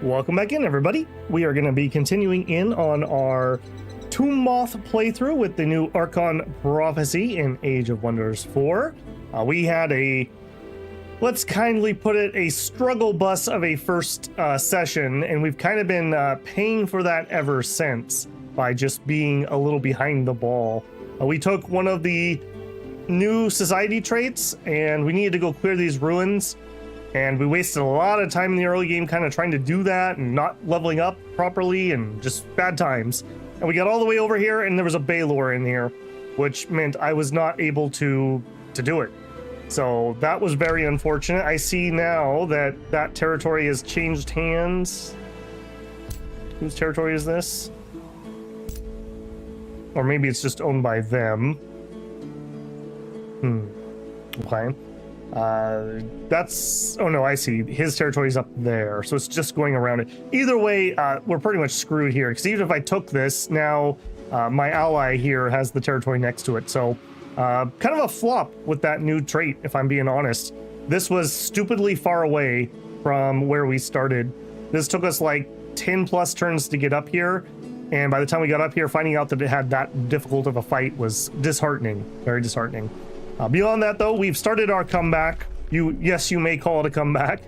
Welcome back in, everybody. We are going to be continuing in on our Tomb Moth playthrough with the new Archon Prophecy in Age of Wonders 4. We had a, let's kindly put it, a struggle bus of a first session, and we've kind of been paying for that ever since by just being a little behind the ball. We took one of the new society traits, and we needed to go clear these ruins. And we wasted a lot of time in the early game kind of trying to do that and not leveling up properly and just bad times. And we got all the way over here and there was a Baylor in here, which meant I was not able to do it. So that was very unfortunate. I see now that that territory has changed hands. Whose territory is this? Or maybe it's just owned by them. Okay. That's, oh no, I see. His territory's up there, so it's just going around it. Either way, we're pretty much screwed here, because even if I took this, now my ally here has the territory next to it. So kind of a flop with that new trait, if I'm being honest. This was stupidly far away from where we started. This took us like 10 plus turns to get up here, and by the time we got up here, finding out that it had that difficult of a fight was disheartening, very disheartening. Beyond that, though, we've started our comeback. Yes, you may call it a comeback.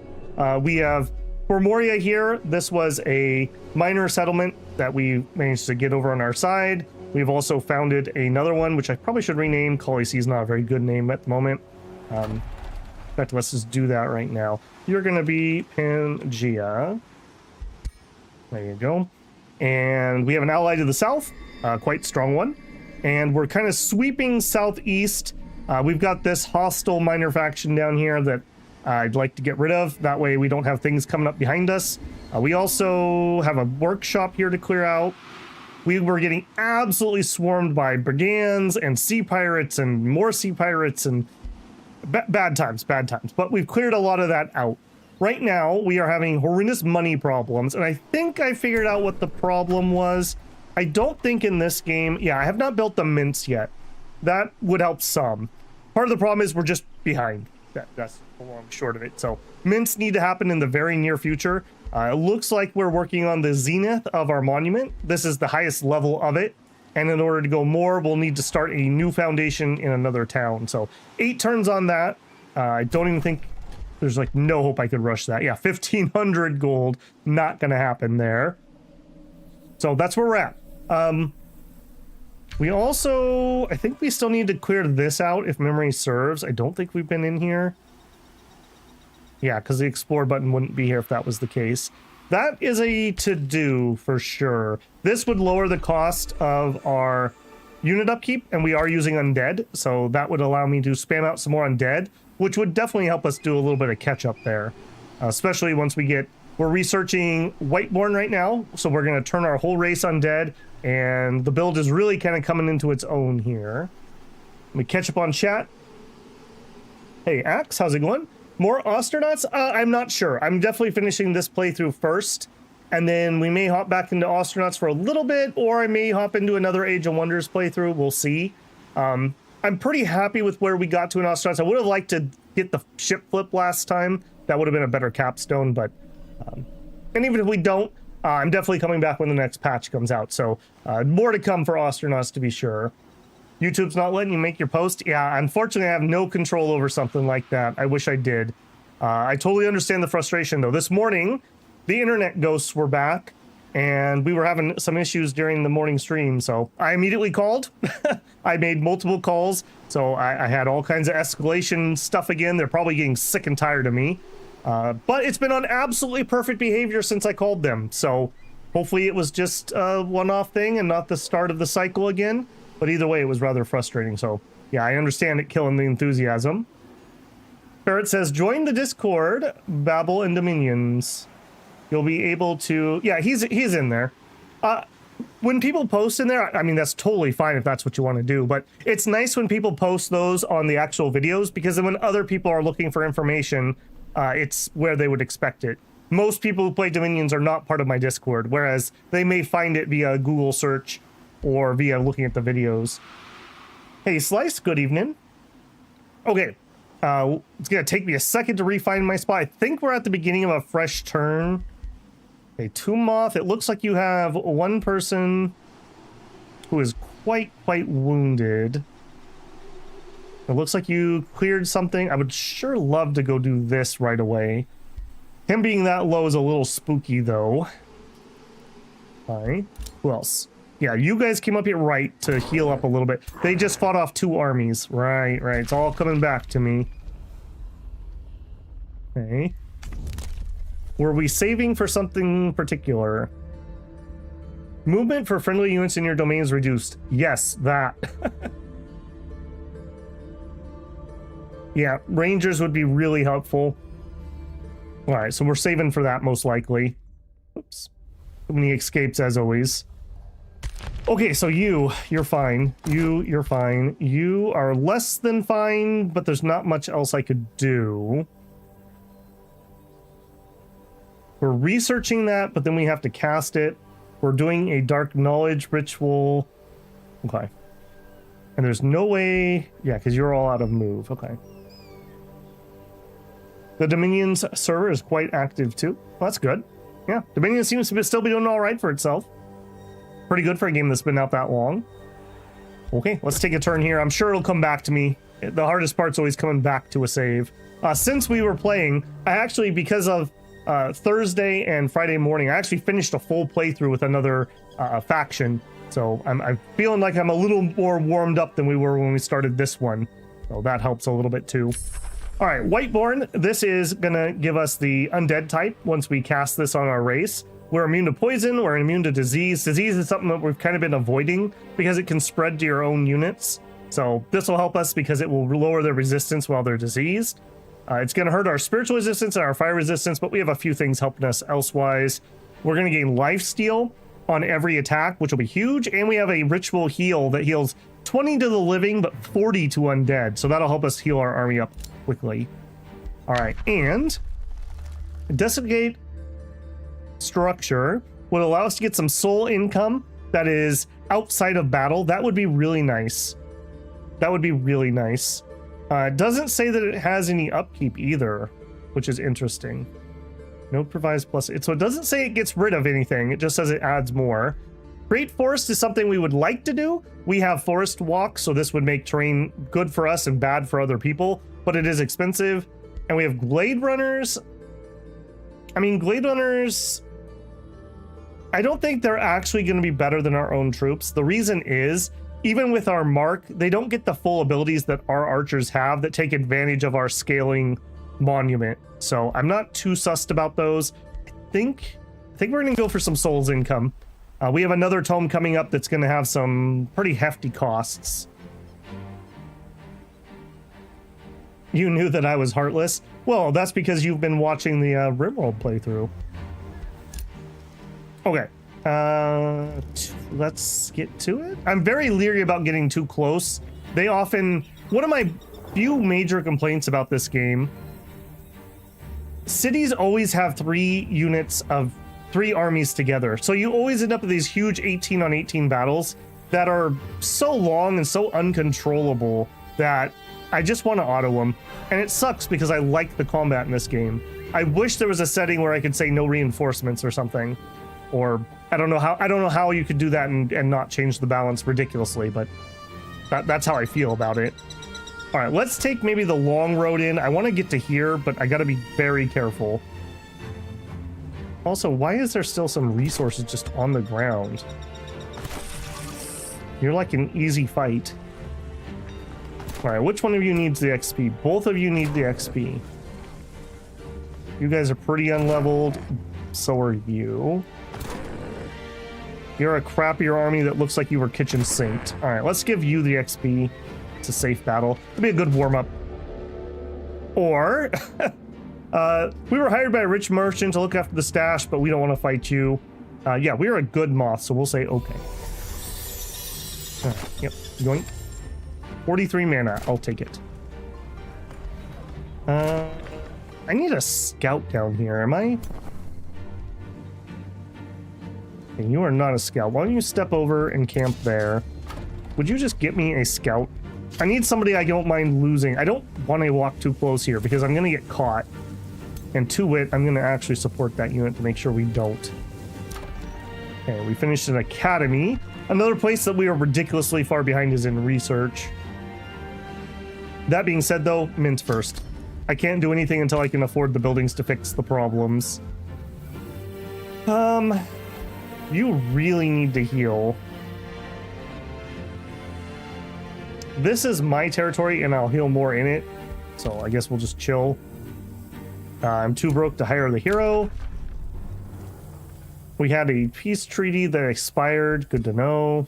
We have Formoria here. This was a minor settlement that we managed to get over on our side. We've also founded another one, which I probably should rename. Khaleesi is not a very good name at the moment. In fact, let's just do that right now. You're going to be Pangea. There you go. And we have an ally to the south, quite strong one. And we're kind of sweeping southeast. We've got this hostile minor faction down here that I'd like to get rid of. That way we don't have things coming up behind us. We also have a workshop here to clear out. We were getting absolutely swarmed by brigands and sea pirates and more sea pirates and bad times. But we've cleared a lot of that out. Right now, we are having horrendous money problems, and I think I figured out what the problem was. I don't think in this game, yeah, I have not built the mints yet. That would help some. Part of the problem is we're just behind. That's the long short of it. So mints need to happen in the very near future. It looks like we're working on the zenith of our monument. This is the highest level of it. And in order to go more, we'll need to start a new foundation in another town. So 8 turns on that. I don't even think there's like no hope I could rush that. Yeah, 1,500 gold. Not going to happen there. So that's where we're at. We also, I think we still need to clear this out if memory serves. I don't think we've been in here. Yeah, because the explore button wouldn't be here if that was the case. That is a to-do for sure. This would lower the cost of our unit upkeep, and we are using undead, so that would allow me to spam out some more undead, which would definitely help us do a little bit of catch-up there. Especially once we get, we're researching Whiteborn right now, so we're going to turn our whole race undead. And the build is really kind of coming into its own here. Let me catch up on chat. Hey, Axe, how's it going? More Ostronauts? I'm not sure. I'm definitely finishing this playthrough first. And then we may hop back into Ostronauts for a little bit, or I may hop into another Age of Wonders playthrough. We'll see. I'm pretty happy with where we got to in Ostronauts. I would have liked to get the ship flip last time. That would have been a better capstone, but... and even if we don't, I'm definitely coming back when the next patch comes out, so more to come for Ostronauts to be sure. YouTube's not letting you make your post? Yeah, unfortunately I have no control over something like that. I wish I did. I totally understand the frustration though. This morning, the internet ghosts were back, and we were having some issues during the morning stream, so I immediately called. I made multiple calls, so I had all kinds of escalation stuff again. They're probably getting sick and tired of me. But it's been on absolutely perfect behavior since I called them, so hopefully it was just a one-off thing and not the start of the cycle again. But either way, it was rather frustrating, so yeah, I understand it killing the enthusiasm. Barrett says, join the Discord, Babel and Dominions. You'll be able to... Yeah, he's in there. When people post in there, I mean, that's totally fine if that's what you want to do, but it's nice when people post those on the actual videos, because then when other people are looking for information... it's where they would expect it. Most people who play Dominions are not part of my Discord, whereas they may find it via Google search or via looking at the videos. Hey, Slice, good evening. Okay, it's going to take me a second to refine my spot. I think we're at the beginning of a fresh turn. Okay, 2 moth. It looks like you have 1 person who is quite wounded. It looks like you cleared something. I would sure love to go do this right away. Him being that low is a little spooky, though. Fine. Who else? Yeah, you guys came up here right to heal up a little bit. They just fought off 2 armies. Right. It's all coming back to me. Okay. Were we saving for something particular? Movement for friendly units in your domain is reduced. Yes, that. Yeah, rangers would be really helpful. All right, so we're saving for that most likely. Oops. Too many escapes as always. Okay, so you're fine. You're fine. You are less than fine, but there's not much else I could do. We're researching that, but then we have to cast it. We're doing a dark knowledge ritual. Okay. And there's no way... Yeah, because you're all out of move. Okay. The Dominion's server is quite active too. Well, that's good. Yeah, Dominion seems to still be doing all right for itself. Pretty good for a game that's been out that long. Okay, let's take a turn here. I'm sure it'll come back to me. The hardest part's always coming back to a save. Since we were playing, I actually, because of Thursday and Friday morning, I actually finished a full playthrough with another faction. So I'm feeling like I'm a little more warmed up than we were when we started this one. So that helps a little bit too. All right, Whiteborn, this is gonna give us the undead type once we cast this on our race. We're immune to poison, we're immune to disease. Disease is something that we've kind of been avoiding because it can spread to your own units. So this will help us because it will lower their resistance while they're diseased. It's gonna hurt our spiritual resistance and our fire resistance, but we have a few things helping us elsewise. We're gonna gain lifesteal on every attack, which will be huge, and we have a ritual heal that heals 20 to the living, but 40 to undead. So that'll help us heal our army up quickly. All right, and Investigate structure would allow us to get some soul income that is outside of battle. That would be really nice. That would be really nice. It doesn't say that it has any upkeep either, which is interesting. No provides plus it, so it doesn't say it gets rid of anything. It just says it adds more. Great Forest is something we would like to do. We have forest walk, so this would make terrain good for us and bad for other people, but it is expensive. And we have Glade Runners. I mean, Glade Runners, I don't think they're actually going to be better than our own troops. The reason is, even with our mark, they don't get the full abilities that our archers have that take advantage of our scaling monument. So I'm not too sussed about those. I think we're going to go for some souls income. We have another tome coming up that's going to have some pretty hefty costs. You knew that I was heartless? Well, that's because you've been watching the RimWorld playthrough. Okay. Let's get to it. I'm very leery about getting too close. They often... One of my few major complaints about this game... Cities always have 3 units of 3 armies together. So you always end up with these huge 18 on 18 battles that are so long and so uncontrollable that I just want to auto them. And it sucks because I like the combat in this game. I wish there was a setting where I could say no reinforcements or something. Or I don't know how you could do that and not change the balance ridiculously, but that's how I feel about it. All right, let's take maybe the long road in. I want to get to here, but I got to be very careful. Also, why is there still some resources just on the ground? You're like an easy fight. All right, which one of you needs the XP? Both of you need the XP. You guys are pretty unleveled. So are you. You're a crappier army that looks like you were kitchen sinked. All right, let's give you the XP. It's a safe battle. It'll be a good warm-up. Or... we were hired by a rich merchant to look after the stash, but we don't want to fight you. Yeah, we're a good moth, so we'll say okay. Yep, yoink. 43 mana, I'll take it. I need a scout down here, am I? Okay, you are not a scout. Why don't you step over and camp there? Would you just get me a scout? I need somebody I don't mind losing. I don't want to walk too close here because I'm going to get caught. And to wit, I'm going to actually support that unit to make sure we don't. Okay, we finished an academy. Another place that we are ridiculously far behind is in research. That being said, though, mint first. I can't do anything until I can afford the buildings to fix the problems. You really need to heal. This is my territory, and I'll heal more in it. So I guess we'll just chill. I'm too broke to hire the hero. We had a peace treaty that expired. Good to know.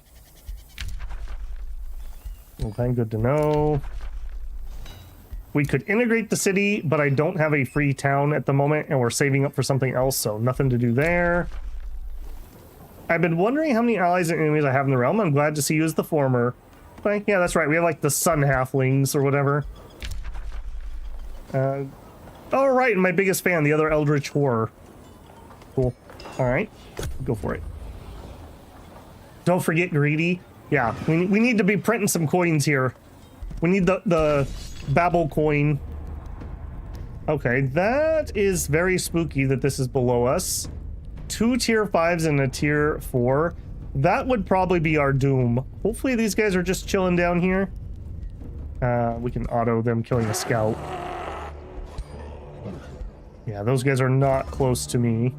Okay, good to know. We could integrate the city, but I don't have a free town at the moment, and we're saving up for something else, so nothing to do there. I've been wondering how many allies and enemies I have in the realm. I'm glad to see you as the former. Okay, yeah, that's right. We have like the sun halflings or whatever. Oh, right, and my biggest fan, the other Eldritch Horror. Cool. All right, go for it. Don't forget greedy. Yeah, we need to be printing some coins here. We need the Babel coin. Okay, that is very spooky that this is below us. 2 tier 5s and a tier 4. That would probably be our doom. Hopefully these guys are just chilling down here. We can auto them killing a scout. Yeah, those guys are not close to me,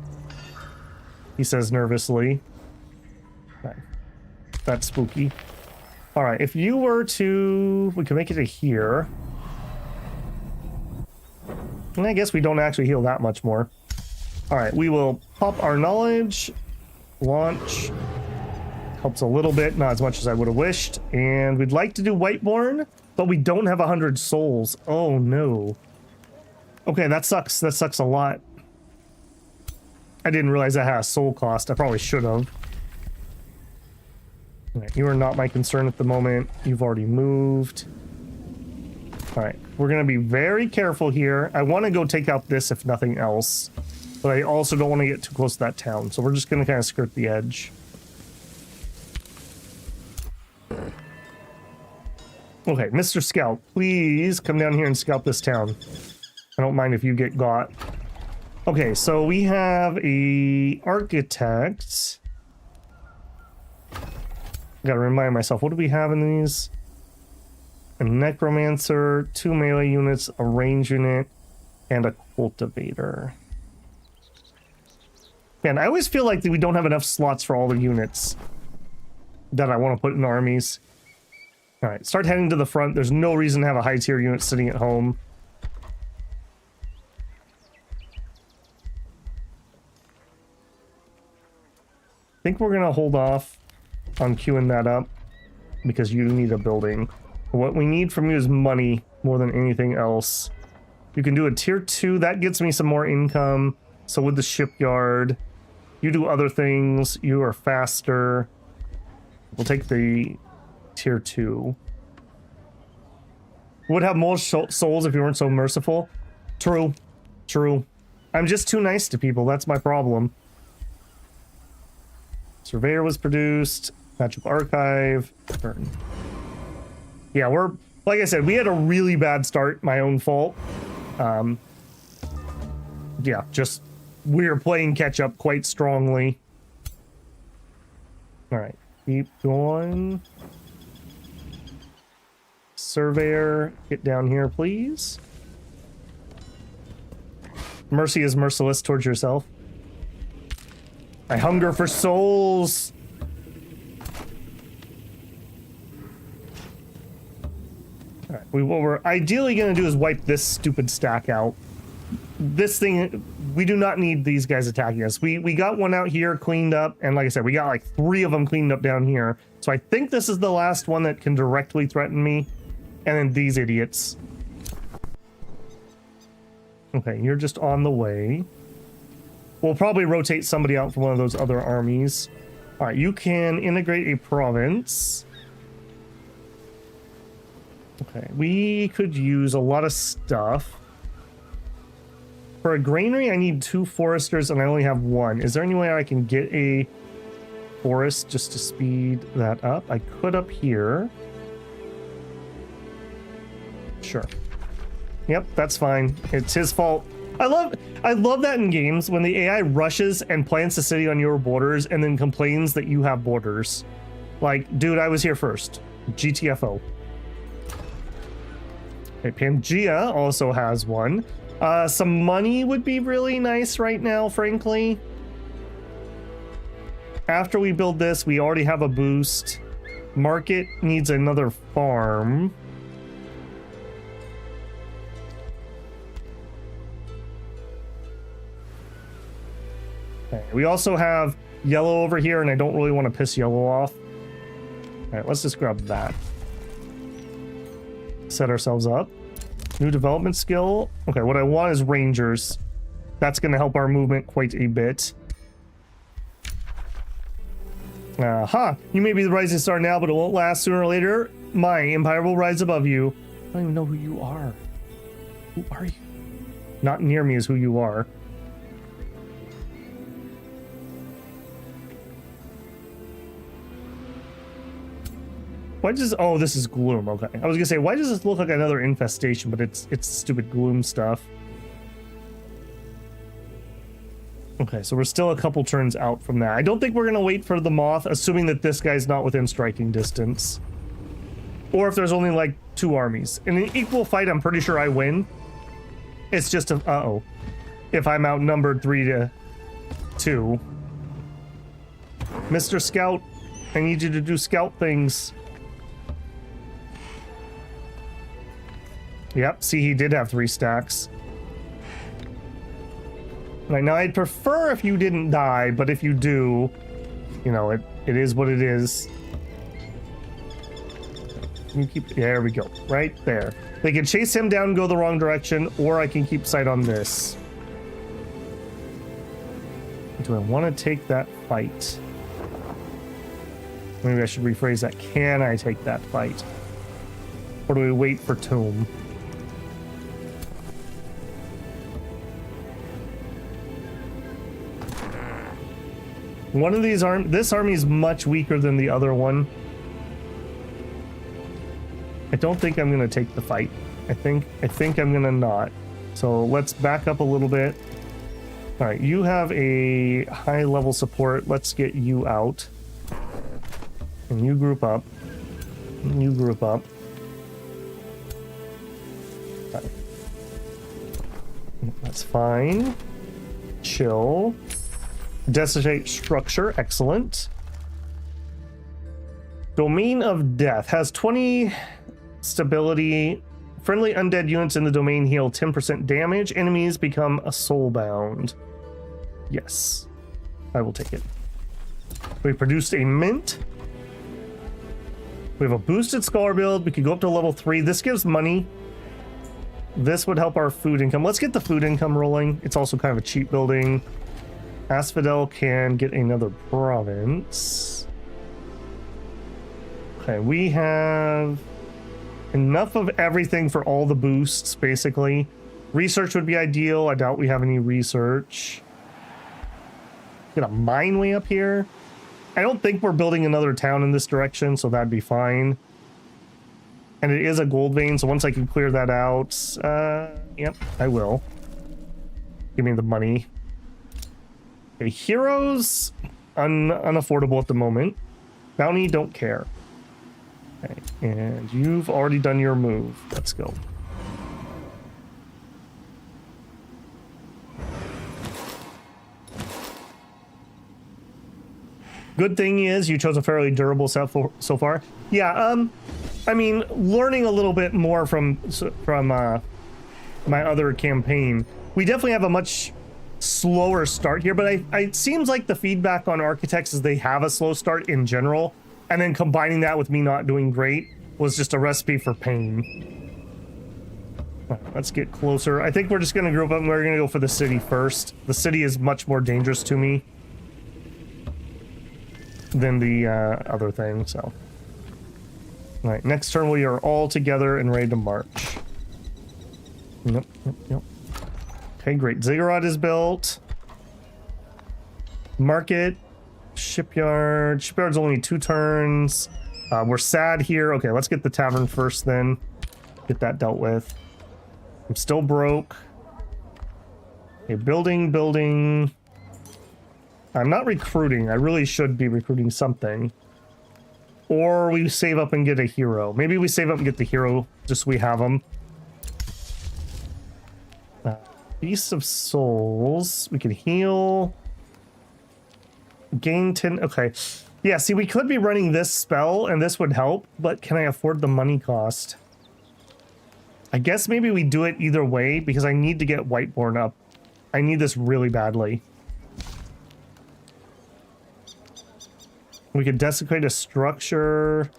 he says nervously. Okay. That's spooky. All right, if you were to... we can make it to here. And I guess we don't actually heal that much more. All right, we will pop our knowledge. Launch. Helps a little bit, not as much as I would have wished. And we'd like to do Whiteborn, but we don't have 100 souls. Oh, no. Okay, that sucks. That sucks a lot. I didn't realize that had a soul cost. I probably should have. Right, you are not my concern at the moment. You've already moved. All right, we're going to be very careful here. I want to go take out this if nothing else, but I also don't want to get too close to that town, so we're just going to kind of skirt the edge. Okay, Mr. Scout, please come down here and scout this town. I don't mind if you get got. Okay, so we have a architect. Gotta remind myself, what do we have in these? A necromancer, 2 melee units, a range unit, and a cultivator. Man, I always feel like we don't have enough slots for all the units that I want to put in armies. All right, start heading to the front. There's no reason to have a high tier unit sitting at home. I think we're gonna hold off on queuing that up because you need a building. What we need from you is money more than anything else. You can do a tier 2. That gets me some more income. So with the shipyard, you do other things. You are faster. We'll take the tier 2. Would have more souls if you weren't so merciful. True. True. I'm just too nice to people. That's my problem. Surveyor was produced. Magical Archive. Burn. Yeah, we're... like I said, we had a really bad start. My own fault. Yeah, just... we are playing catch-up quite strongly. Alright. Keep going. Surveyor, get down here, please. Mercy is merciless towards yourself. I hunger for souls. All right, what we're ideally going to do is wipe this stupid stack out. This thing, we do not need these guys attacking us. We got one out here cleaned up, and like I said, we got like 3 of them cleaned up down here. So I think this is the last one that can directly threaten me. And then these idiots. Okay, you're just on the way. We'll probably rotate somebody out from one of those other armies. All right, you can integrate a province. Okay, we could use a lot of stuff. For a granary, I need 2 foresters, and I only have 1. Is there any way I can get a forest just to speed that up? I could up here. Sure. Yep, that's fine. It's his fault. I love that in games when the AI rushes and plants a city on your borders and then complains that you have borders. Like, dude, I was here first. GTFO. Okay, Pangea also has one. Some money would be really nice right now, frankly. After we build this, we already have a boost. Market needs another farm. Okay, we also have yellow over here, and I don't really want to piss yellow off. All right, let's just grab that. Set ourselves up. New development skill. Okay, what I want is rangers. That's going to help our movement quite a bit. Aha! You may be the rising star now, but it won't last. Sooner or later, my empire will rise above you. I don't even know who you are. Who are you? Not near me is who you are. Why does... Oh, this is gloom. Okay. I was gonna say, why does this look like another infestation? But it's stupid gloom stuff. Okay, so we're still a couple turns out from that. I don't think we're gonna wait for the moth, assuming that this guy's not within striking distance. Or if there's only like 2 armies. In an equal fight, I'm pretty sure I win. It's just a... Uh-oh. If I'm outnumbered 3-2. Mr. Scout, I need you to do scout things. Yep, see, he did have 3 stacks. Right, now I'd prefer if you didn't die, but if you do, you know, it is what it is. You keep... There we go, right there. They can chase him down and go the wrong direction, or I can keep sight on this. Do I want to take that fight? Maybe I should rephrase that. Can I take that fight? Or do we wait for Tomb? One of these this army is much weaker than the other one. I don't think I'm gonna take the fight. I think I'm gonna not. So let's back up a little bit. All right, you have a high level support. Let's get you out. And you group up. And you group up. Okay. That's fine. Chill. Desiccate structure, excellent. Domain of Death has 20 stability. Friendly undead units in the domain heal 10% damage. Enemies become a soulbound. Yes, I will take it. We produced a mint. We have a boosted scholar build. We could go up to level 3. This gives money. This would help our food income. Let's get the food income rolling. It's also kind of a cheap building. Asphodel can get another province. Okay, we have enough of everything for all the boosts, basically. Research would be ideal. I doubt we have any research. Get a mine way up here. I don't think we're building another town in this direction, so that'd be fine. And it is a gold vein, so once I can clear that out, yep, I will. Give me the money. Okay, heroes, unaffordable at the moment. Bounty, don't care. Okay, and you've already done your move. Let's go. Good thing is you chose a fairly durable set so far. Yeah, I mean, learning a little bit more from my other campaign, we definitely have a much slower start here, but it seems like the feedback on Architects is they have a slow start in general, and then combining that with me not doing great was just a recipe for pain. Let's get closer. I think we're just going to group up and we're going to go for the city first. The city is much more dangerous to me than the other thing, so. All right, next turn we are all together and ready to march. Yep. Okay, great. Ziggurat is built. Market. Shipyard. Shipyard's only 2 turns. We're sad here. Okay, let's get the tavern first then. Get that dealt with. I'm still broke. Okay, building. I'm not recruiting. I really should be recruiting something. Or we save up and get a hero. Maybe we save up and get the hero just so we have them. Beast of Souls. We can heal. Gain 10. Okay. Yeah, see, we could be running this spell and this would help, but can I afford the money cost? I guess maybe we do it either way because I need to get Whiteborn up. I need this really badly. We could desecrate a structure.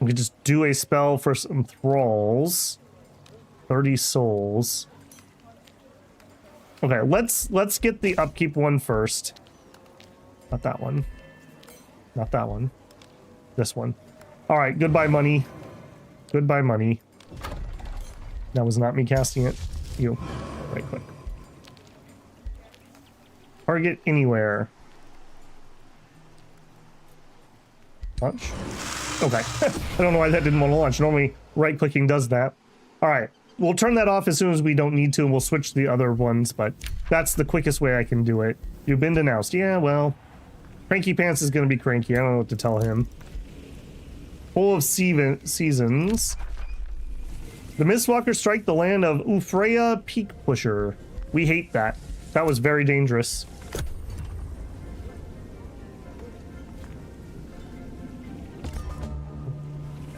We could just do a spell for some thralls. 30 souls. Okay, let's get the upkeep one first. Not that one. Not that one. This one. All right, goodbye money. Goodbye money. That was not me casting it. You. Right click. Target anywhere. Launch? Okay. I don't know why that didn't want to launch. Normally, right-clicking does that. All right. We'll turn that off as soon as we don't need to, and we'll switch the other ones, but that's the quickest way I can do it. You've been denounced. Yeah, well, Cranky Pants is going to be cranky. I don't know what to tell him. Full of seasons. The Mistwalkers strike the land of Ufreya Peak Pusher. We hate that. That was very dangerous.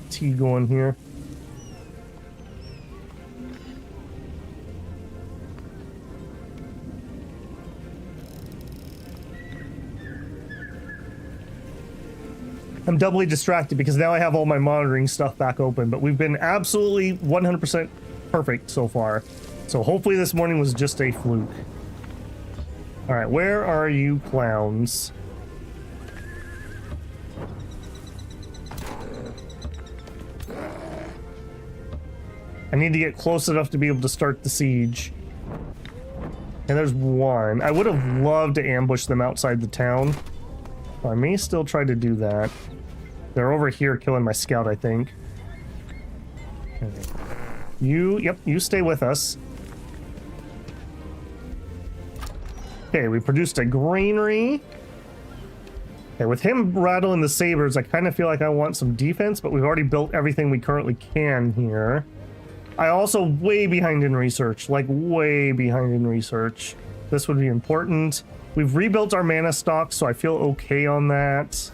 Tea going here. I'm doubly distracted because now I have all my monitoring stuff back open, but we've been absolutely 100% perfect so far. So hopefully this morning was just a fluke. All right, where are you clowns? I need to get close enough to be able to start the siege. And there's one. I would have loved to ambush them outside the town. I may still try to do that. They're over here killing my scout, I think. Yep, you stay with us. Okay, we produced a granary. Okay, with him rattling the sabers, I kind of feel like I want some defense, but we've already built everything we currently can here. I also way behind in research, like way behind in research. This would be important. We've rebuilt our mana stock, so I feel okay on that.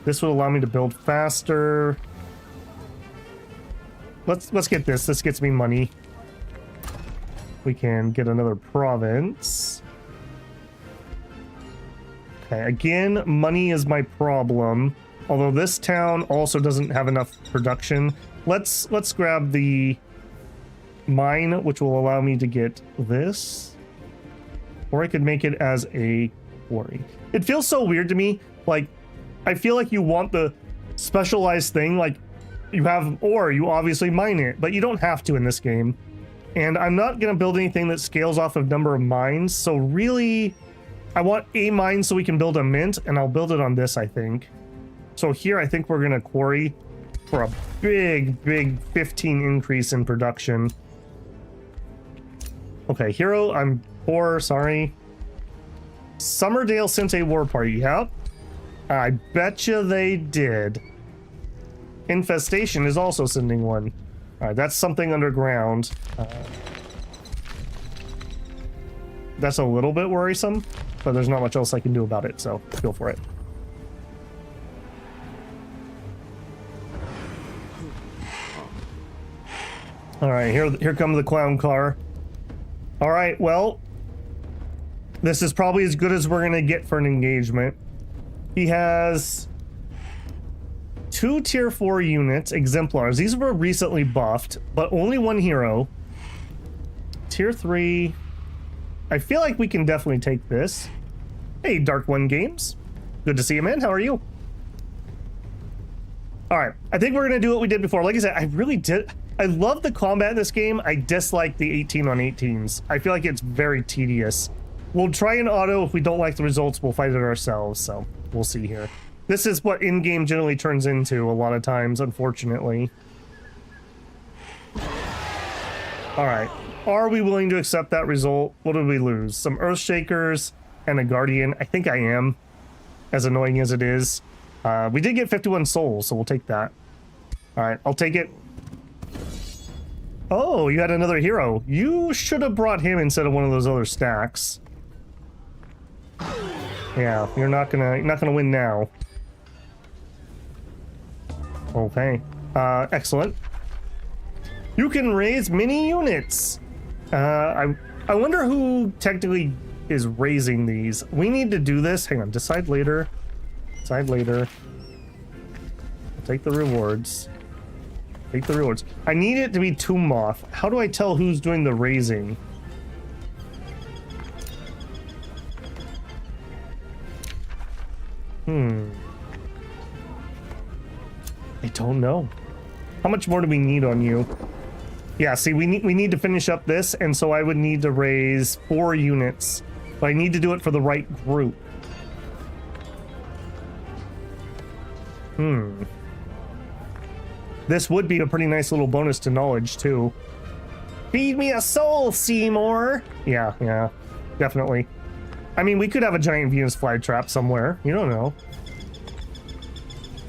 This would allow me to build faster. Let's get this. This gets me money. We can get another province. Okay, again, money is my problem. Although this town also doesn't have enough production. Let's grab the mine, which will allow me to get this. Or I could make it as a quarry. It feels so weird to me. Like, I feel like you want the specialized thing. Like, you have ore, you obviously mine it, but you don't have to in this game. And I'm not going to build anything that scales off of number of mines. So really, I want a mine so we can build a mint, and I'll build it on this, I think. So here, I think we're going to quarry for a big 15 increase in production. Okay, hero, I'm poor, sorry. Summerdale sent a war party. Yep. I betcha they did. Infestation is also sending one. All right, that's something underground. That's a little bit worrisome, but there's not much else I can do about it, so go for it. All right, here comes the clown car. All right, well, this is probably as good as we're gonna get for an engagement. He has 2 tier 4 units, exemplars. These were recently buffed, but only 1 hero. Tier 3. I feel like we can definitely take this. Hey, Dark One Games. Good to see you, man. How are you? All right, I think we're gonna do what we did before. Like I said, I love the combat in this game. I dislike the 18 on 18s. I feel like it's very tedious. We'll try an auto. If we don't like the results, we'll fight it ourselves, so we'll see here. This is what in-game generally turns into a lot of times, unfortunately. All right. Are we willing to accept that result? What did we lose? Some Earthshakers and a Guardian. I think I am, as annoying as it is. We did get 51 souls, so we'll take that. All right, I'll take it. Oh, you had another hero. You should have brought him instead of one of those other stacks. Yeah, you're not gonna win now. Okay, excellent. You can raise mini units. I wonder who technically is raising these. We need to do this. Hang on, decide later. Decide later. I'll take the rewards. Take the rewards. I need it to be Tomb Moth. How do I tell who's doing the raising? I don't know. How much more do we need on you? Yeah, see, we need to finish up this, and so I would need to raise 4 units. But I need to do it for the right group. This would be a pretty nice little bonus to knowledge, too. Feed me a soul, Seymour! Yeah, definitely. I mean, we could have a giant Venus flytrap somewhere. You don't know.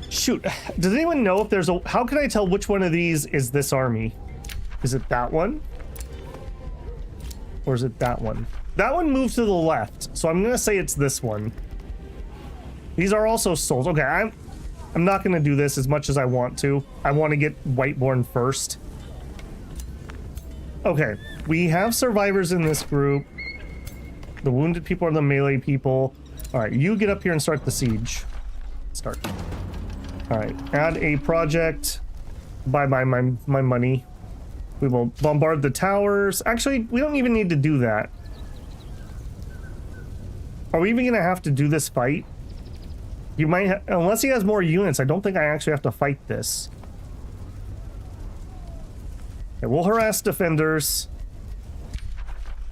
Shoot, does anyone know if there's a... How can I tell which one of these is this army? Is it that one? Or is it that one? That one moves to the left, so I'm gonna say it's this one. These are also souls. Okay, I'm not gonna do this as much as I want to. I want to get Whiteborn first. Okay, we have survivors in this group. The wounded people are the melee people. All right, you get up here and start the siege. Start. All right, add a project. Buy my money. We will bombard the towers. Actually, we don't even need to do that. Are we even gonna have to do this fight? You might, unless he has more units, I don't think I actually have to fight this. Okay, we'll harass defenders.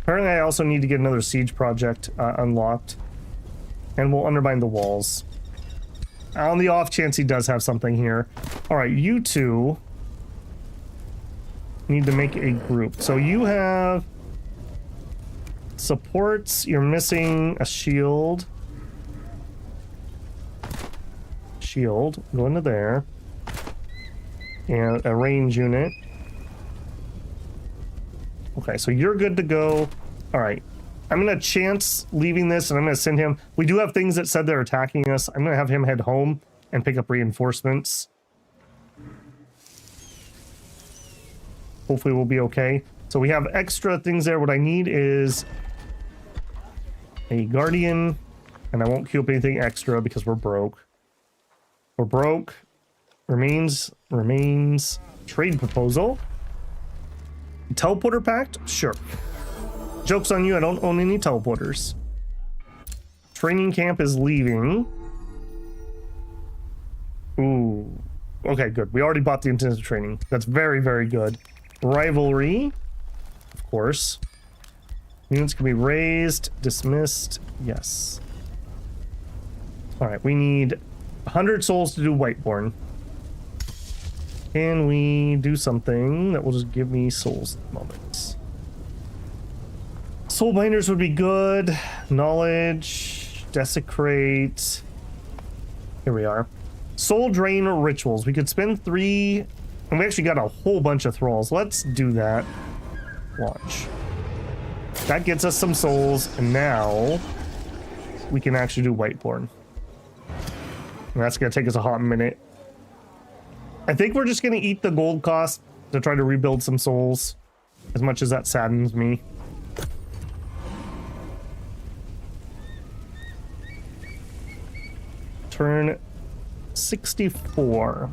Apparently I also need to get another siege project unlocked. And we'll undermine the walls. On the off chance he does have something here. Alright, you two need to make a group. So you have supports, you're missing a shield. Shield, go into there. And a range unit. Okay, so you're good to go. All right, I'm gonna chance leaving this and I'm gonna send him. We do have things that said they're attacking us. I'm gonna have him head home and pick up reinforcements. Hopefully we'll be okay. So we have extra things there. What I need is a guardian, and I won't queue up anything extra because we're broke. We're broke. Remains. Trade proposal. Teleporter pact? Sure. Joke's on you, I don't own any teleporters. Training camp is leaving. Ooh. Okay, good. We already bought the intensive training. That's very, very good. Rivalry. Of course. Units can be raised, dismissed. Yes. Alright, we need 100 souls to do Whiteborn. Can we do something that will just give me souls at the moment? Soul binders would be good. Knowledge. Desecrate. Here we are. Soul drain rituals. We could spend 3, and we actually got a whole bunch of thralls. Let's do that. Launch. That gets us some souls, and now we can actually do Whiteborn. And that's gonna take us a hot minute. I think we're just gonna eat the gold cost to try to rebuild some souls, as much as that saddens me. Turn 64.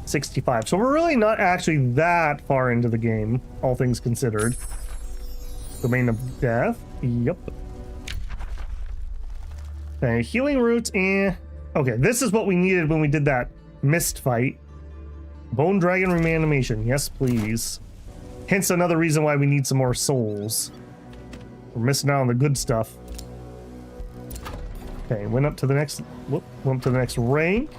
65. So we're really not actually that far into the game, all things considered. Domain of Death. Yep. Okay, healing roots, okay, this is what we needed when we did that mist fight. Bone Dragon reanimation, yes please. Hence another reason why we need some more souls. We're missing out on the good stuff. Okay, went up to the next, went up to the next rank.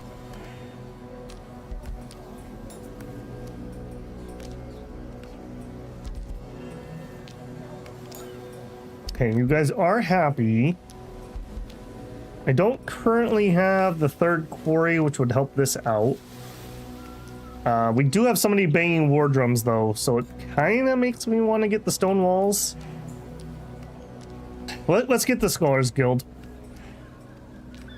Okay, you guys are happy. I don't currently have the third quarry, which would help this out. We do have somebody banging war drums, though, so it kind of makes me want to get the stone walls. Let's get the Scholars Guild.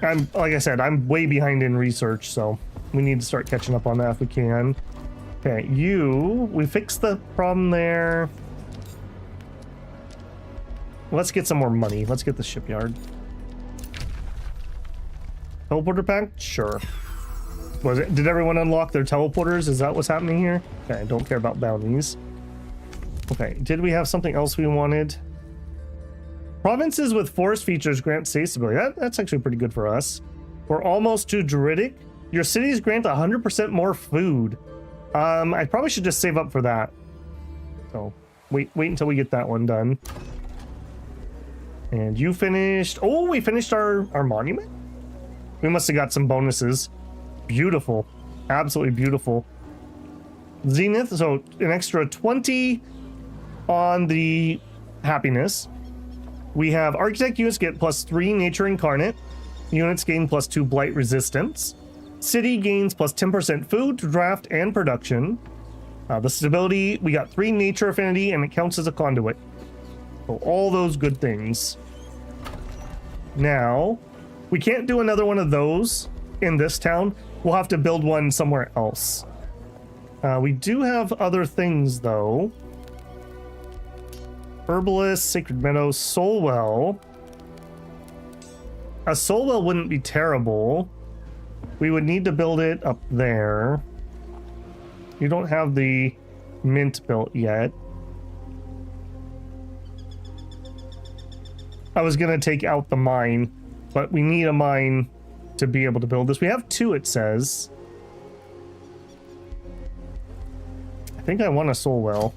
Like I said, I'm way behind in research, so we need to start catching up on that if we can. Okay, we fixed the problem there. Let's get some more money. Let's get the shipyard. Teleporter pack? Sure. Did everyone unlock their teleporters? Is that what's happening here? Okay, I don't care about bounties. Okay, did we have something else we wanted? Provinces with forest features grant state stability. That's actually pretty good for us. We're almost too druidic. Your cities grant 100% more food. I probably should just save up for that. So wait until we get that one done. And you finished. Oh, we finished our monument. We must have got some bonuses. Beautiful, absolutely beautiful. Zenith, so an extra 20 on the happiness. We have architect units get +3 nature incarnate. Units gain +2 blight resistance. City gains +10% food, draft, and production. The stability, we got 3 nature affinity, and it counts as a conduit. So all those good things. Now, we can't do another one of those in this town. We'll have to build one somewhere else. We do have other things, though. Herbalist, Sacred Meadows, Soulwell. A Soulwell wouldn't be terrible. We would need to build it up there. You don't have the mint built yet. I was gonna take out the mine, but we need a mine to be able to build this. We have 2, it says. I think I want a Soulwell.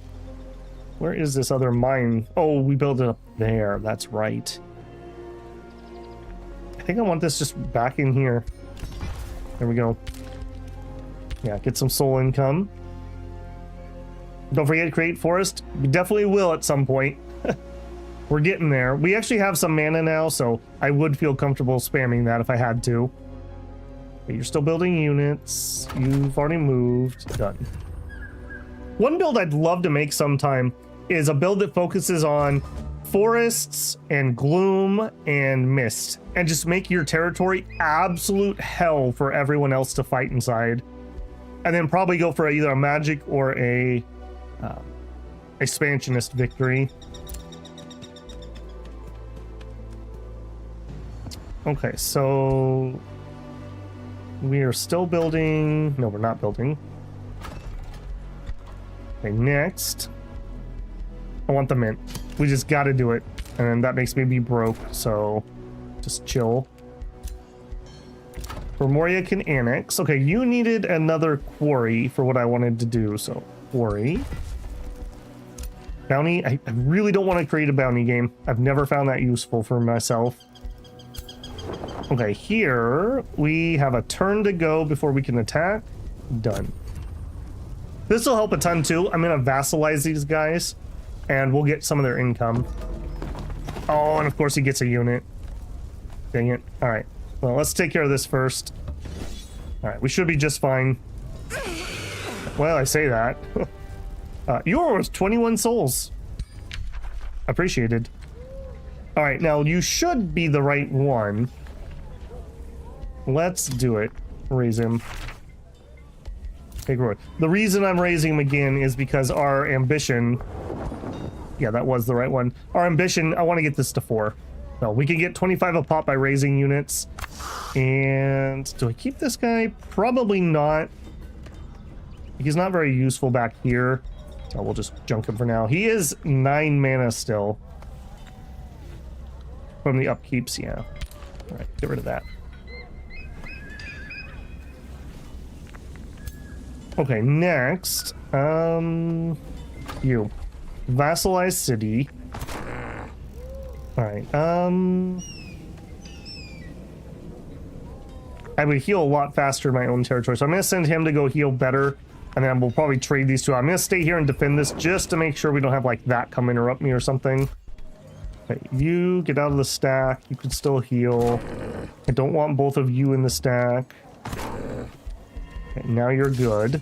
Where is this other mine? Oh, we built it up there. That's right. I think I want this just back in here. There we go. Yeah, get some soul income. Don't forget to create forest. We definitely will at some point. We're getting there. We actually have some mana now, so I would feel comfortable spamming that if I had to. But you're still building units. You've already moved. Done. One build I'd love to make sometime is a build that focuses on forests and gloom and mist, and just make your territory absolute hell for everyone else to fight inside, and then probably go for either a magic or a expansionist victory. Okay, so we are still building. No, we're not building. Okay, next. I want the mint. We just gotta do it. And that makes me be broke, so just chill. Vermoria can annex. Okay, you needed another quarry for what I wanted to do, so quarry. Bounty. I really don't want to create a bounty game. I've never found that useful for myself. Okay, here we have a turn to go before we can attack. Done. This will help a ton too. I'm gonna vassalize these guys, and we'll get some of their income. Oh, and of course he gets a unit. Dang it. All right. Well, let's take care of this first. All right, we should be just fine. Well, I say that. Yours, 21 souls. Appreciated. All right, now you should be the right one. Let's do it. Raise him. The reason I'm raising him again is because our ambition... Yeah, that was the right one. Our ambition, I want to get this to 4. No, we can get 25 a pop by raising units. And do I keep this guy? Probably not. He's not very useful back here. So we'll just junk him for now. He is 9 mana still. From the upkeeps, yeah. All right, get rid of that. Okay, next, you. Vassalized city. Alright, I would heal a lot faster in my own territory, so I'm gonna send him to go heal better, and then we'll probably trade these two. I'm gonna stay here and defend this just to make sure we don't have, like, that come interrupt me or something. Okay, you get out of the stack. You can still heal. I don't want both of you in the stack. Okay, now you're good.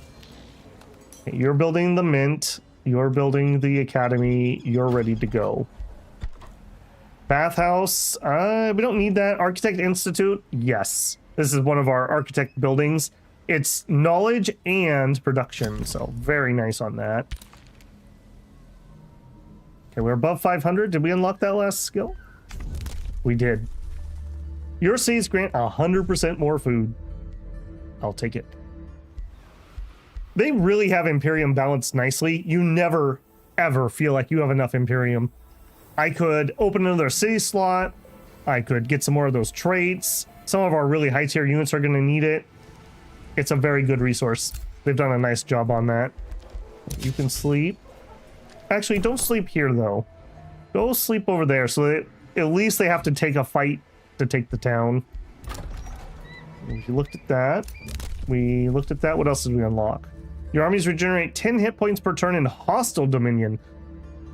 Okay, you're building the mint. You're building the academy. You're ready to go. Bathhouse. We don't need that. Architect Institute. Yes. This is one of our architect buildings. It's knowledge and production. So very nice on that. Okay, we're above 500. Did we unlock that last skill? We did. Your seeds grant 100% more food. I'll take it. They really have Imperium balanced nicely. You never, ever feel like you have enough Imperium. I could open another city slot. I could get some more of those traits. Some of our really high tier units are going to need it. It's a very good resource. They've done a nice job on that. You can sleep. Actually, don't sleep here, though. Go sleep over there, so that at least they have to take a fight to take the town. We looked at that. We looked at that. What else did we unlock? Your armies regenerate 10 hit points per turn in hostile dominion.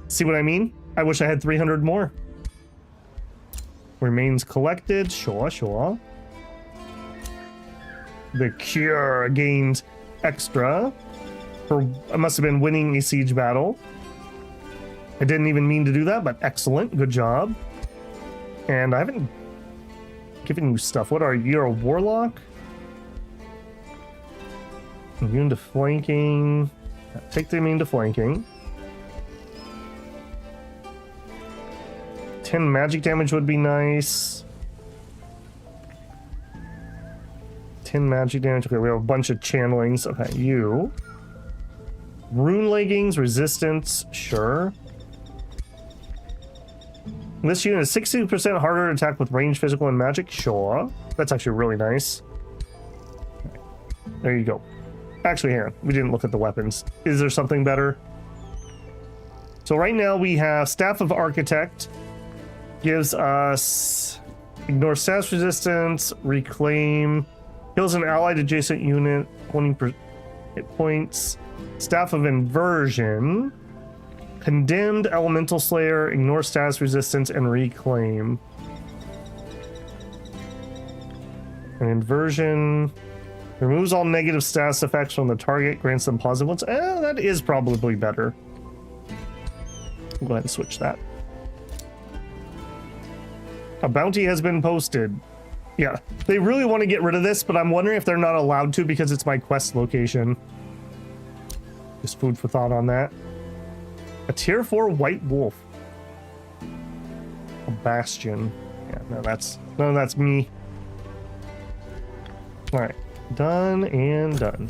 See what I mean? I wish I had 300 more. Remains collected. Sure. The cure gained extra. I must have been winning a siege battle. I didn't even mean to do that, but excellent. Good job. And I haven't given you stuff. What are you? You're a warlock? Immune to flanking. Take the immune to flanking. 10 magic damage would be nice. 10 magic damage. Okay, we have a bunch of channelings. Okay, you. Rune leggings, resistance, sure. This unit is 60% harder to attack with range, physical, and magic. Sure. That's actually really nice. There you go. Actually, here, we didn't look at the weapons. Is there something better? So right now we have Staff of Architect. Gives us ignore status resistance, reclaim, heals an allied adjacent unit, 20 hit points. Staff of Inversion. Condemned Elemental Slayer, ignore status resistance, and reclaim. An Inversion removes all negative status effects from the target, grants them positive ones. That is probably better. We'll go ahead and switch that. A bounty has been posted. Yeah, they really want to get rid of this, but I'm wondering if they're not allowed to because it's my quest location. Just food for thought on that. A tier 4 white wolf. A bastion. Yeah, no, that's me. All right, done and done.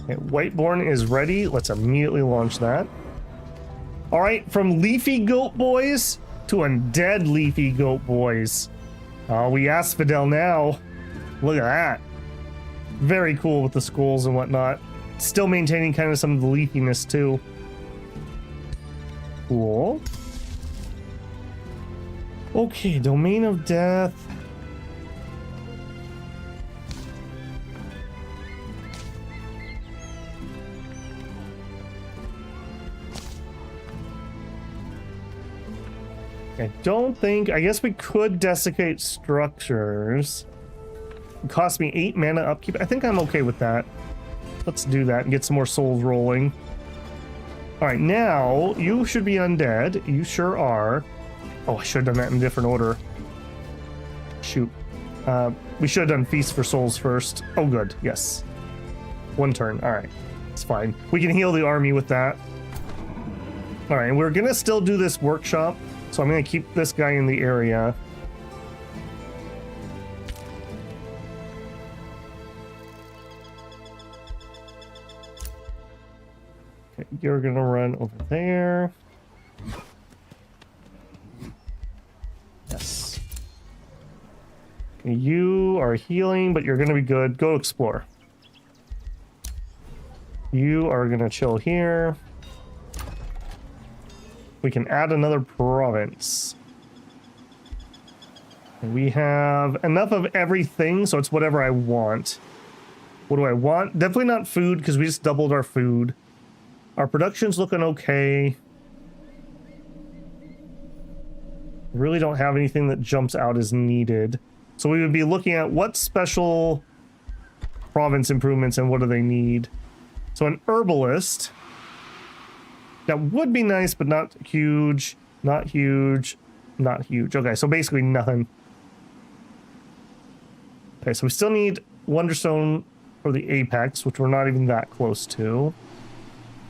Okay, Whiteborn is ready. Let's immediately launch that. All right, from Leafy Goat Boys to Undead Leafy Goat Boys. Oh, we asphodel now. Look at that. Very cool with the skulls and whatnot. Still maintaining kind of some of the leafiness too. Cool. Okay, Domain of Death. I don't think... I guess we could desiccate structures. It cost me 8 mana upkeep. I think I'm okay with that. Let's do that and get some more souls rolling. Alright, now you should be undead. You sure are. Oh, I should have done that in a different order. Shoot. We should have done Feast for Souls first. Oh, good. Yes. 1 turn. Alright. It's fine. We can heal the army with that. Alright, we're gonna still do this workshop. So I'm going to keep this guy in the area. Okay, you're going to run over there. Yes. Okay, you are healing, but you're going to be good. Go explore. You are going to chill here. We can add another province. We have enough of everything, so it's whatever I want. What do I want? Definitely not food, because we just doubled our food. Our production's looking okay. Really don't have anything that jumps out as needed. So we would be looking at what special province improvements and what do they need. So an herbalist. That would be nice, but not huge. Not huge. Not huge. Okay, so basically nothing. Okay, so we still need Wonderstone for the Apex, which we're not even that close to.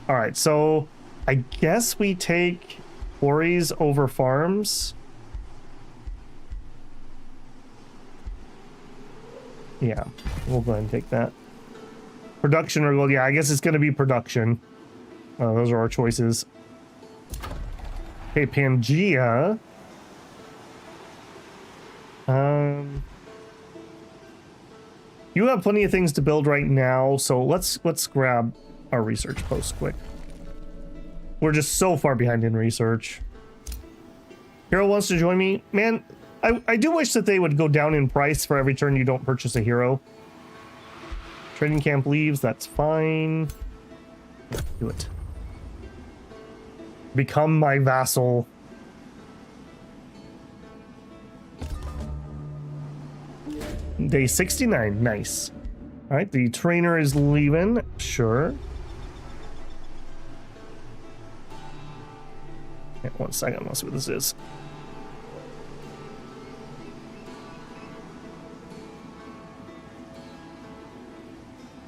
All right, so I guess we take quarries over farms. Yeah, we'll go ahead and take that. Production or gold. Yeah, I guess it's going to be production. Those are our choices. Okay, Pangea. You have plenty of things to build right now, so let's grab our research post quick. We're just so far behind in research. Hero wants to join me. Man, I do wish that they would go down in price for every turn you don't purchase a hero. Trading camp leaves, that's fine. Do it. Become my vassal. Day 69, nice. All right, the trainer is leaving, sure. Yeah, 1 second, let's see what this is.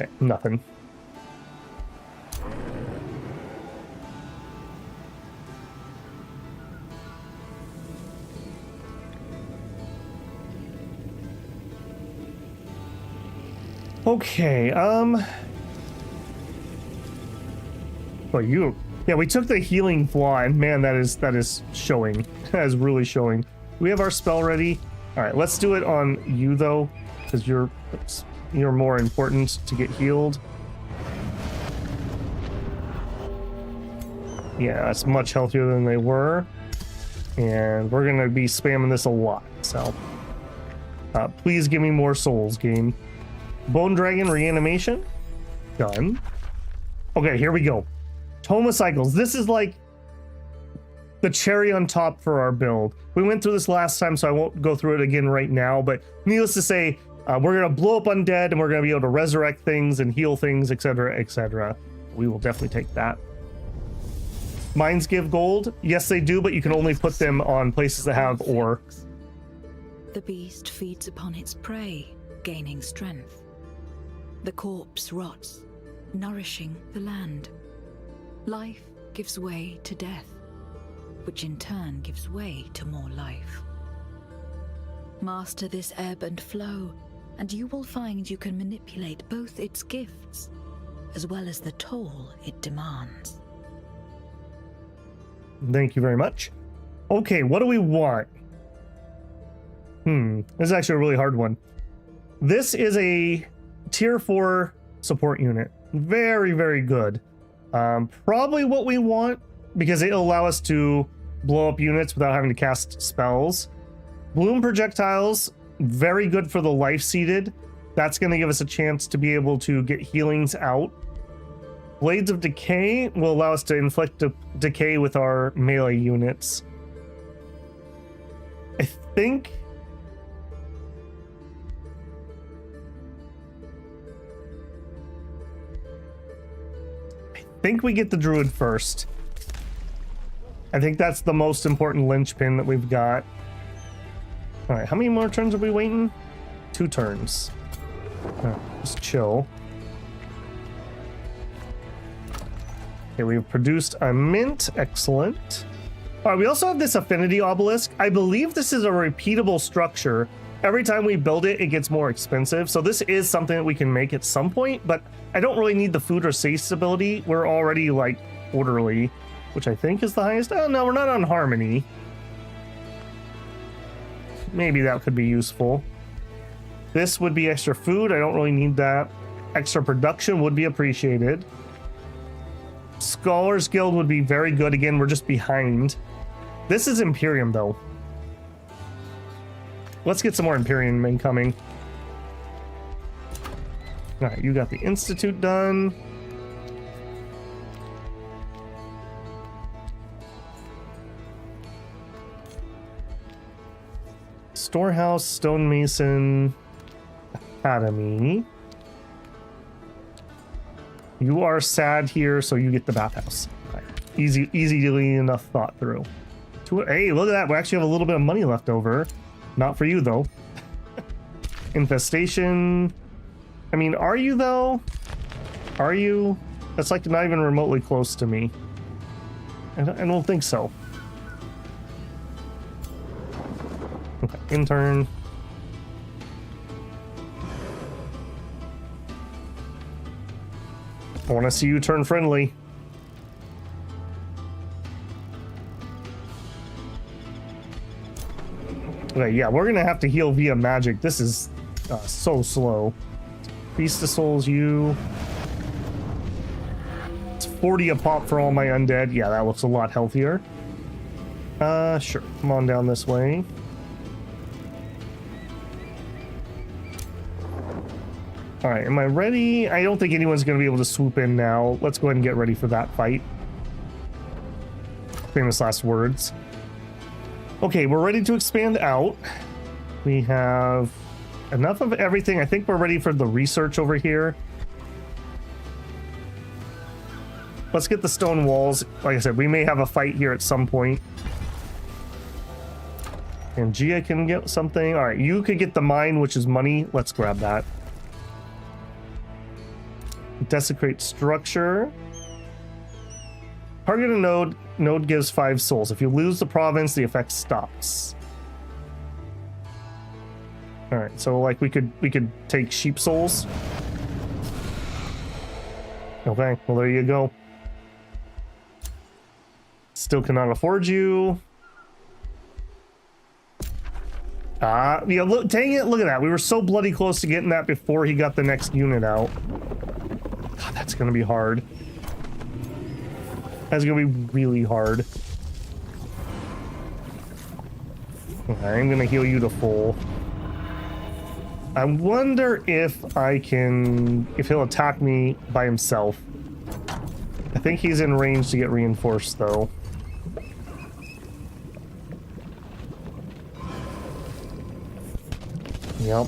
Okay, nothing. Okay, oh, yeah, we took the healing flaw, and man, that is showing. That is really showing. Do we have our spell ready? All right, let's do it on you though, because you're more important to get healed. Yeah, that's much healthier than they were, and we're gonna be spamming this a lot. So, please give me more souls, game. Bone Dragon Reanimation. Done. Okay, here we go. Toma Cycles. This is like the cherry on top for our build. We went through this last time, so I won't go through it again right now, but needless to say, we're going to blow up undead, and we're going to be able to resurrect things and heal things, etc., etc. We will definitely take that. Mines give gold. Yes, they do, but you can only put them on places that have ore. The beast feeds upon its prey, gaining strength. The corpse rots, nourishing the land. Life gives way to death, which in turn gives way to more life. Master this ebb and flow, and you will find you can manipulate both its gifts, as well as the toll it demands. Thank you very much. Okay, what do we want? This is actually a really hard one. This is a tier 4 support unit. Very, very good. Probably what we want, because it'll allow us to blow up units without having to cast spells. Bloom projectiles, very good for the life seeded. That's going to give us a chance to be able to get healings out. Blades of Decay will allow us to inflict decay with our melee units. I think we get the druid first. I think that's the most important linchpin that we've got. All right, how many more turns are we waiting? 2 turns. All right, just chill. Okay, we've produced a mint. Excellent. All right, we also have this affinity obelisk. I believe this is a repeatable structure. Every time we build it, it gets more expensive. So this is something that we can make at some point, but I don't really need the food or safe ability. We're already like orderly, which I think is the highest. Oh no, we're not on harmony. Maybe that could be useful. This would be extra food. I don't really need that. Extra production would be appreciated. Scholars Guild would be very good. Again, we're just behind. This is Imperium though. Let's get some more Imperium incoming. All right, you got the Institute done. Storehouse, Stonemason, Academy. You are sad here, so you get the bathhouse. Okay. Easily enough thought through. Hey, look at that. We actually have a little bit of money left over. Not for you, though. Infestation. I mean, are you, though? Are you? That's like not even remotely close to me. I don't think so. Okay, intern. I want to see you turn friendly. Okay, yeah, we're gonna have to heal via magic. This is so slow. Feast of Souls, you. It's 40 a pop for all my undead. Yeah, that looks a lot healthier. Sure. Come on down this way. All right, am I ready? I don't think anyone's going to be able to swoop in now. Let's go ahead and get ready for that fight. Famous last words. Okay, we're ready to expand out. We have enough of everything. I think we're ready for the research over here. Let's get the stone walls. Like I said, we may have a fight here at some point. And Gia can get something. All right, you could get the mine, which is money. Let's grab that. Desecrate structure. Target a node. Node gives 5 souls. If you lose the province, the effect stops. All right, so like we could take sheep souls. Okay, well there you go. Still cannot afford you. Yeah, look, dang it, look at that. We were so bloody close to getting that before he got the next unit out. God, that's gonna be hard. That's gonna be really hard. Okay, I'm gonna heal you to full. I wonder if he'll attack me by himself. I think he's in range to get reinforced though. Yep.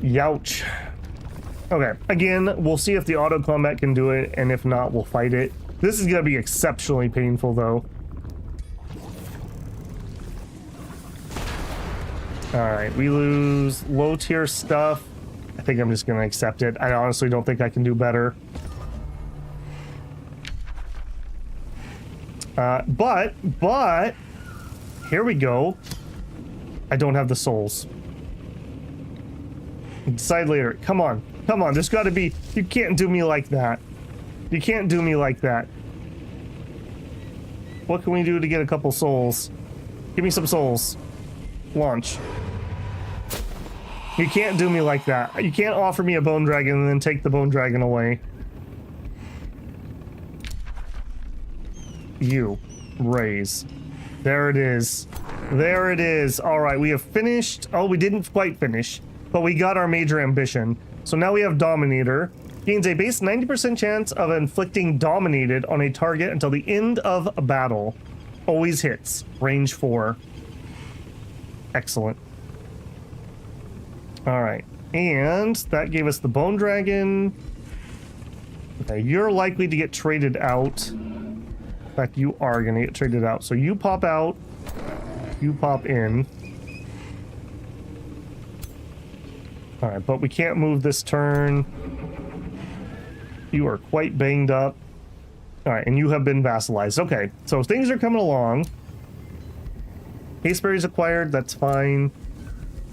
Youch. Okay, again, we'll see if the auto combat can do it, and if not, we'll fight it. This is gonna be exceptionally painful though. Alright, we lose low tier stuff. I think I'm just gonna accept it. I honestly don't think I can do better. But, here we go. I don't have the souls. Decide later. Come on. Come on. There's got to be... You can't do me like that. You can't do me like that. What can we do to get a couple souls? Give me some souls. Launch. You can't do me like that. You can't offer me a bone dragon and then take the bone dragon away. You. Raise. There it is. There it is. All right, we have finished. Oh, we didn't quite finish, but we got our major ambition. So now we have Dominator. Gains a base 90% chance of inflicting Dominated on a target until the end of a battle. Always hits. Range 4. Excellent. All right. And that gave us the Bone Dragon. Okay, you're likely to get traded out. In fact, you are going to get traded out. So you pop out. You pop in. All right, but we can't move this turn. You are quite banged up. All right, and you have been vassalized. Okay, so things are coming along. Hasteberries acquired, that's fine.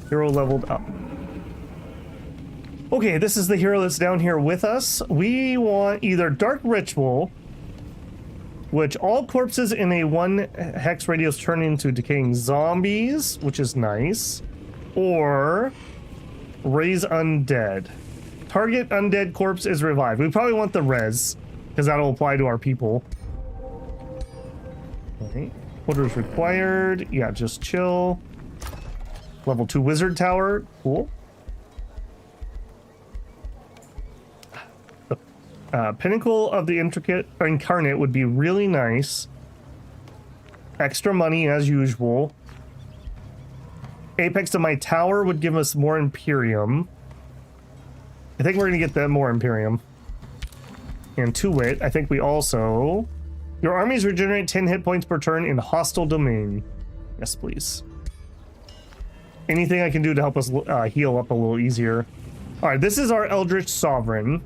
Hero leveled up. Okay, this is the hero that's down here with us. We want either Dark Ritual, which all corpses in a 1 hex radius turn into decaying zombies, which is nice, or Raise Undead. Target undead corpse is revived. We probably want the res, because that'll apply to our people. Okay. Orders required. Yeah, just chill. Level 2 wizard tower. Cool. Pinnacle of the Incarnate would be really nice. Extra money as usual. Apex of my tower would give us more Imperium. I think we're going to get that more Imperium. And to wit, I think we also... Your armies regenerate 10 hit points per turn in hostile domain. Yes, please. Anything I can do to help us heal up a little easier. All right, this is our Eldritch Sovereign.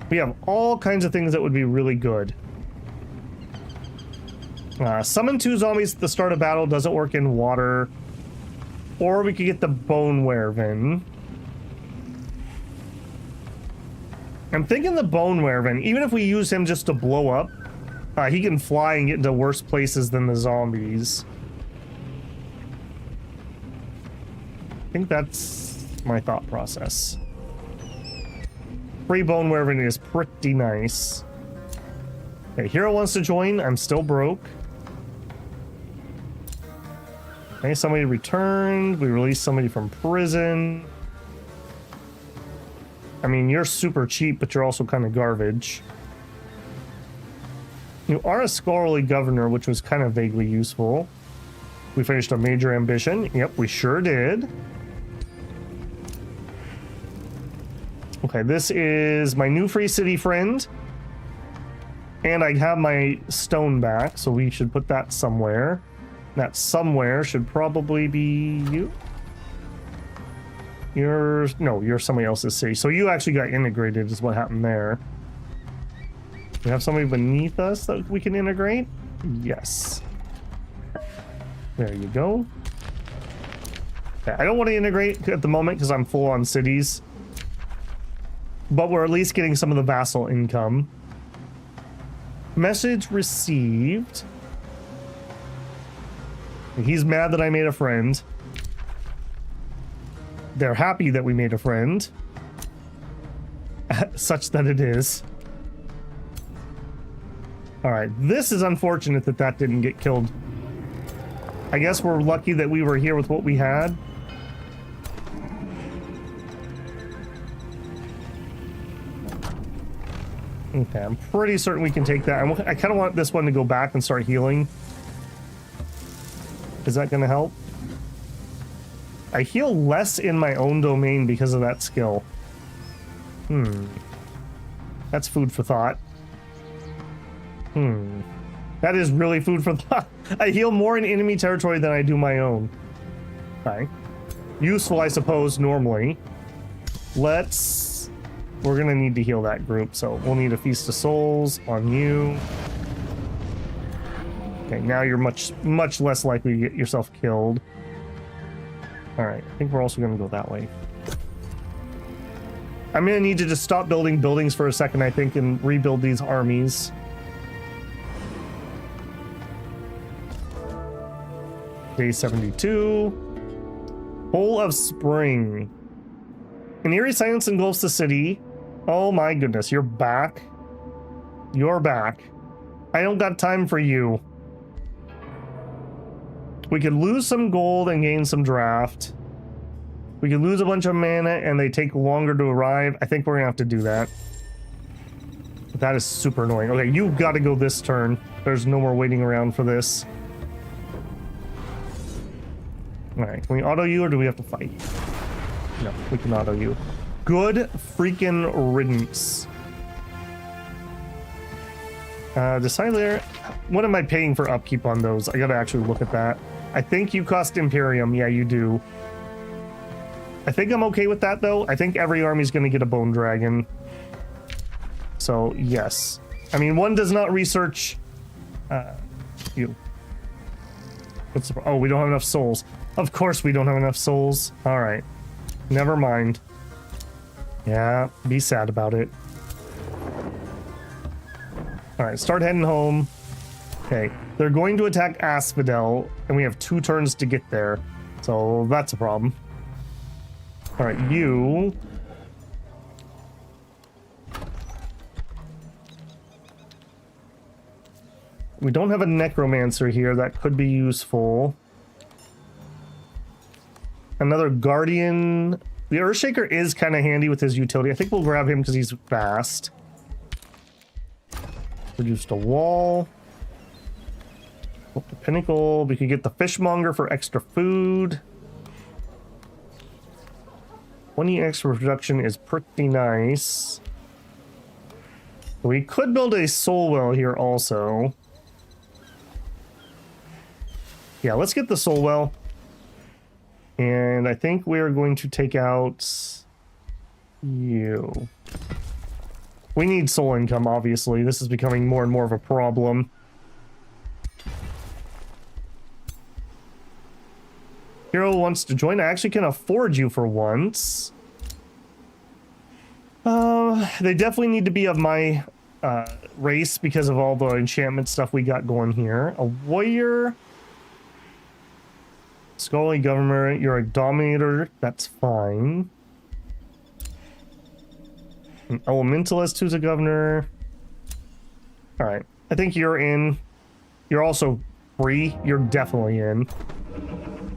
We have all kinds of things that would be really good. Summon 2 zombies at the start of battle doesn't work in water. Or we could get the Bone Werven. I'm thinking the Bone Werven, even if we use him just to blow up, he can fly and get into worse places than the zombies. I think that's my thought process. Free Bone Werven is pretty nice. Okay, Hero wants to join. I'm still broke. Okay, somebody returned. We released somebody from prison. I mean, you're super cheap, but you're also kind of garbage. You are a scholarly governor, which was kind of vaguely useful. We finished a major ambition. Yep, we sure did. Okay, this is my new free city friend. And I have my stone back, so we should put that somewhere. That somewhere should probably be you. You're somebody else's city. So you actually got integrated is what happened there. We have somebody beneath us that we can integrate? Yes. There you go. Okay, I don't want to integrate at the moment because I'm full on cities. But we're at least getting some of the vassal income. Message received. He's mad that I made a friend. They're happy that we made a friend. Such that it is. Alright, this is unfortunate that that didn't get killed. I guess we're lucky that we were here with what we had. Okay, I'm pretty certain we can take that. I kind of want this one to go back and start healing. Is that going to help? I heal less in my own domain because of that skill. That's food for thought. That is really food for thought. I heal more in enemy territory than I do my own. Okay. Useful, I suppose, normally. We're gonna need to heal that group, so we'll need a Feast of Souls on you. Okay, now you're much less likely to get yourself killed. Alright, I think we're also gonna go that way. I'm gonna need to just stop building buildings for a second, I think, and rebuild these armies. Day 72. Bowl of Spring. An eerie silence engulfs the city. Oh my goodness, you're back. You're back. I don't got time for you. We could lose some gold and gain some draft. We could lose a bunch of mana and they take longer to arrive. I think we're gonna have to do that. But that is super annoying. Okay, you've got to go this turn. There's no more waiting around for this. Alright, can we auto you or do we have to fight? No, we can auto you. Good freaking riddance. Decide there. What am I paying for upkeep on those? I gotta actually look at that. I think you cost Imperium. Yeah, you do. I think I'm okay with that, though. I think every army's gonna get a Bone Dragon. So, yes. I mean, one does not research... you. What's the... Oh, we don't have enough souls. Of course we don't have enough souls. Alright. Never mind. Yeah, be sad about it. Alright, start heading home. Okay, they're going to attack Asphodel, and we have 2 turns to get there. So that's a problem. Alright, you... We don't have a Necromancer here. That could be useful. Another Guardian. The Earthshaker is kind of handy with his utility. I think we'll grab him because he's fast. Produced a wall. Up the pinnacle. We could get the fishmonger for extra food. 20 extra production is pretty nice. We could build a soul well here also. Yeah, let's get the soul well. And I think we're going to take out you. We need soul income, obviously. This is becoming more and more of a problem. Hero wants to join. I actually can afford you for once. They definitely need to be of my race because of all the enchantment stuff we got going here. A warrior. Scully governor. You're a dominator. That's fine. An elementalist who's a governor. All right. I think you're in. You're also free. You're definitely in.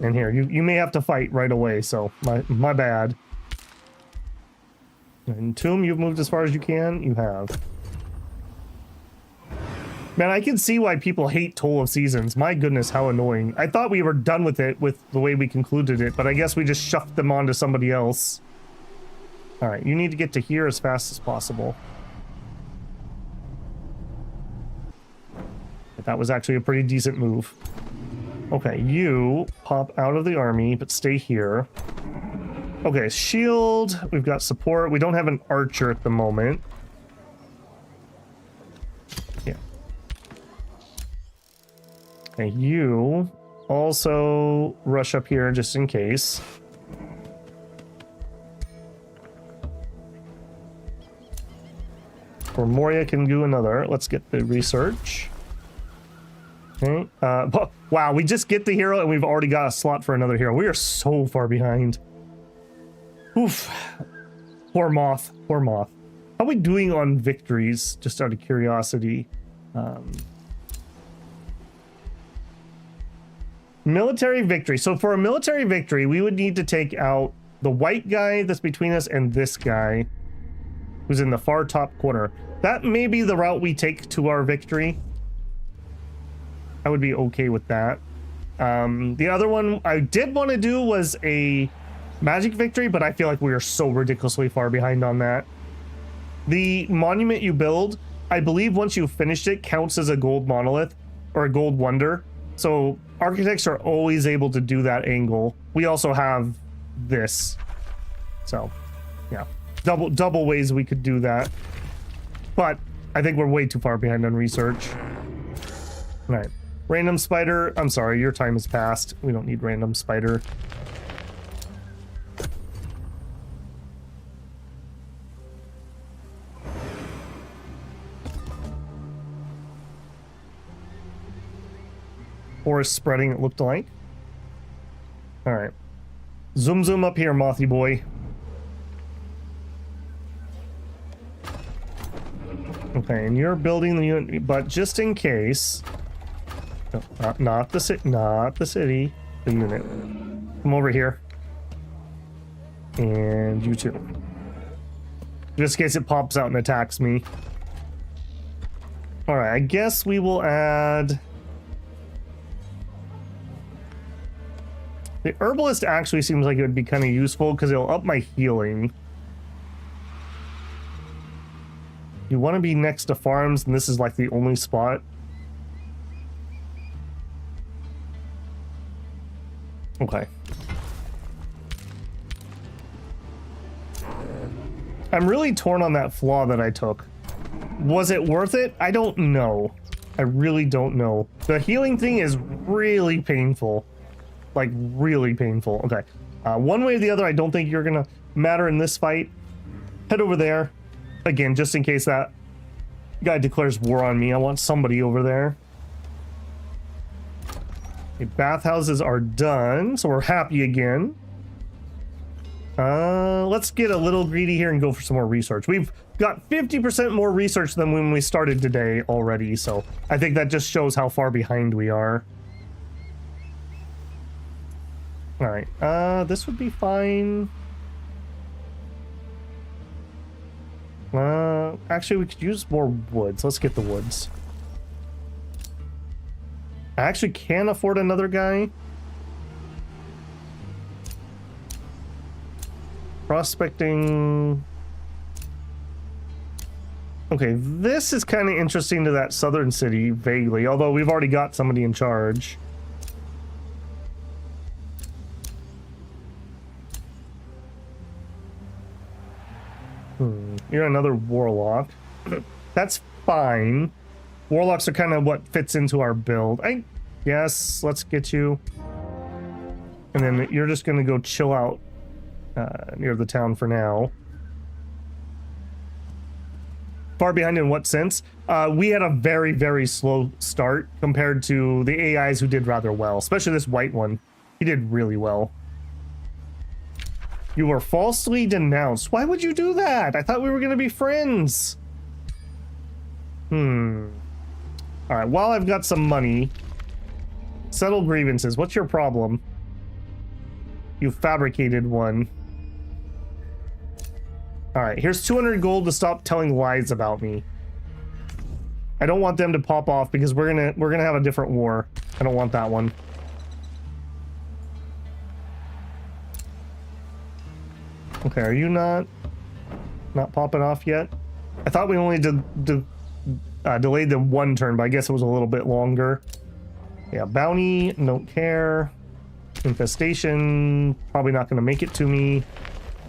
And here, you may have to fight right away, so my bad. And Tomb, you've moved as far as you can. You have. Man, I can see why people hate Toll of Seasons. My goodness, how annoying. I thought we were done with it with the way we concluded it, but I guess we just shoved them on to somebody else. All right, you need to get to here as fast as possible. That was actually a pretty decent move. Okay, you pop out of the army, but stay here. Okay, shield. We've got support. We don't have an archer at the moment. Yeah. Okay, you also rush up here just in case. Or Moria can do another. Let's get the research. Okay. Wow, we just get the hero and we've already got a slot for another hero. We are so far behind. Oof. Poor Moth. Poor Moth. How are we doing on victories? Just out of curiosity. Military victory. So for a military victory, we would need to take out the white guy that's between us and this guy who's in the far top corner. That may be the route we take to our victory. I would be okay with that. The other one I did want to do was a magic victory, but I feel like we are so ridiculously far behind on that. The monument you build, I believe once you've finished it, counts as a gold monolith or a gold wonder. So architects are always able to do that angle. We also have this. So yeah, double ways we could do that. But I think we're way too far behind on research. All right. Random spider. I'm sorry, your time has passed. We don't need random spider. Forest spreading, it looked like. All right. Zoom up here, Mothy boy. Okay, and you're building the unit, but just in case... No, not the city, the unit. Come over here. And you too. Just in case it pops out and attacks me. Alright, I guess we will add... The herbalist actually seems like it would be kind of useful because it'll up my healing. You want to be next to farms, and this is like the only spot. Okay. I'm really torn on that flaw that I took. Was it worth it? I don't know. I really don't know. The healing thing is really painful. Like, really painful. Okay. One way or the other, I don't think you're gonna matter in this fight. Head over there. Again, just in case that guy declares war on me. I want somebody over there. Okay, bathhouses are done, so we're happy again. Let's get a little greedy here and go for some more research. We've got 50% more research than when we started today already, so I think that just shows how far behind we are. All right, this would be fine. Actually, we could use more woods. Let's get the woods. I actually can afford another guy. Prospecting. Okay, this is kind of interesting to that southern city, vaguely, although we've already got somebody in charge. You're another warlock. That's fine. Warlocks are kind of what fits into our build. I guess let's get you. And then you're just going to go chill out near the town for now. Far behind in what sense? We had a very, very slow start compared to the AIs who did rather well, especially this white one. He did really well. You were falsely denounced. Why would you do that? I thought we were going to be friends. All right, while I've got some money, settle grievances. What's your problem? You fabricated one. All right, here's 200 gold to stop telling lies about me. I don't want them to pop off because we're gonna have a different war. I don't want that one. Okay, are you not popping off yet? I thought we only delayed them one turn, but I guess it was a little bit longer. Yeah, bounty, don't care. Infestation, probably not going to make it to me.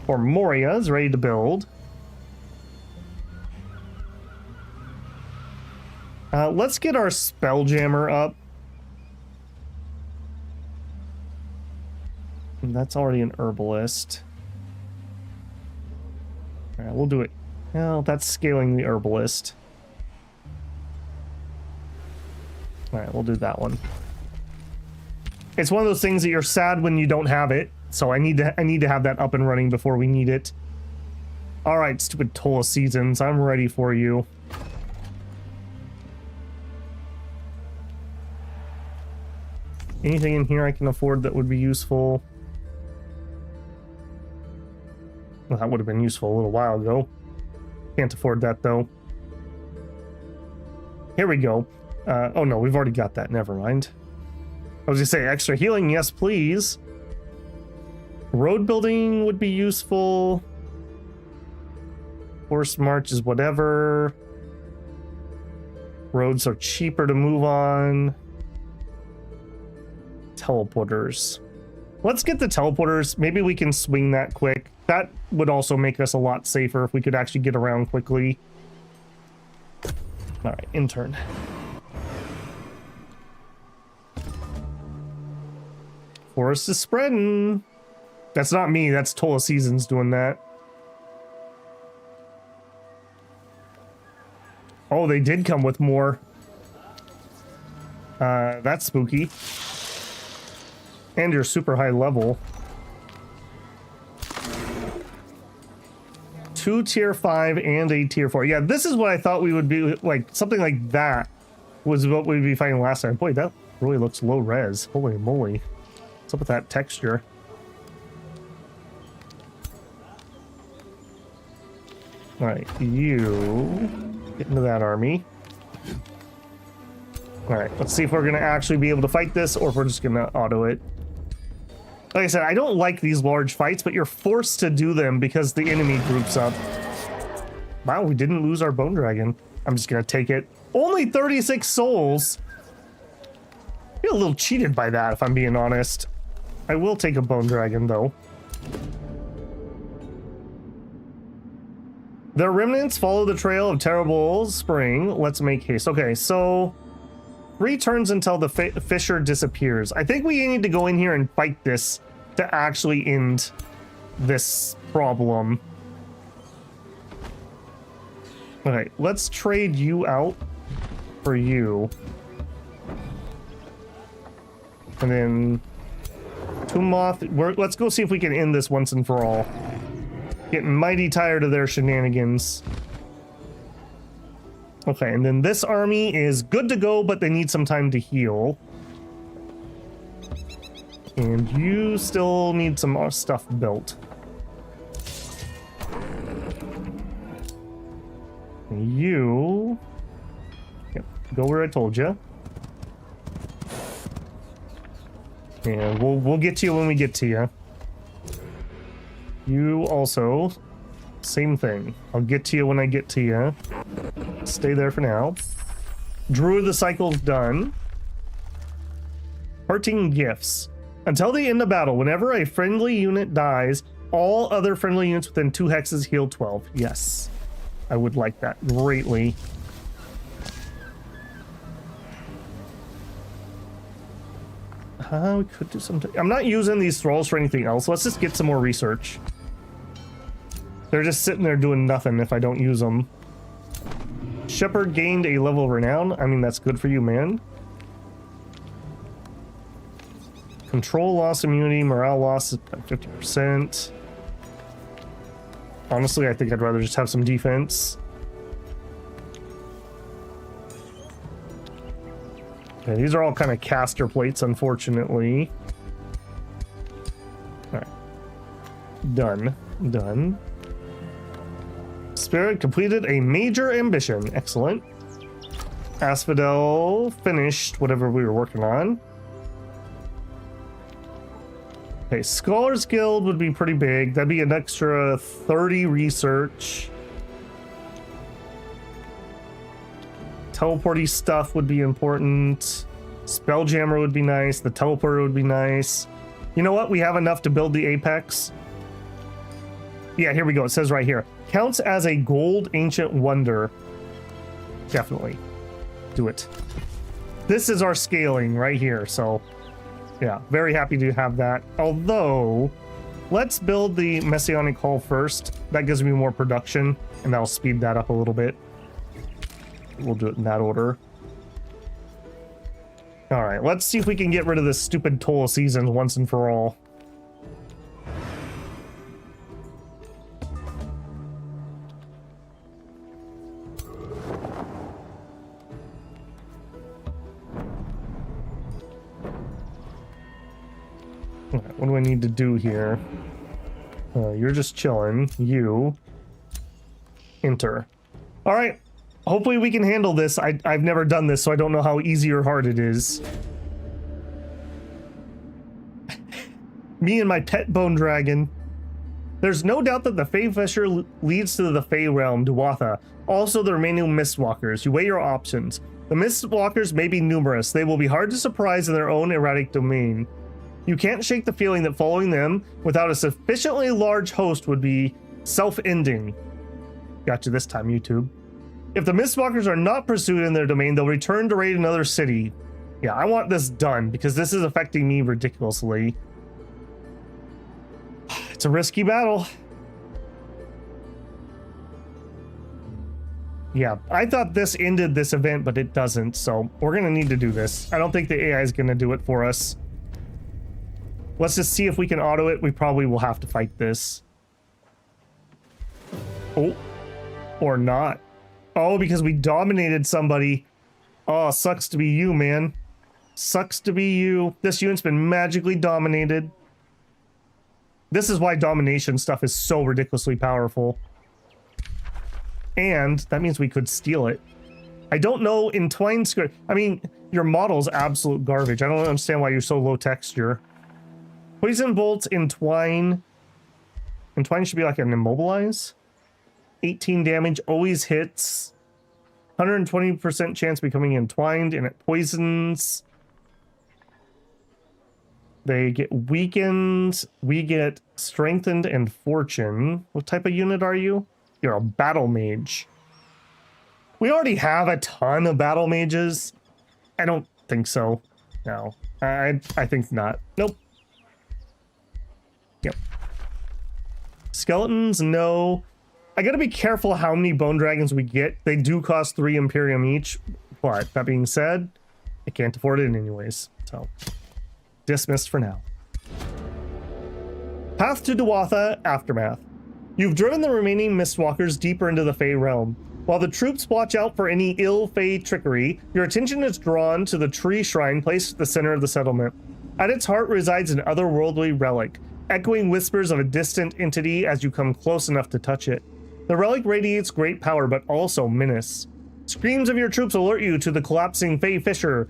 Or Moria is ready to build. Let's get our Spelljammer up. And that's already an herbalist. All right, we'll do it. Well, that's scaling the herbalist. All right, we'll do that one. It's one of those things that you're sad when you don't have it, so I need to have that up and running before we need it. All right, stupid Tola Seasons, I'm ready for you. Anything in here I can afford that would be useful? Well, that would have been useful a little while ago. Can't afford that, though. Here we go. Oh, no, we've already got that. Never mind. I was going to say, extra healing, yes, please. Road building would be useful. Horse march is whatever. Roads are cheaper to move on. Teleporters. Let's get the teleporters. Maybe we can swing that quick. That would also make us a lot safer if we could actually get around quickly. All right, intern. Forest is spreading. That's not me. That's Tola Seasons doing that. Oh, they did come with more. That's spooky. And you're super high level. 2 tier 5 and a tier 4. Yeah, this is what I thought we would be like. Something like that was what we'd be fighting last time. Boy, that really looks low res. Holy moly. What's up with that texture? All right, you get into that army. All right, let's see if we're gonna actually be able to fight this or if we're just gonna auto it. Like I said, I don't like these large fights, but you're forced to do them because the enemy groups up. Wow, we didn't lose our bone dragon. I'm just gonna take it. Only 36 souls. I feel a little cheated by that, if I'm being honest. I will take a bone dragon, though. Their remnants follow the trail of terrible spring. Let's make haste. Okay, so 3 turns until the fissure disappears. I think we need to go in here and fight this to actually end this problem. Okay, let's trade you out for you. And then Tumoth, let's go see if we can end this once and for all. Getting mighty tired of their shenanigans. Okay, and then this army is good to go, but they need some time to heal. And you still need some more stuff built. You... Yep, go where I told you. And we'll get to you when we get to you. You also... Same thing. I'll get to you when I get to you. Stay there for now. Druid the cycle's done. Parting gifts. Until the end of battle, whenever a friendly unit dies, all other friendly units within 2 hexes heal 12. Yes. I would like that greatly. We could do something. I'm not using these thralls for anything else. Let's just get some more research. They're just sitting there doing nothing if I don't use them. Shepherd gained a level of renown. I mean, that's good for you, man. Control loss immunity, morale loss is 50%. Honestly, I think I'd rather just have some defense. Okay, these are all kind of caster plates, unfortunately. All right. Done. Done. Spirit completed a major ambition. Excellent. Asphodel finished whatever we were working on. Okay, Scholars Guild would be pretty big. That'd be an extra 30 research. Teleporty stuff would be important. Spelljammer would be nice. The teleporter would be nice. You know what? We have enough to build the Apex. Yeah, here we go. It says right here. Counts as a gold ancient wonder. Definitely. Do it. This is our scaling right here, so... Yeah, very happy to have that. Although, let's build the Messianic Hall first. That gives me more production, and that'll speed that up a little bit. We'll do it in that order. All right, let's see if we can get rid of this stupid Toll of Seasons once and for all. What do I need to do here? You're just chilling. You enter. All right. Hopefully we can handle this. I've never done this, so I don't know how easy or hard it is. Me and my pet bone dragon. There's no doubt that the Fey Fisher leads to the Fey realm, Duatha. Also the remaining Mistwalkers. You weigh your options. The Mistwalkers may be numerous. They will be hard to surprise in their own erratic domain. You can't shake the feeling that following them without a sufficiently large host would be self-ending. Gotcha this time, YouTube. If the Mistwalkers are not pursued in their domain, they'll return to raid another city. Yeah, I want this done because this is affecting me ridiculously. It's a risky battle. Yeah, I thought this ended this event, but it doesn't, so we're gonna need to do this. I don't think the AI is gonna do it for us. Let's just see if we can auto it. We probably will have to fight this. Oh, or not. Oh, because we dominated somebody. Oh, sucks to be you, man. Sucks to be you. This unit's been magically dominated. This is why domination stuff is so ridiculously powerful. And that means we could steal it. I don't know, Entwined script. I mean, your model's absolute garbage. I don't understand why you're so low texture. Poison bolts, entwine. Entwine should be like an immobilize. 18 damage, always hits. 120% chance of becoming entwined, and it poisons. They get weakened. We get strengthened and fortune. What type of unit are you? You're a battle mage. We already have a ton of battle mages. I don't think so. No, I think not. Nope. Yep. Skeletons, no. I gotta be careful how many bone dragons we get. They do cost 3 Imperium each, but that being said, I can't afford it anyways, so dismissed for now. Path to Duatha, Aftermath. You've driven the remaining Mistwalkers deeper into the Fey realm. While the troops watch out for any ill Fey trickery, your attention is drawn to the tree shrine placed at the center of the settlement. At its heart resides an otherworldly relic, echoing whispers of a distant entity as you come close enough to touch it. The relic radiates great power, but also menace. Screams of your troops alert you to the collapsing Fey fissure.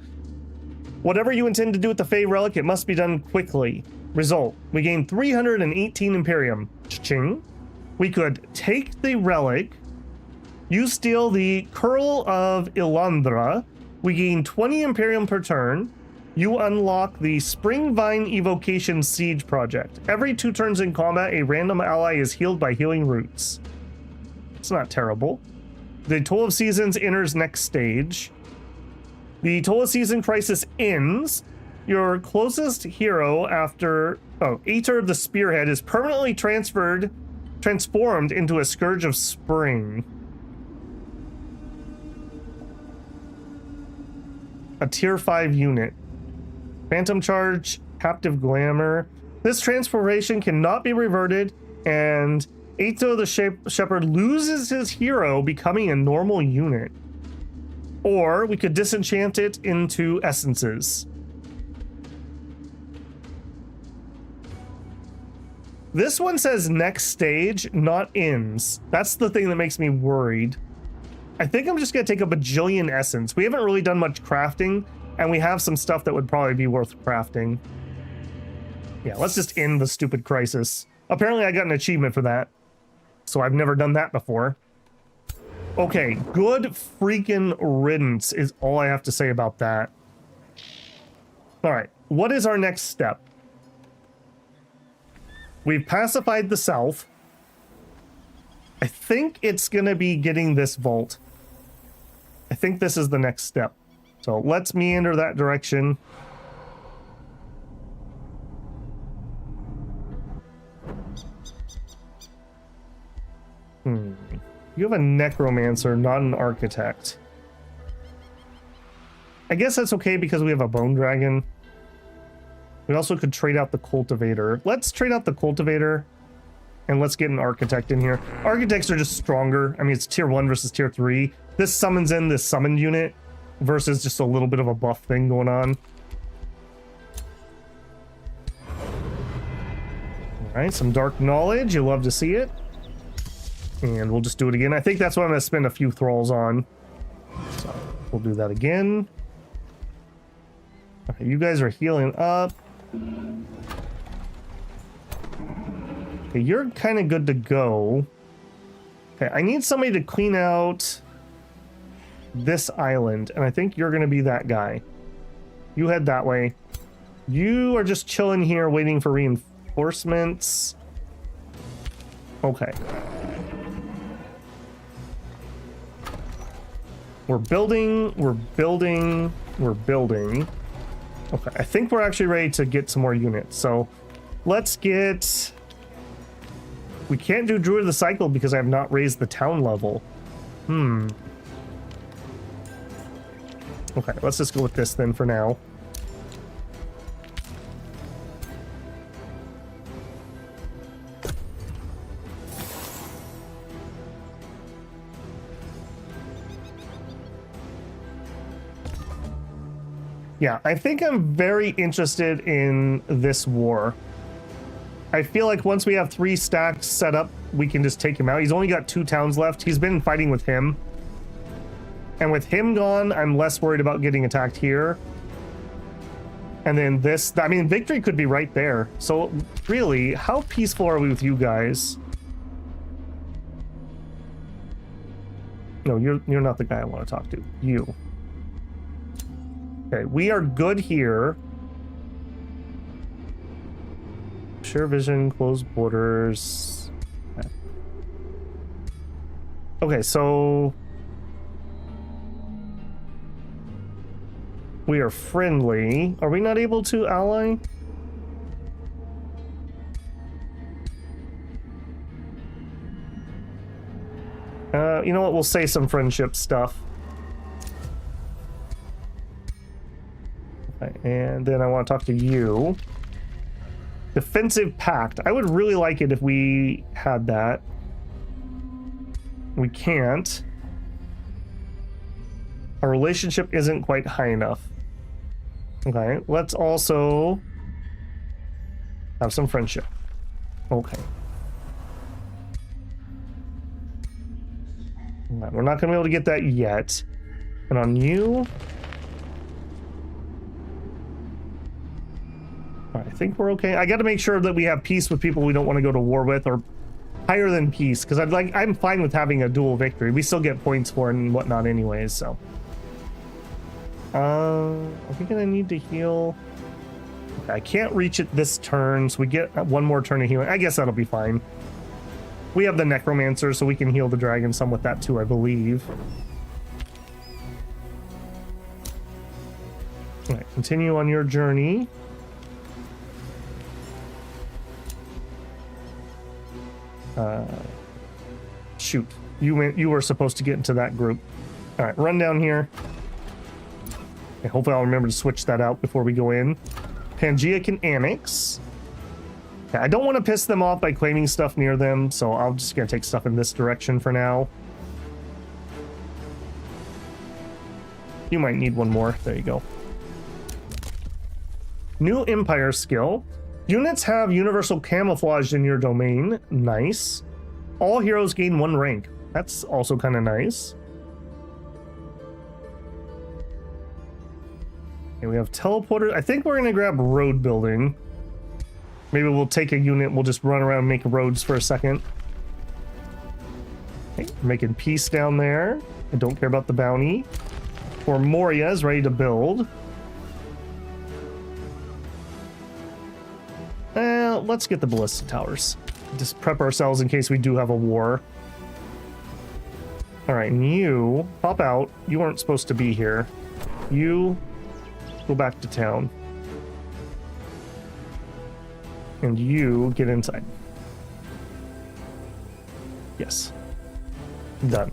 Whatever you intend to do with the Fey relic, it must be done quickly. Result, we gain 318 Imperium. Cha-ching. We could take the relic. You steal the Curl of Ilandra. We gain 20 Imperium per turn. You unlock the Springvine Evocation Siege project. Every 2 turns in combat, a random ally is healed by healing roots. It's not terrible. The Toll of Seasons enters next stage. The Toll of Season crisis ends. Your closest hero after... Oh, Aether of the Spearhead is permanently transformed into a Scourge of Spring. A tier 5 unit. Phantom Charge, Captive Glamour. This transformation cannot be reverted, and Aether the Shepherd loses his hero, becoming a normal unit. Or we could disenchant it into essences. This one says next stage, not ends. That's the thing that makes me worried. I think I'm just going to take a bajillion essence. We haven't really done much crafting, and we have some stuff that would probably be worth crafting. Yeah, let's just end the stupid crisis. Apparently I got an achievement for that, so I've never done that before. Okay, good freaking riddance is all I have to say about that. All right, what is our next step? We've pacified the south. I think it's going to be getting this vault. I think this is the next step. So let's meander that direction. You have a necromancer, not an architect. I guess that's okay because we have a bone dragon. We also could trade out the cultivator. Let's trade out the cultivator and let's get an architect in here. Architects are just stronger. I mean, it's tier 1 versus tier 3. This summons in this summoned unit versus just a little bit of a buff thing going on. All right, some dark knowledge. You love to see it. And we'll just do it again. I think that's what I'm going to spend a few thralls on. So we'll do that again. Okay, you guys are healing up. Okay, you're kind of good to go. Okay, I need somebody to clean out this island, and I think you're going to be that guy. You head that way. You are just chilling here waiting for reinforcements. Okay. We're building, we're building, we're building. Okay, I think we're actually ready to get some more units. So let's get... We can't do Druid of the Cycle because I have not raised the town level. Okay, let's just go with this then for now. Yeah, I think I'm very interested in this war. I feel like once we have 3 stacks set up, we can just take him out. He's only got 2 towns left. He's been fighting with him. And with him gone, I'm less worried about getting attacked here. And then this, I mean, victory could be right there. So really, how peaceful are we with you guys? No, you're not the guy I want to talk to. You. Okay, we are good here. Share vision, close borders. Okay, so we are friendly. Are we not able to ally? You know what? We'll say some friendship stuff. Okay, and then I want to talk to you. Defensive Pact. I would really like it if we had that. We can't. Our relationship isn't quite high enough. Okay, let's also have some friendship. Okay. We're not going to be able to get that yet. And on you... I think we're okay. I got to make sure that we have peace with people we don't want to go to war with, or higher than peace, because I'm fine with having a dual victory. We still get points for it and whatnot anyways, so. Are we gonna need to heal? Okay, I can't reach it this turn, so we get one more turn of healing. I guess that'll be fine. We have the Necromancer, so we can heal the dragon some with that too, I believe. All right, continue on your journey. Shoot, you were supposed to get into that group. All right, run down here. Okay, hopefully I'll remember to switch that out before we go in. Pangea can annex. Okay, I don't want to piss them off by claiming stuff near them, so I'm just gonna take stuff in this direction for now. You might need one more. There you go. New Empire skill. Units have universal camouflage in your domain. Nice. All heroes gain 1 rank. That's also kind of nice. Okay, we have teleporter. I think we're going to grab road building. Maybe we'll take a unit. We'll just run around and make roads for a second. Okay, making peace down there. I don't care about the bounty. For Moria is ready to build. Let's get the ballista towers. Just prep ourselves in case we do have a war. All right, and you pop out. You aren't supposed to be here. You go back to town. And you get inside. Yes. Done.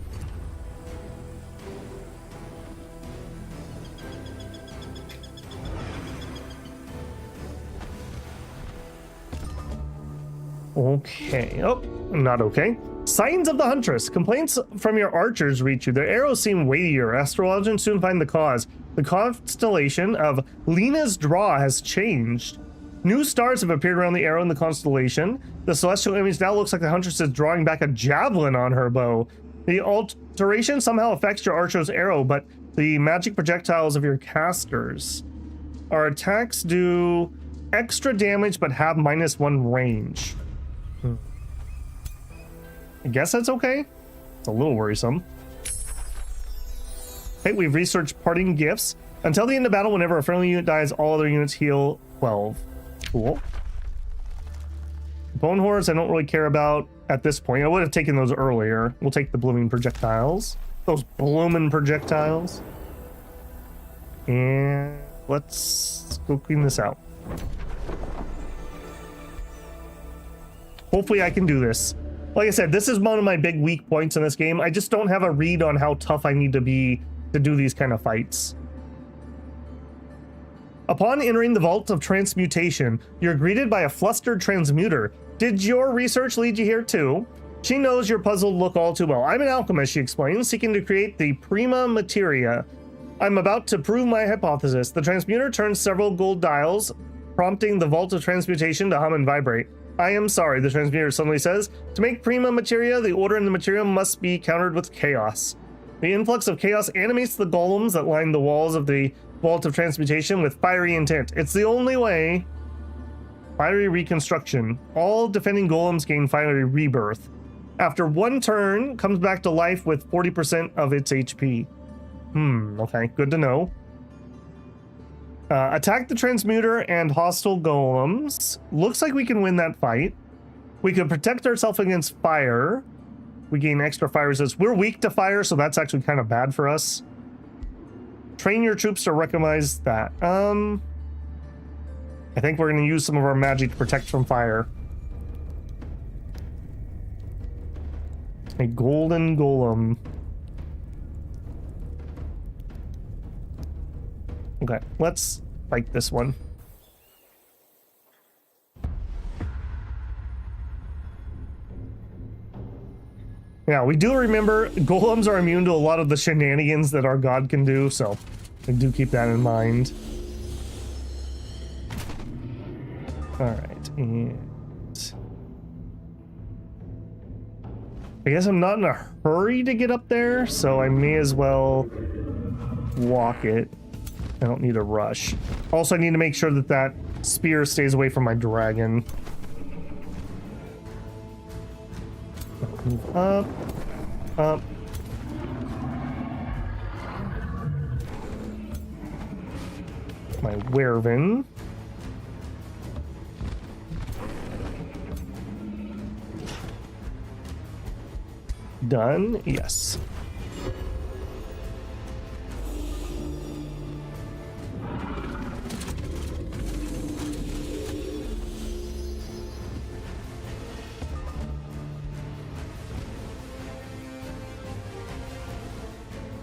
Okay. Oh, not okay. Signs of the Huntress. Complaints from your archers reach you. Their arrows seem weightier. Astrologers soon find the cause. The constellation of Lena's Draw has changed. New stars have appeared around the arrow in the constellation. The celestial image now looks like the Huntress is drawing back a javelin on her bow. The alteration somehow affects your archer's arrow, but the magic projectiles of your casters. Our attacks do extra damage but have -1 range. I guess that's okay. It's a little worrisome. Okay, we've researched parting gifts. Until the end of battle, whenever a friendly unit dies, all other units heal 12. Cool. Bone horrors I don't really care about at this point. I would have taken those earlier. We'll take the blooming projectiles. Those blooming projectiles. And let's go clean this out. Hopefully I can do this. Like I said, this is one of my big weak points in this game. I just don't have a read on how tough I need to be to do these kind of fights. Upon entering the Vault of Transmutation, you're greeted by a flustered transmuter. Did your research lead you here too? She knows your puzzled look all too well. I'm an alchemist, she explains, seeking to create the prima materia. I'm about to prove my hypothesis. The transmuter turns several gold dials, prompting the Vault of Transmutation to hum and vibrate. I am sorry, the transmuter suddenly says. To make prima materia, the order in the material must be countered with chaos. The influx of chaos animates the golems that line the walls of the Vault of Transmutation with fiery intent. It's the only way. Fiery reconstruction. All defending golems gain fiery rebirth. After 1 turn, comes back to life with 40% of its HP. Okay, good to know. Attack the transmuter and hostile golems. Looks like we can win that fight. We can protect ourselves against fire. We gain extra fire resistance. We're weak to fire, so that's actually kind of bad for us. Train your troops to recognize that. I think we're going to use some of our magic to protect from fire. A golden golem. Okay, let's fight this one. Yeah, we do remember golems are immune to a lot of the shenanigans that our god can do, so I do keep that in mind. Alright, and I guess I'm not in a hurry to get up there, so I may as well walk it. I don't need a rush. Also, I need to make sure that that spear stays away from my dragon. Move up, up. My werven. Done? Yes.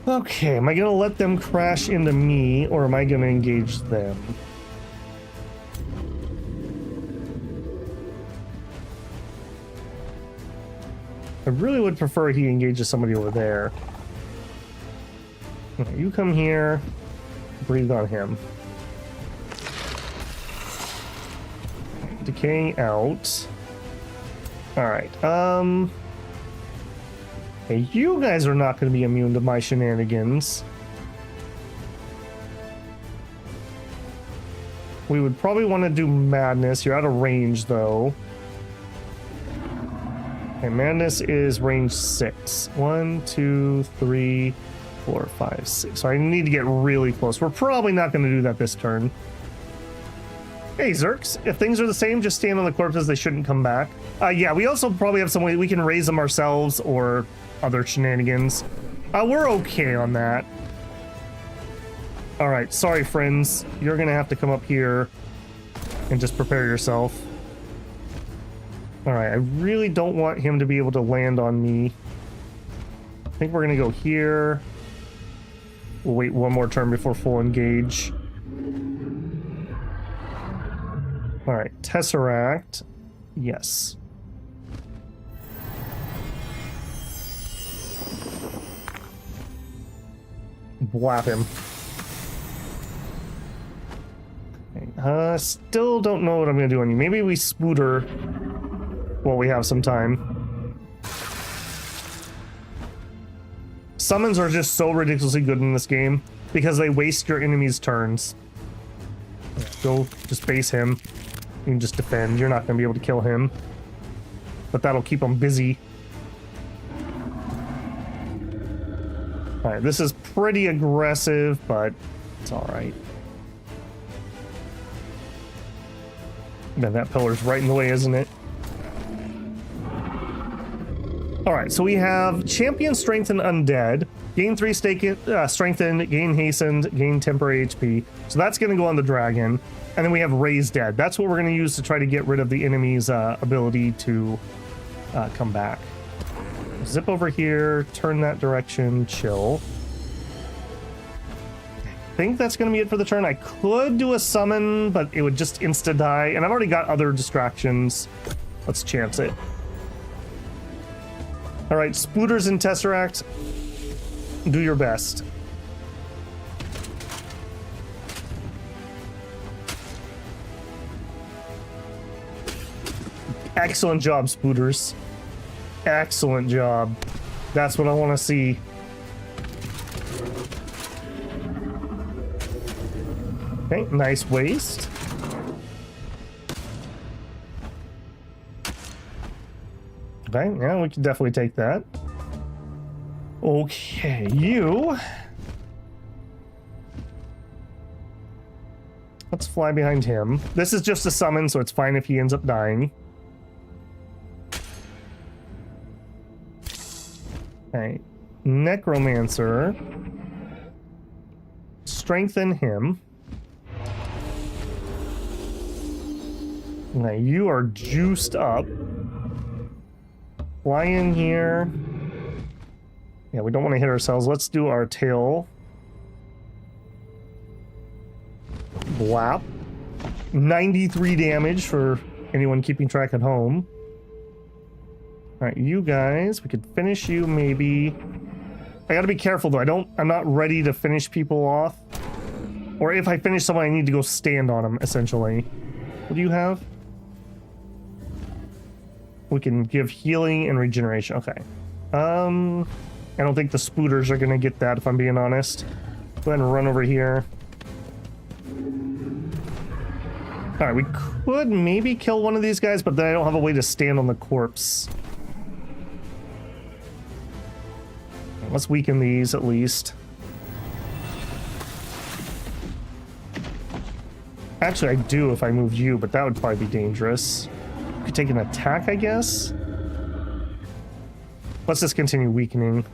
Okay, am I gonna let them crash into me, or am I gonna engage them? I really would prefer he engages somebody over there. Okay, you come here, breathe on him. Decaying out. Alright, hey, you guys are not going to be immune to my shenanigans. We would probably want to do madness. You're out of range, though. Okay, madness is range 6. 1, 2, 3, 4, 5, 6. So I need to get really close. We're probably not going to do that this turn. Hey, Zerks, if things are the same, just stand on the corpses. They shouldn't come back. Yeah, we also probably have some way we can raise them ourselves or other shenanigans. We're okay on that. All right, sorry, friends. You're going to have to come up here and just prepare yourself. All right, I really don't want him to be able to land on me. I think we're going to go here. We'll wait one more turn before full engage. All right, Tesseract. Yes. Blap him. Okay, still don't know what I'm going to do on you. Maybe we spooter while we have some time. Summons are just so ridiculously good in this game because they waste your enemy's turns. Go just base him. You can just defend. You're not going to be able to kill him. But that'll keep him busy. Alright, this is pretty aggressive, but it's alright. Man, that pillar's right in the way, isn't it? Alright, so we have Champion Strengthen Undead. Gain 3 Strengthened, gain Hastened, gain Temporary HP. So that's going to go on the dragon. And then we have Raise Dead. That's what we're going to use to try to get rid of the enemy's ability to come back. Zip over here, turn that direction, chill. I think that's going to be it for the turn. I could do a summon, but it would just insta-die. And I've already got other distractions. Let's chance it. All right, Spooters and Tesseract, do your best. Excellent job, Spooters. Excellent job. That's what I want to see. Okay, nice waste. Okay, yeah, we can definitely take that. Okay, you. Let's fly behind him. This is just a summon, so it's fine if he ends up dying. Okay, Necromancer. Strengthen him. Now you are juiced up. Fly in here. Yeah, we don't want to hit ourselves. Let's do our tail. Blap. 93 damage for anyone keeping track at home. Alright, you guys, we could finish you maybe. I gotta be careful though. I'm not ready to finish people off. Or if I finish someone, I need to go stand on them, essentially. What do you have? We can give healing and regeneration. Okay. I don't think the spooters are gonna get that, if I'm being honest. Go ahead and run over here. Alright, we could maybe kill one of these guys, but then I don't have a way to stand on the corpse. Let's weaken these at least. Actually, I do if I moved you, but that would probably be dangerous. Could take an attack, I guess. Let's just continue weakening.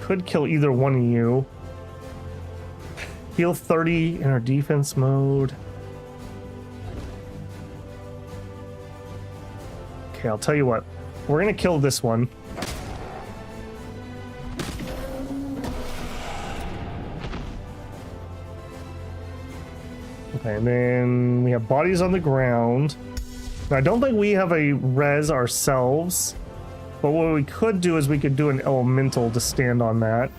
Could kill either one of you. Heal 30 in our defense mode. Okay, I'll tell you what. We're gonna kill this one. Okay, and then we have bodies on the ground. Now, I don't think we have a res ourselves. But what we could do is we could do an elemental to stand on that.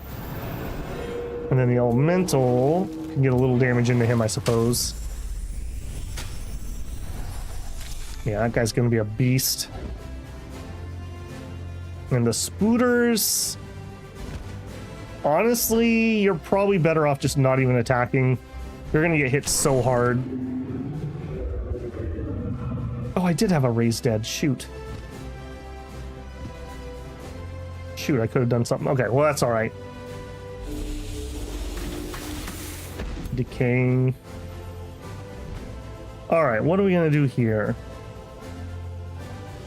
And then the elemental can get a little damage into him, I suppose. Yeah, that guy's gonna be a beast. And the spooters... Honestly, you're probably better off just not even attacking. You're gonna get hit so hard. Oh, I did have a raised dead. Shoot. Shoot, I could have done something. Okay, well, that's all right. Decaying. All right, what are we going to do here?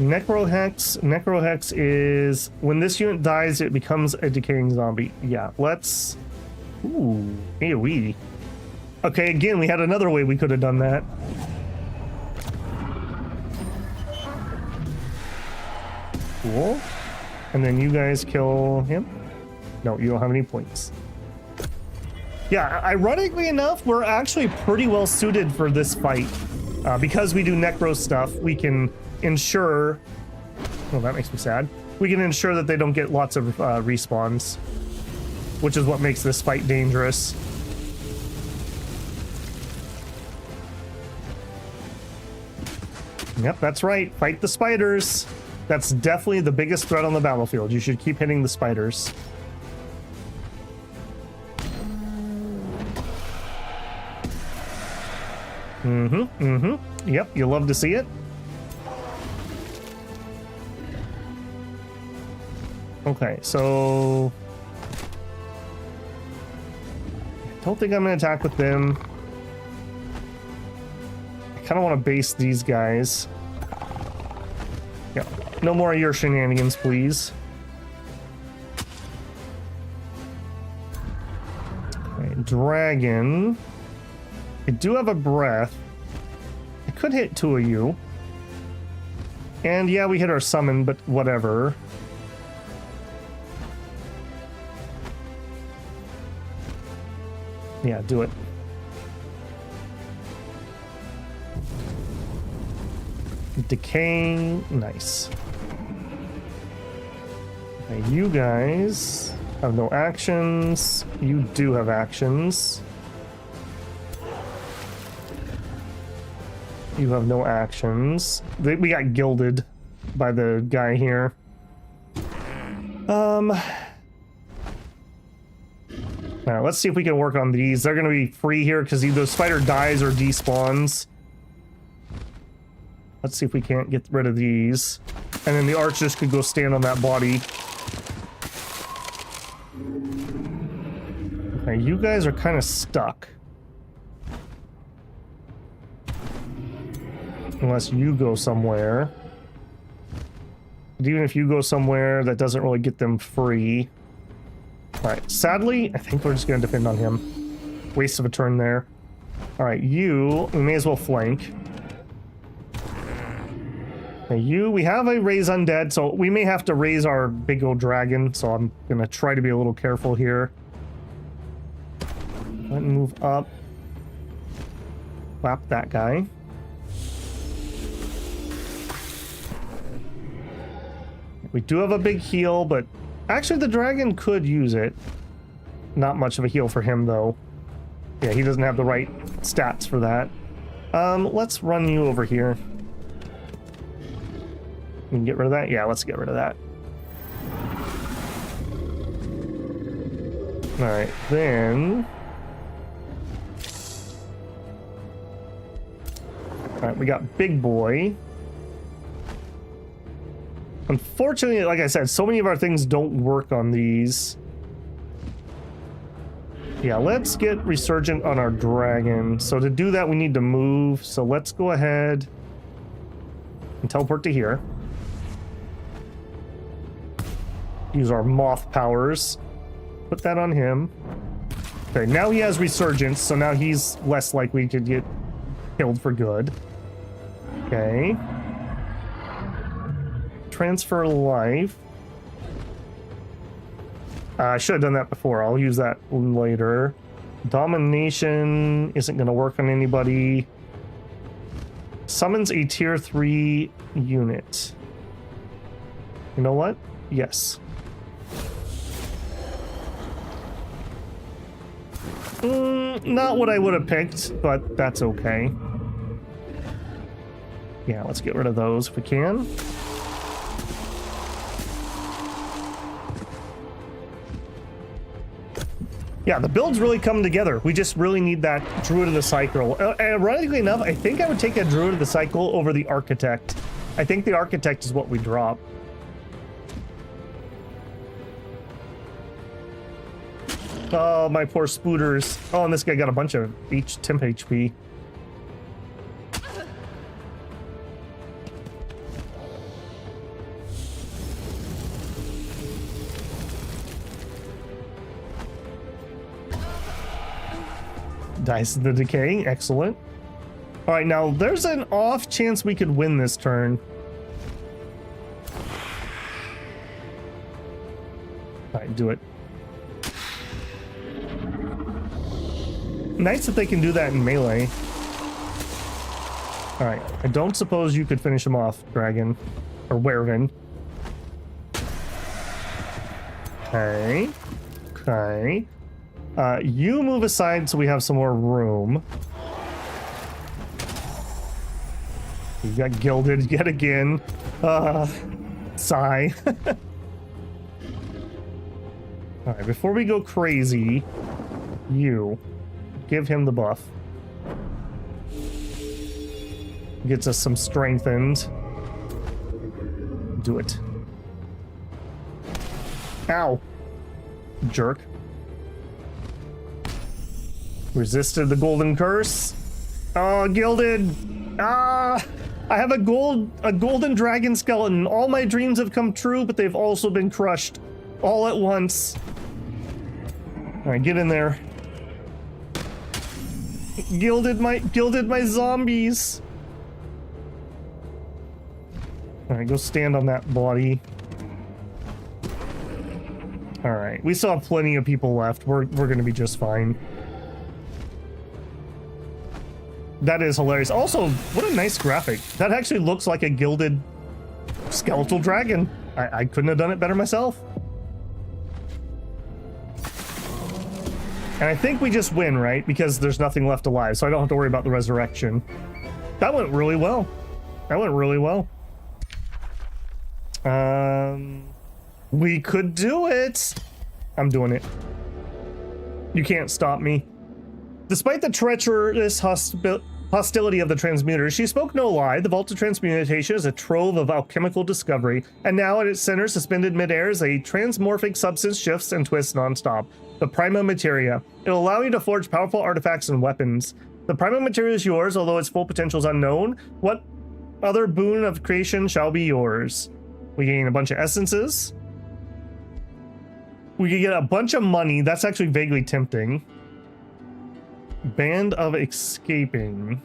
Necrohex. Necrohex is when this unit dies, it becomes a decaying zombie. Yeah, let's... Ooh, AoE. Okay, again, we had another way we could have done that. Cool. And then you guys kill him? No, you don't have any points. Yeah, ironically enough, we're actually pretty well suited for this fight. Because we do necro stuff, we can ensure... Oh, that makes me sad. We can ensure that they don't get lots of respawns. Which is what makes this fight dangerous. Yep, that's right. Fight the spiders. That's definitely the biggest threat on the battlefield. You should keep hitting the spiders. Yep, you love to see it. Okay, so... I don't think I'm going to attack with them. I kind of want to base these guys. Yeah. No more of your shenanigans, please. Okay, dragon. I do have a breath. I could hit two of you. And yeah, we hit our summon, but whatever. Yeah, do it. Decaying. Nice. Okay, you guys have no actions. You do have actions. You have no actions. We got gilded by the guy here. All right, let's see if we can work on these. They're going to be free here because either the spider dies or despawns. Let's see if we can't get rid of these. And then the archers could go stand on that body. Okay, you guys are kind of stuck. Unless you go somewhere. But even if you go somewhere, that doesn't really get them free. Alright, sadly, I think we're just going to depend on him. Waste of a turn there. Alright, we may as well flank. Okay, we have a raise undead, so we may have to raise our big old dragon, so I'm going to try to be a little careful here. Go ahead and move up. Whap that guy. We do have a big heal, but actually the dragon could use it. Not much of a heal for him, though. Yeah, he doesn't have the right stats for that. Let's run you over here. We can get rid of that? Yeah, let's get rid of that. Alright, then... Alright, we got Big Boy. Unfortunately, like I said, so many of our things don't work on these. Yeah, let's get Resurgent on our dragon. So to do that, we need to move. So let's go ahead and teleport to here. Use our moth powers. Put that on him. Okay, now he has Resurgence, so now he's less likely to get killed for good. Okay. Transfer life. I should have done that before. I'll use that later. Domination isn't going to work on anybody. Summons a tier 3 unit. You know what? Yes. Not what I would have picked, but that's okay. Yeah, let's get rid of those if we can. Yeah, the build's really coming together. We just really need that Druid of the Cycle. Ironically enough, I think I would take a Druid of the Cycle over the Architect. I think the Architect is what we drop. Oh, my poor spooters. Oh, and this guy got a bunch of temp HP. Dice of the Decay, excellent. All right, now there's an off chance we could win this turn. All right, do it. Nice that they can do that in melee. All right, I don't suppose you could finish him off, Dragon. Or Werevin. Okay. Okay. You move aside so we have some more room. You got gilded yet again. Sigh. Alright, before we go crazy, you give him the buff. Gets us some strengthened. Do it. Ow. Jerk. Resisted the golden curse. Oh, gilded. Ah, I have a golden dragon skeleton. All my dreams have come true, but they've also been crushed all at once. All right, get in there. Gilded my zombies. All right, go stand on that body. All right, we still have plenty of people left. We're gonna be just fine. That is hilarious. Also, what a nice graphic. That actually looks like a gilded skeletal dragon. I couldn't have done it better myself. And I think we just win, right? Because there's nothing left alive, so I don't have to worry about the resurrection. That went really well. That went really well. We could do it. I'm doing it. You can't stop me. Despite the treacherous hostility of the transmuters, she spoke no lie. The Vault of Transmutation is a trove of alchemical discovery, and now at its center, suspended midair, is a transmorphic substance shifts and twists nonstop. The Prima Materia. It'll allow you to forge powerful artifacts and weapons. The Prima Materia is yours, although its full potential is unknown. What other boon of creation shall be yours? We gain a bunch of essences. We can get a bunch of money. That's actually vaguely tempting. Band of Escaping.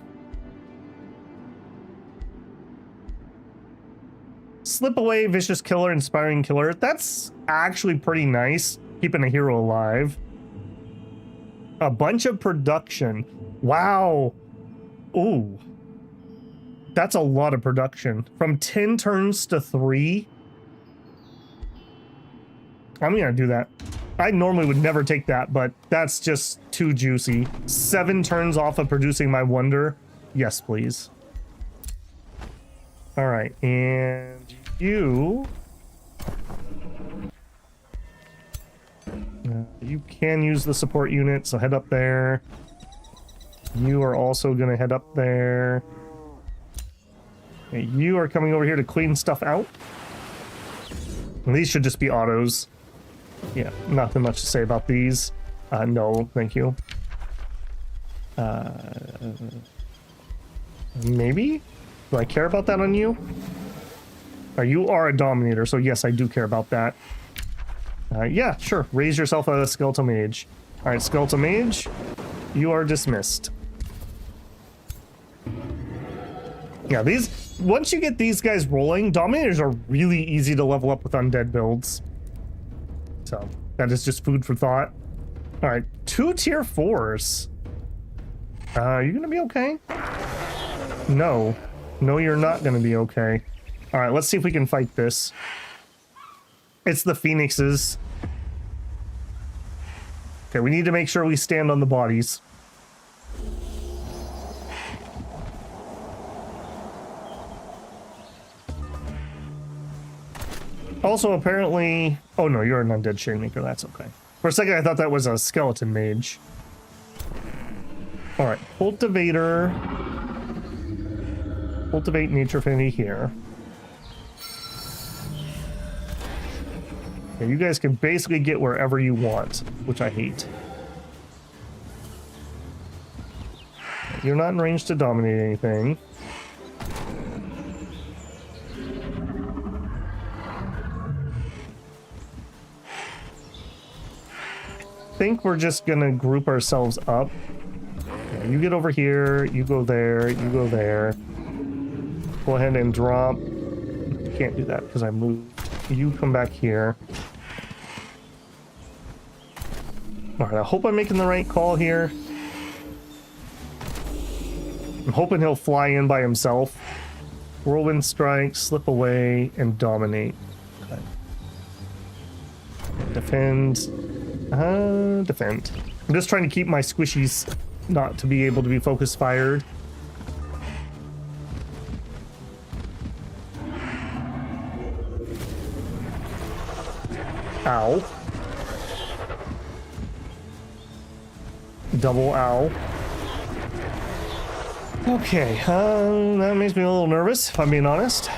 Slip Away, Vicious Killer, Inspiring Killer. That's actually pretty nice. Keeping a hero alive. A bunch of production. Wow. Ooh. That's a lot of production. From 10 turns to 3. I'm gonna do that. I normally would never take that, but that's just too juicy. 7 turns off of producing my wonder. Yes, please. All right, and you... you can use the support unit, so head up there. You are also going to head up there. Okay, you are coming over here to clean stuff out. And these should just be autos. Yeah, nothing much to say about these. No, thank you. Maybe? Do I care about that on you? You are a Dominator, so yes, I do care about that. Yeah, sure. Raise yourself a Skeletal Mage. Alright, Skeletal Mage, you are dismissed. Yeah, these... once you get these guys rolling, Dominators are really easy to level up with undead builds. So, that is just food for thought. Alright, 2 tier 4s. You gonna be okay? No. No, you're not gonna be okay. Alright, let's see if we can fight this. It's the Phoenixes. Okay, we need to make sure we stand on the bodies. Also, apparently... oh no, you're an undead Shinemaker, that's okay. For a second, I thought that was a skeleton mage. Alright, Cultivator. Cultivate Nature Affinity here. Okay, you guys can basically get wherever you want, which I hate. You're not in range to dominate anything. I think we're just gonna group ourselves up. Okay, you get over here, you go there, you go there. Go ahead and drop. Can't do that because I moved. You come back here. Alright, I hope I'm making the right call here. I'm hoping he'll fly in by himself. Whirlwind Strike, slip away, and dominate. Okay. Defend. Defend. I'm just trying to keep my squishies not to be able to be focus fired. Ow. Double ow. Okay, that makes me a little nervous, if I'm being honest.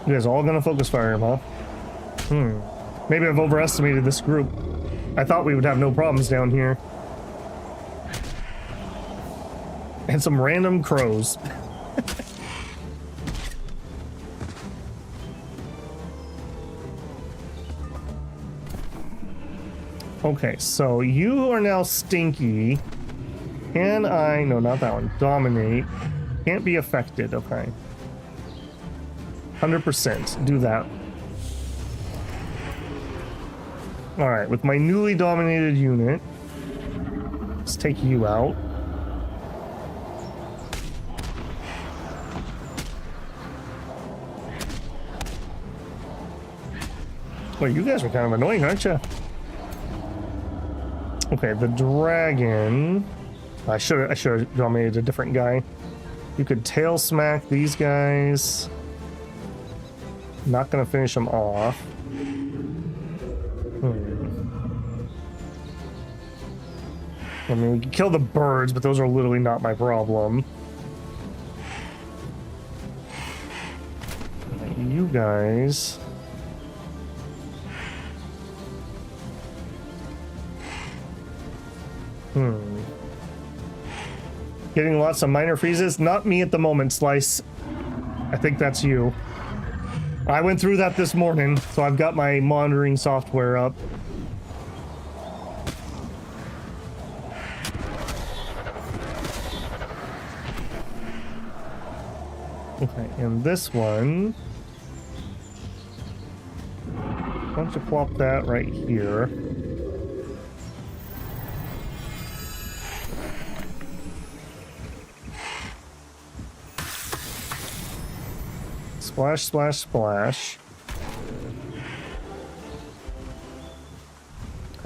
You guys all gonna focus fire him, huh? Maybe I've overestimated this group. I thought we would have no problems down here. And some random crows. Okay, so you are now Stinky. Can I... no, not that one. Dominate. Can't be affected. Okay. 100%. Do that. Alright, with my newly dominated unit, let's take you out. Well, you guys are kind of annoying, aren't you? Okay, the dragon. I should have dominated a different guy. You could tail smack these guys. Not gonna finish them off. I mean, we can kill the birds, but those are literally not my problem. You guys. Getting lots of minor freezes. Not me at the moment, Slice. I think that's you. I went through that this morning, so I've got my monitoring software up. Okay, and this one... why don't you plop that right here? Splash, splash, splash.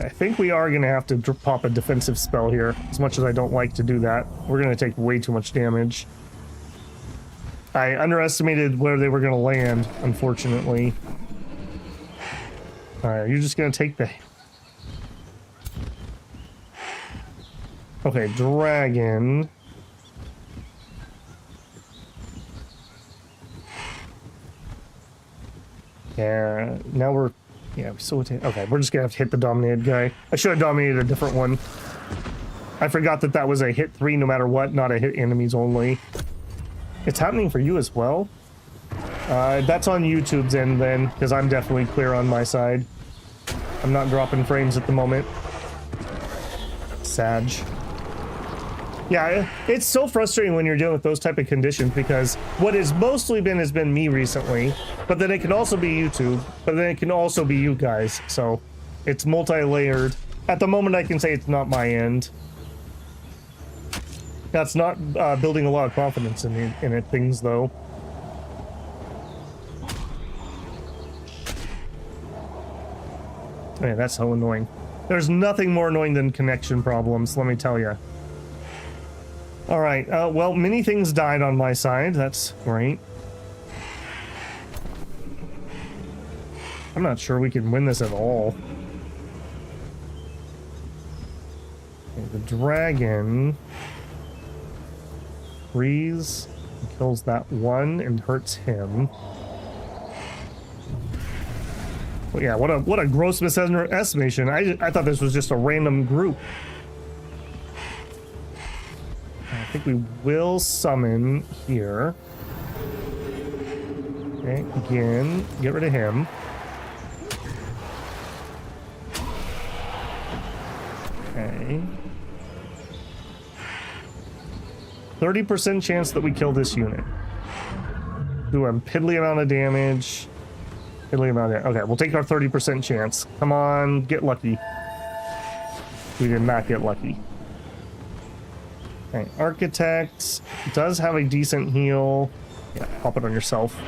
I think we are going to have to pop a defensive spell here, as much as I don't like to do that. We're going to take way too much damage. I underestimated where they were going to land, unfortunately. Alright, you're just going to take the... Okay, dragon. Yeah, now we're... Yeah, so okay, we're just gonna have to hit the dominated guy. I should have dominated a different one. I forgot that that was a hit 3 no matter what, not a hit enemies only. It's happening for you as well? That's on YouTube's end then, because I'm definitely clear on my side. I'm not dropping frames at the moment. Sag. Yeah, it's so frustrating when you're dealing with those type of conditions, because what has mostly been has been me recently, but then it can also be YouTube, but then it can also be you guys, so it's multi-layered. At the moment I can say it's not my end. That's not building a lot of confidence in it things though. Man, that's so annoying. There's nothing more annoying than connection problems, let me tell you. All right, well, many things died on my side. That's great. I'm not sure we can win this at all. Okay, the dragon frees, kills that one and hurts him. Well, yeah, what a gross misestimation. I thought this was just a random group. I think we will summon here. Okay, again, get rid of him. Okay. 30% chance that we kill this unit. Do a piddly amount of damage. Piddly amount of damage. Okay, we'll take our 30% chance. Come on, get lucky. We did not get lucky. Okay, Architechs does have a decent heal. Yeah, pop it on yourself.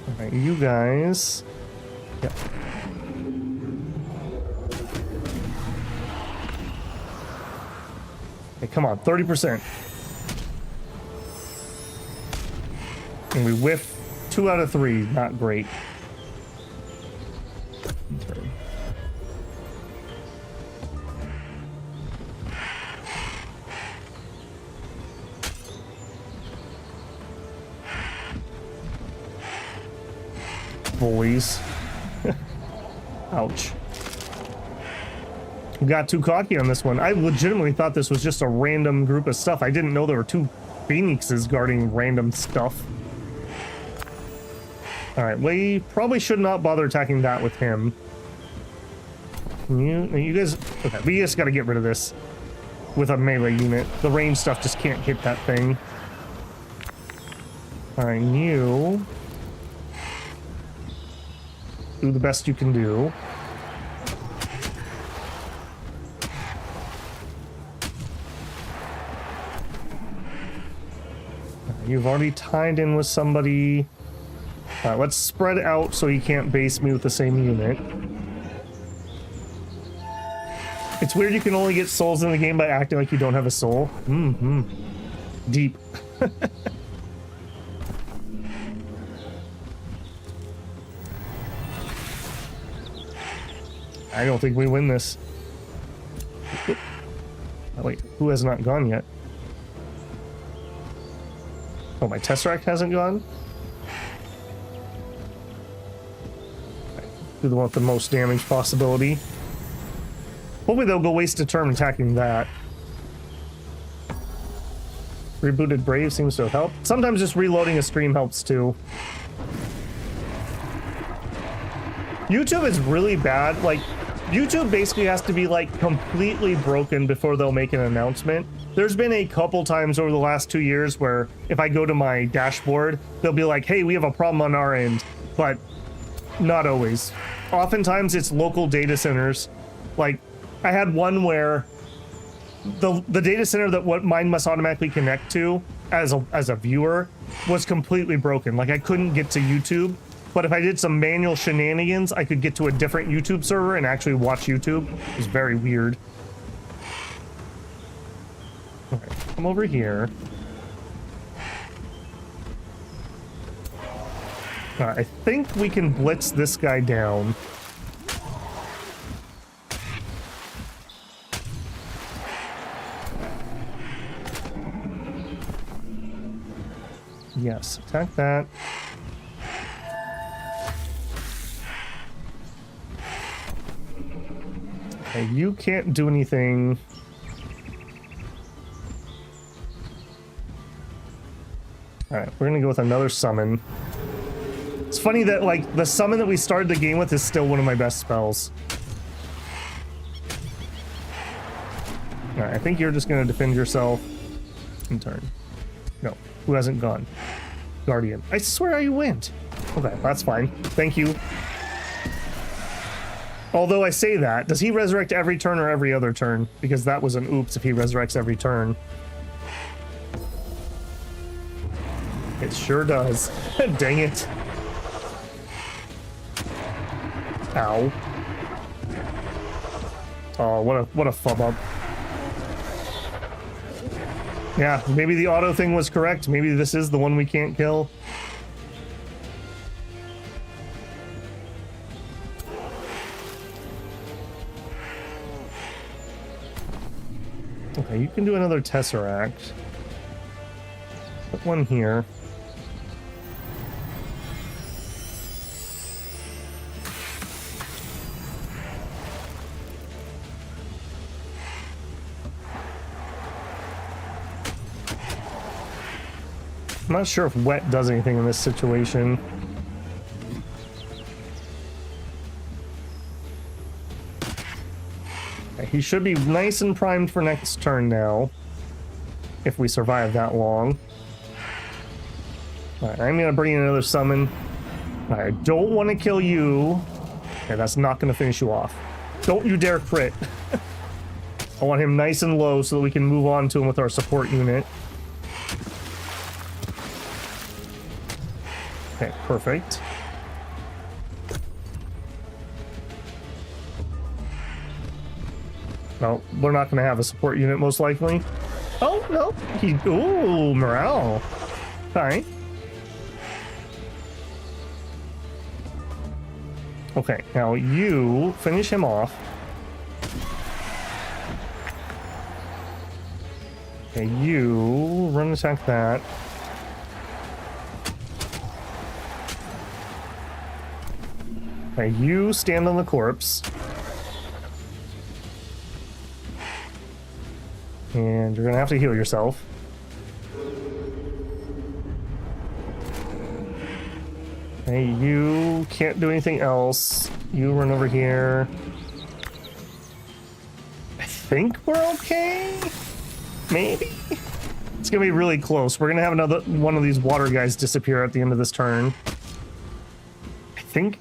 Alright, you guys. Yeah. Okay, come on, 30%. And we whiff 2 out of 3. Not great. Okay. Bullies. Ouch. Got too cocky on this one. I legitimately thought this was just a random group of stuff. I didn't know there were 2 phoenixes guarding random stuff. Alright, we probably should not bother attacking that with him. You guys... Okay, we just gotta get rid of this with a melee unit. The range stuff just can't hit that thing. Alright, you... do the best you can do. You've already tied in with somebody. Alright, let's spread out so he can't base me with the same unit. It's weird you can only get souls in the game by acting like you don't have a soul. Mm-hmm. Deep. I don't think we win this. Oh, wait, who has not gone yet? Oh, my Tesseract hasn't gone? Do the one with the most damage possibility. Hopefully they'll go waste a turn attacking that. Rebooted Brave seems to have helped. Sometimes just reloading a stream helps too. YouTube is really bad. Like, YouTube basically has to be like completely broken before they'll make an announcement. There's been a couple times over the last 2 years where if I go to my dashboard, they'll be like, hey, we have a problem on our end, but not always. Oftentimes it's local data centers. Like, I had one where the data center that what mine must automatically connect to as a viewer was completely broken. Like, I couldn't get to YouTube. But if I did some manual shenanigans, I could get to a different YouTube server and actually watch YouTube. It was very weird. Okay, come over here. I think we can blitz this guy down. Yes, attack that. Okay, you can't do anything. Alright, we're gonna go with another summon. It's funny that, like, the summon that we started the game with is still one of my best spells. Alright, I think you're just gonna defend yourself in turn. No, who hasn't gone? Guardian. I swear I went. Okay, that's fine. Thank you. Although I say that, does he resurrect every turn or every other turn? Because that was an oops if he resurrects every turn. It sure does. Dang it. Ow. Oh, what a fub up. Yeah, maybe the auto thing was correct. Maybe this is the one we can't kill. Okay, you can do another Tesseract. Put one here. I'm not sure if wet does anything in this situation. Okay, he should be nice and primed for next turn now. If we survive that long. Alright, I'm gonna bring in another summon. I don't want to kill you. Okay, that's not gonna finish you off. Don't you dare crit. I want him nice and low so that we can move on to him with our support unit. Okay, perfect. No, we're not going to have a support unit most likely. Oh, no. Ooh, morale. Okay. Okay, now you finish him off. Okay, you run attack that. Okay, you stand on the corpse. And you're gonna have to heal yourself. Okay, you can't do anything else. You run over here. I think we're okay? Maybe? It's gonna be really close. We're gonna have another one of these water guys disappear at the end of this turn. I think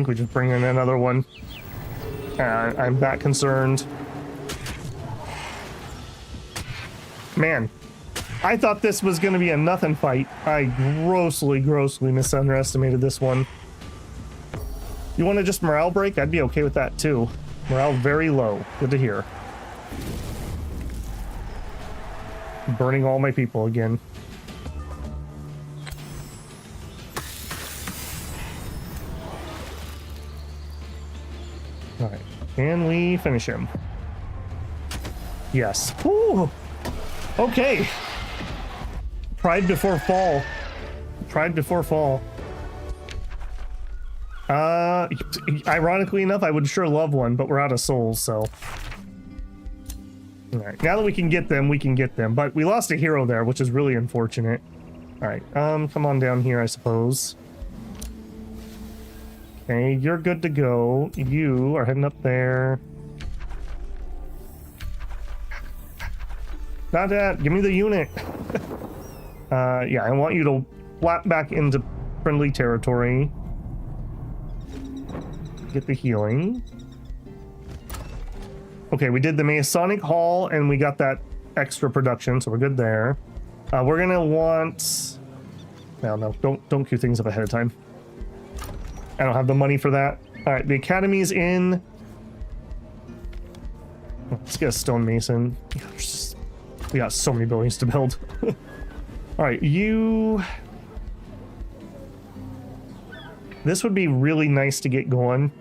we just bring in another one. I'm that concerned. Man, I thought this was going to be a nothing fight. I grossly misunderestimated this one. You want to just morale break? I'd be okay with that too. Morale very low. Good to hear. Burning all my people again. All right, can we finish him? Yes. Whew. Okay. Pride before fall. Pride before fall. Ironically enough, I would sure love one, but we're out of souls, so. All right, now that we can get them, we can get them. But we lost a hero there, which is really unfortunate. All right, come on down here, I suppose. Okay, you're good to go. You are heading up there. Not that. Give me the unit. Yeah, I want you to flap back into friendly territory. Get the healing. Okay, we did the Masonic Hall and we got that extra production, so we're good there. We're gonna want... No, don't queue things up ahead of time. I don't have the money for that. All right, the academy's in. Let's get a stonemason. We got so many buildings to build. All right, you... This would be really nice to get going.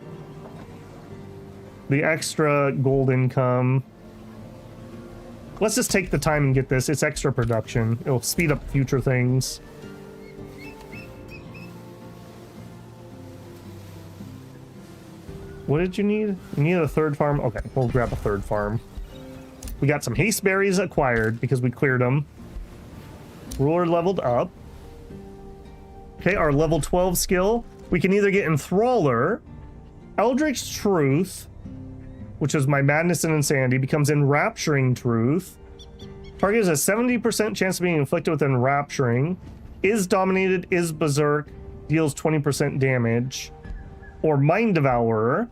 The extra gold income. Let's just take the time and get this. It's extra production. It'll speed up future things. What did you need? You need a third farm? Okay, we'll grab a third farm. We got some haste berries acquired because we cleared them. Ruler leveled up. Okay, our level 12 skill. We can either get Enthraller, Eldritch Truth, which is my Madness and Insanity, becomes Enrapturing Truth. Target has a 70% chance of being inflicted with Enrapturing. Is dominated, is Berserk, deals 20% damage. Or Mind Devourer.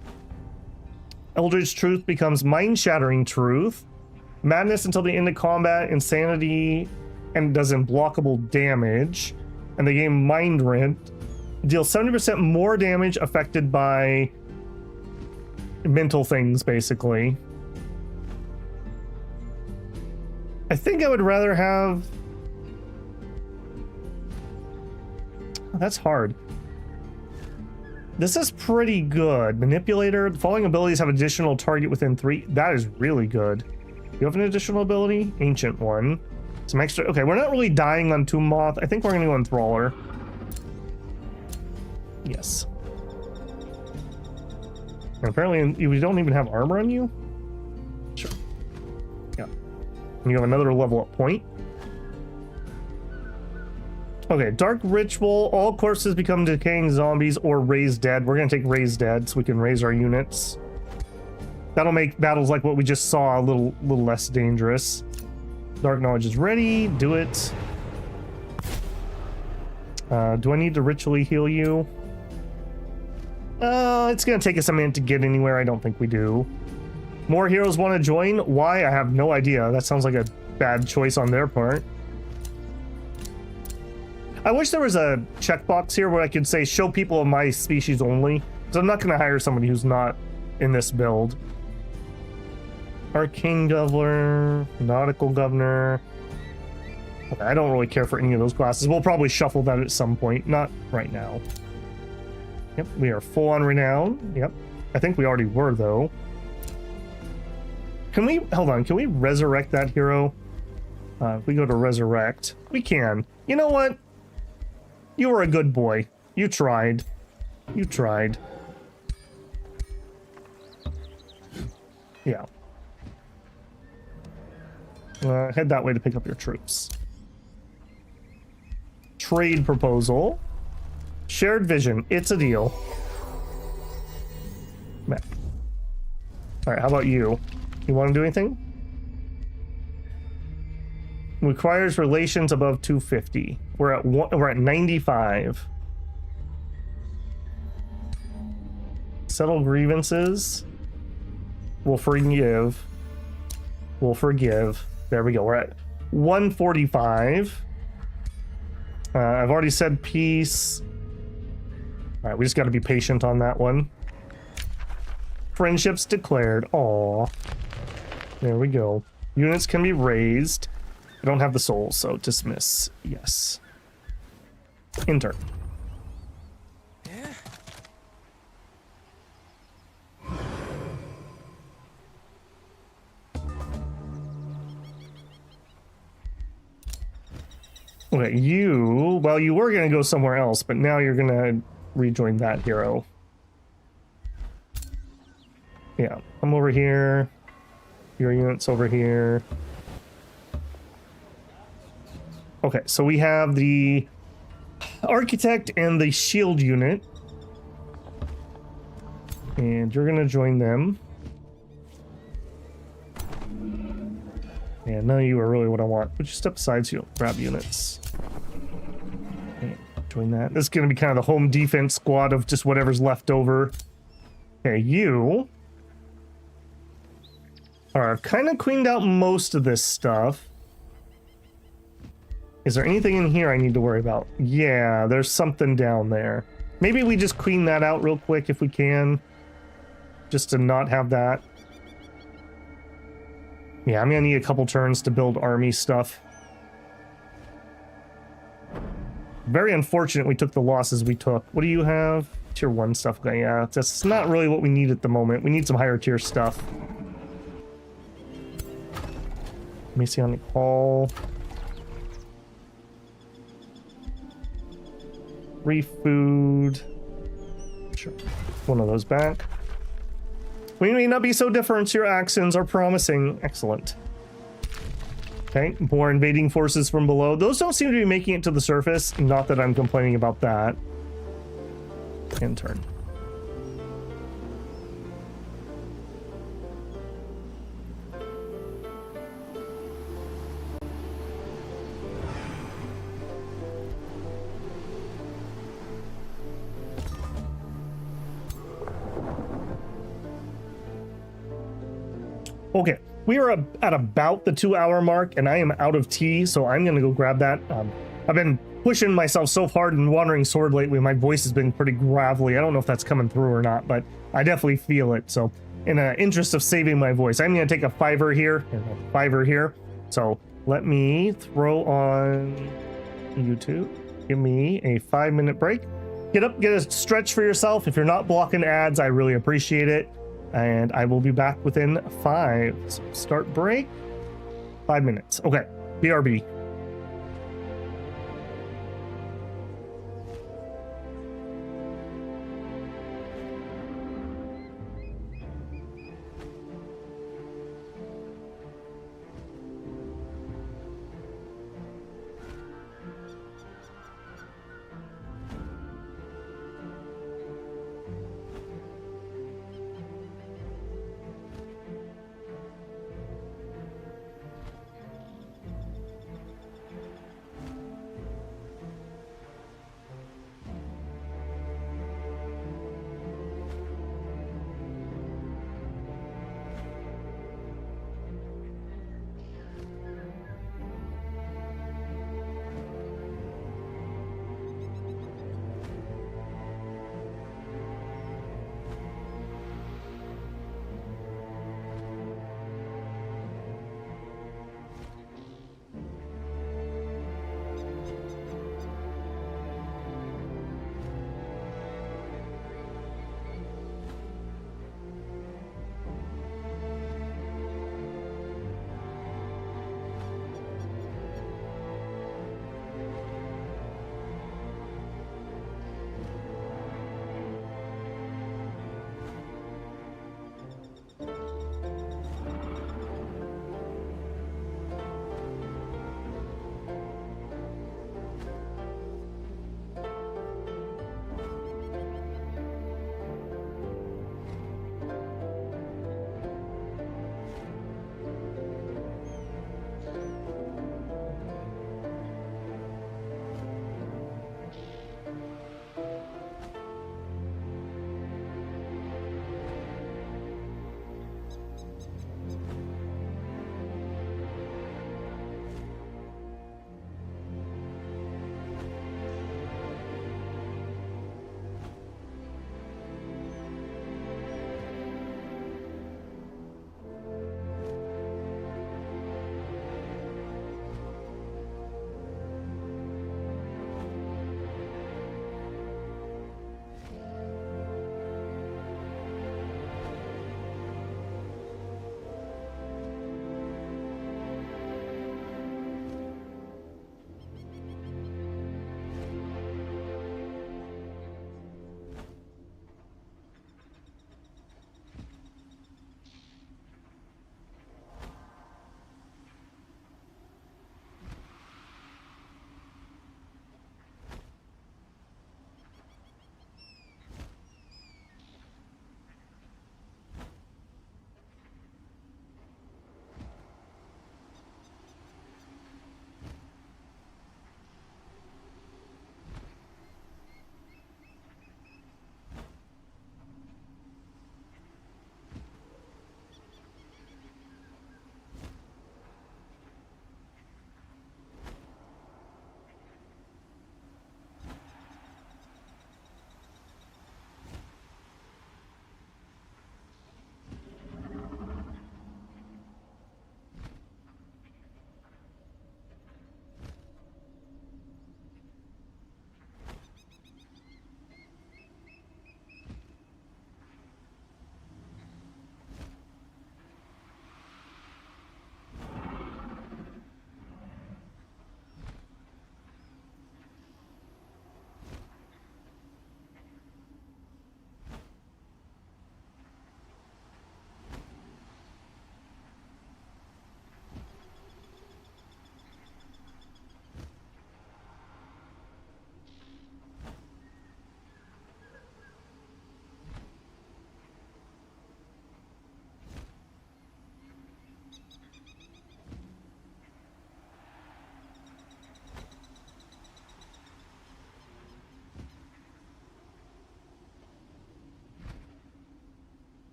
Eldritch Truth becomes Mind Shattering Truth. Madness until the end of combat, Insanity, and does unblockable damage. And the game Mind Rent deals 70% more damage affected by mental things, basically. I think I would rather have... Oh, that's hard. This is pretty good. Manipulator. The following abilities have additional target within 3. That is really good. You have an additional ability? Ancient one. Some extra... Okay, we're not really dying on Tomb Moth. I think we're going to go Enthraller. Yes. And apparently you don't even have armor on you? Sure. Yeah. And you have another level up point. Okay, Dark Ritual. All corpses become decaying zombies or raised dead. We're going to take raised dead so we can raise our units. That'll make battles like what we just saw a little less dangerous. Dark Knowledge is ready. Do it. Do I need to ritually heal you? It's going to take us a minute to get anywhere. I don't think we do. More heroes want to join? Why? I have no idea. That sounds like a bad choice on their part. I wish there was a checkbox here where I could say show people of my species only. So I'm not going to hire somebody who's not in this build. Arcane Governor, Nautical Governor. Okay, I don't really care for any of those classes. We'll probably shuffle that at some point. Not right now. Yep, we are full on renown. Yep. I think we already were, though. Can we... Hold on. Can we resurrect that hero? If we go to resurrect, we can. You know what? You were a good boy. You tried. You tried. Yeah. Head that way to pick up your troops. Trade proposal. Shared vision. It's a deal. All right, how about you? You want to do anything? Requires relations above 250. We're at 95. Settle grievances. We'll forgive. We'll forgive. There we go. We're at 145. I've already said peace. All right, we just got to be patient on that one. Friendships declared. Aw. There we go. Units can be raised. I don't have the soul, so dismiss. Yes. Enter. Okay, you... Well, you were going to go somewhere else, but now you're going to rejoin that hero. Yeah, I'm over here. Your unit's over here. Okay, so we have the Architect and the Shield unit. And you're going to join them. And none of you are really what I want. Would you step aside so you don't grab units? Okay, join that. This is going to be kind of the home defense squad of just whatever's left over. Okay, you... Alright, I've kind of cleaned out most of this stuff. Is there anything in here I need to worry about? Yeah, there's something down there. Maybe we just clean that out real quick if we can. Just to not have that. Yeah, I'm gonna need a couple turns to build army stuff. Very unfortunate we took the losses we took. What do you have? Tier 1 stuff. Okay, yeah, that's not really what we need at the moment. We need some higher tier stuff. Messianic Hall. Free food. Sure. One of those back. We may not be so different. Your accents are promising. Excellent. Okay, more invading forces from below. Those don't seem to be making it to the surface. Not that I'm complaining about that. In turn. Okay, we are at about the 2-hour mark, and I am out of tea, so I'm gonna go grab that. I've been pushing myself so hard in Wandering Sword lately. My voice has been pretty gravelly. I don't know if that's coming through or not, but I definitely feel it. So, in the interest of saving my voice, I'm gonna take a 5-er here and a 5-er here. So let me throw on YouTube. Give me a 5-minute break. Get up, get a stretch for yourself. If you're not blocking ads, I really appreciate it. And I will be back within 5. So start break. 5 minutes. Okay. BRB.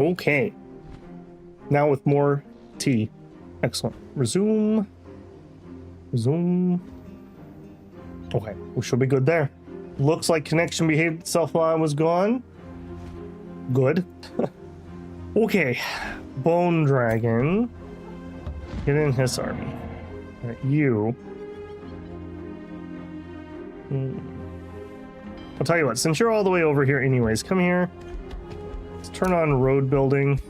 Okay. Now with more tea. Excellent. Resume. Resume. Okay, we should be good there. Looks like connection behaved itself while I was gone. Good. Okay. Bone Dragon. Get in his army. All right, you. I'll tell you what, since you're all the way over here anyways, come here. Let's turn on road building.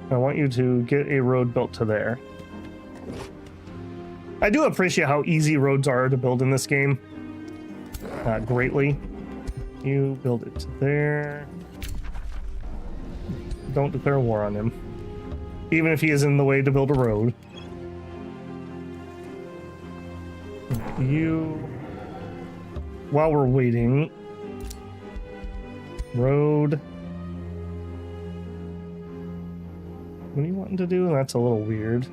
I want you to get a road built to there. I do appreciate how easy roads are to build in this game. Greatly. You build it to there. Don't declare war on him. Even if he is in the way to build a road. You... While we're waiting... Road... What are you wanting to do? That's a little weird.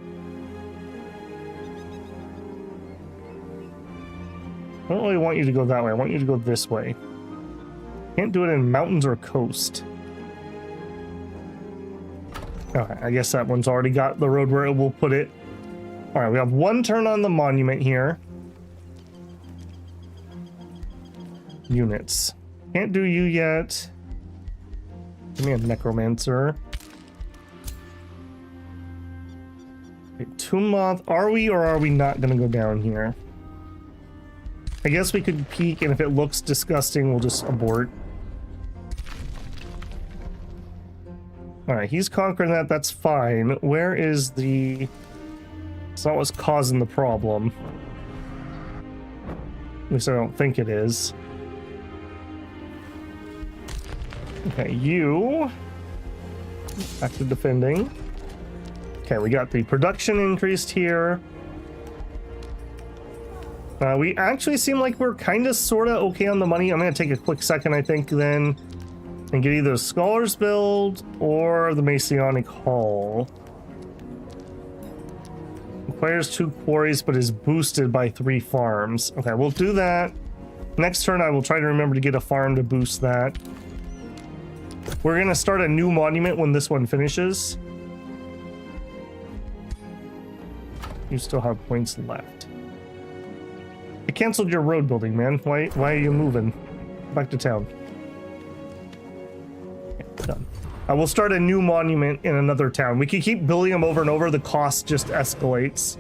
I don't really want you to go that way. I want you to go this way. Can't do it in mountains or coast. Okay, I guess that one's already got the road where it will put it. All right, we have one turn on the monument here. Units. Can't do you yet. Give me a necromancer. Okay, Tummoth. Are we or are we not going to go down here? I guess we could peek, and if it looks disgusting, we'll just abort. Alright, he's conquering that. That's fine. Where is the... It's not what's causing the problem. At least I don't think it is. Okay, you... Back to defending. Okay, we got the production increased here. We actually seem like we're kind of sort of okay on the money. I'm going to take a quick second, I think, then, and get either Scholars Build or the Masonic Hall. Requires 2 quarries, but is boosted by 3 farms. Okay, we'll do that. Next turn, I will try to remember to get a farm to boost that. We're going to start a new monument when this one finishes. You still have points left. I canceled your road building, man. Why are you moving? Back to town. Okay, done. I will start a new monument in another town. We can keep building them over and over. The cost just escalates.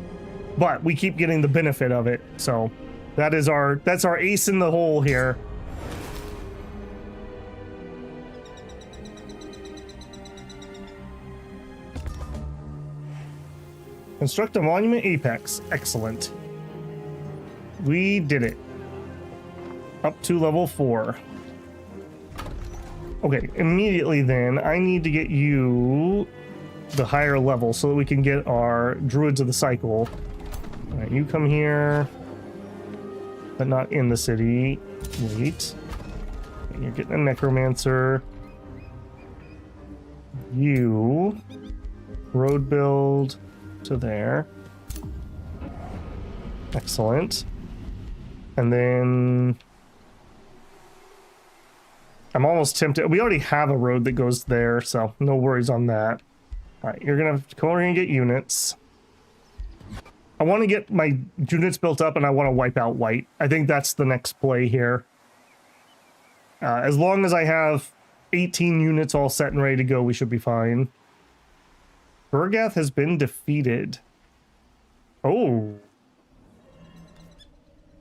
But we keep getting the benefit of it. So that's our ace in the hole here. Construct a monument apex. Excellent. We did it. Up to level 4. Okay, immediately then, I need to get you the higher level so that we can get our Druids of the Cycle. Alright, you come here, but not in the city. Wait. You're getting a Necromancer. You road build to there. Excellent. And then I'm almost tempted. We already have a road that goes there, so no worries on that. All right, you're gonna come over here and get units. I want to get my units built up, and I want to wipe out white. I think that's the next play here. As long as I have 18 units all set and ready to go, we should be fine. Burgath has been defeated. Oh.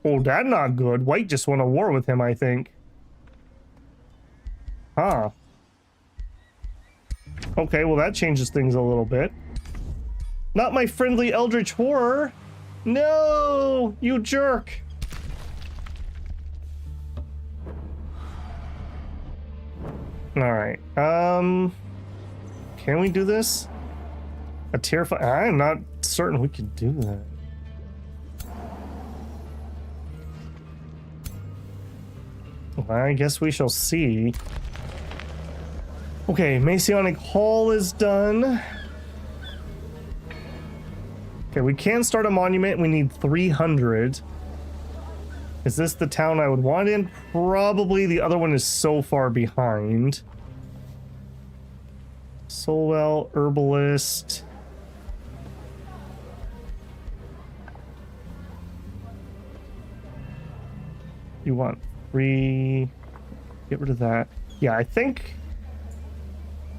Oh, that's not good. White just won a war with him, I think. Huh. Okay, well that changes things a little bit. Not my friendly Eldritch Horror! No! You jerk! Alright, can we do this? A tier 5? I'm not certain we can do that. I guess we shall see. Okay, Masonic Hall is done. Okay, we can start a monument. We need 300. Is this the town I would want in? Probably. The other one is so far behind. Soulwell, Herbalist. You want 3. Get rid of that. Yeah, I think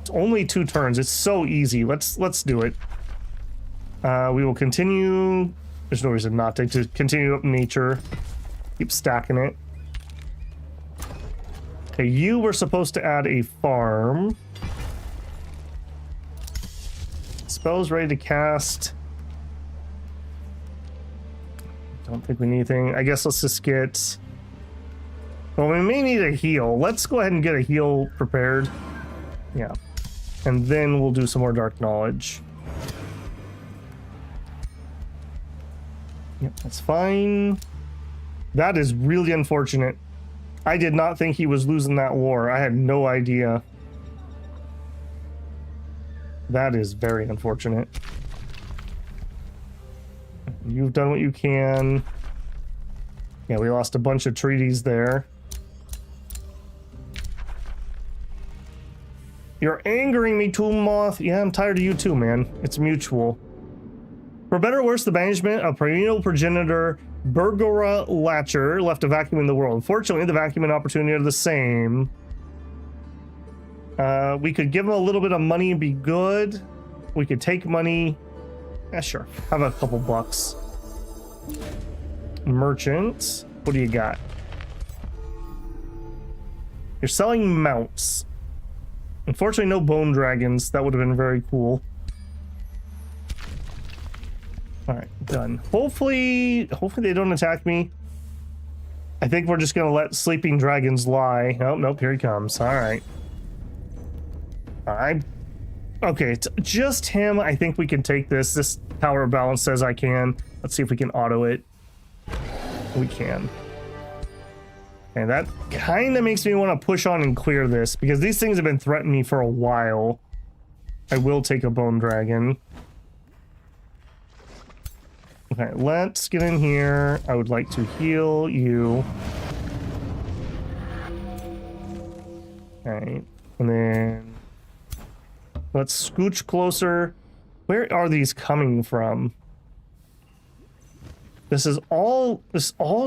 it's only 2 turns. It's so easy. Let's do it. We will continue. There's no reason not to continue up nature. Keep stacking it. Okay, you were supposed to add a farm. Spells ready to cast. Don't think we need anything. I guess let's just get... Well, we may need a heal. Let's go ahead and get a heal prepared. Yeah. And then we'll do some more Dark Knowledge. Yep, that's fine. That is really unfortunate. I did not think he was losing that war. I had no idea. That is very unfortunate. You've done what you can. Yeah, we lost a bunch of treaties there. You're angering me, Tomb Moth. Yeah, I'm tired of you too, man. It's mutual. For better or worse, the banishment of perennial progenitor Bergora Latcher left a vacuum in the world. Unfortunately, the vacuum and opportunity are the same. We could give him a little bit of money and be good. We could take money. Yeah, sure. Have a couple bucks. Merchant. What do you got? You're selling mounts. Unfortunately, no bone dragons. That would have been very cool. Alright, done. Hopefully they don't attack me. I think we're just gonna let sleeping dragons lie. Oh, nope, here he comes. Alright. Okay, it's just him. I think we can take this. This power balance says I can. Let's see if we can auto it. We can. And that kind of makes me want to push on and clear this, because these things have been threatening me for a while. I will take a bone dragon. Okay, let's get in here. I would like to heal you. Alright, and then let's scooch closer. Where are these coming from? This all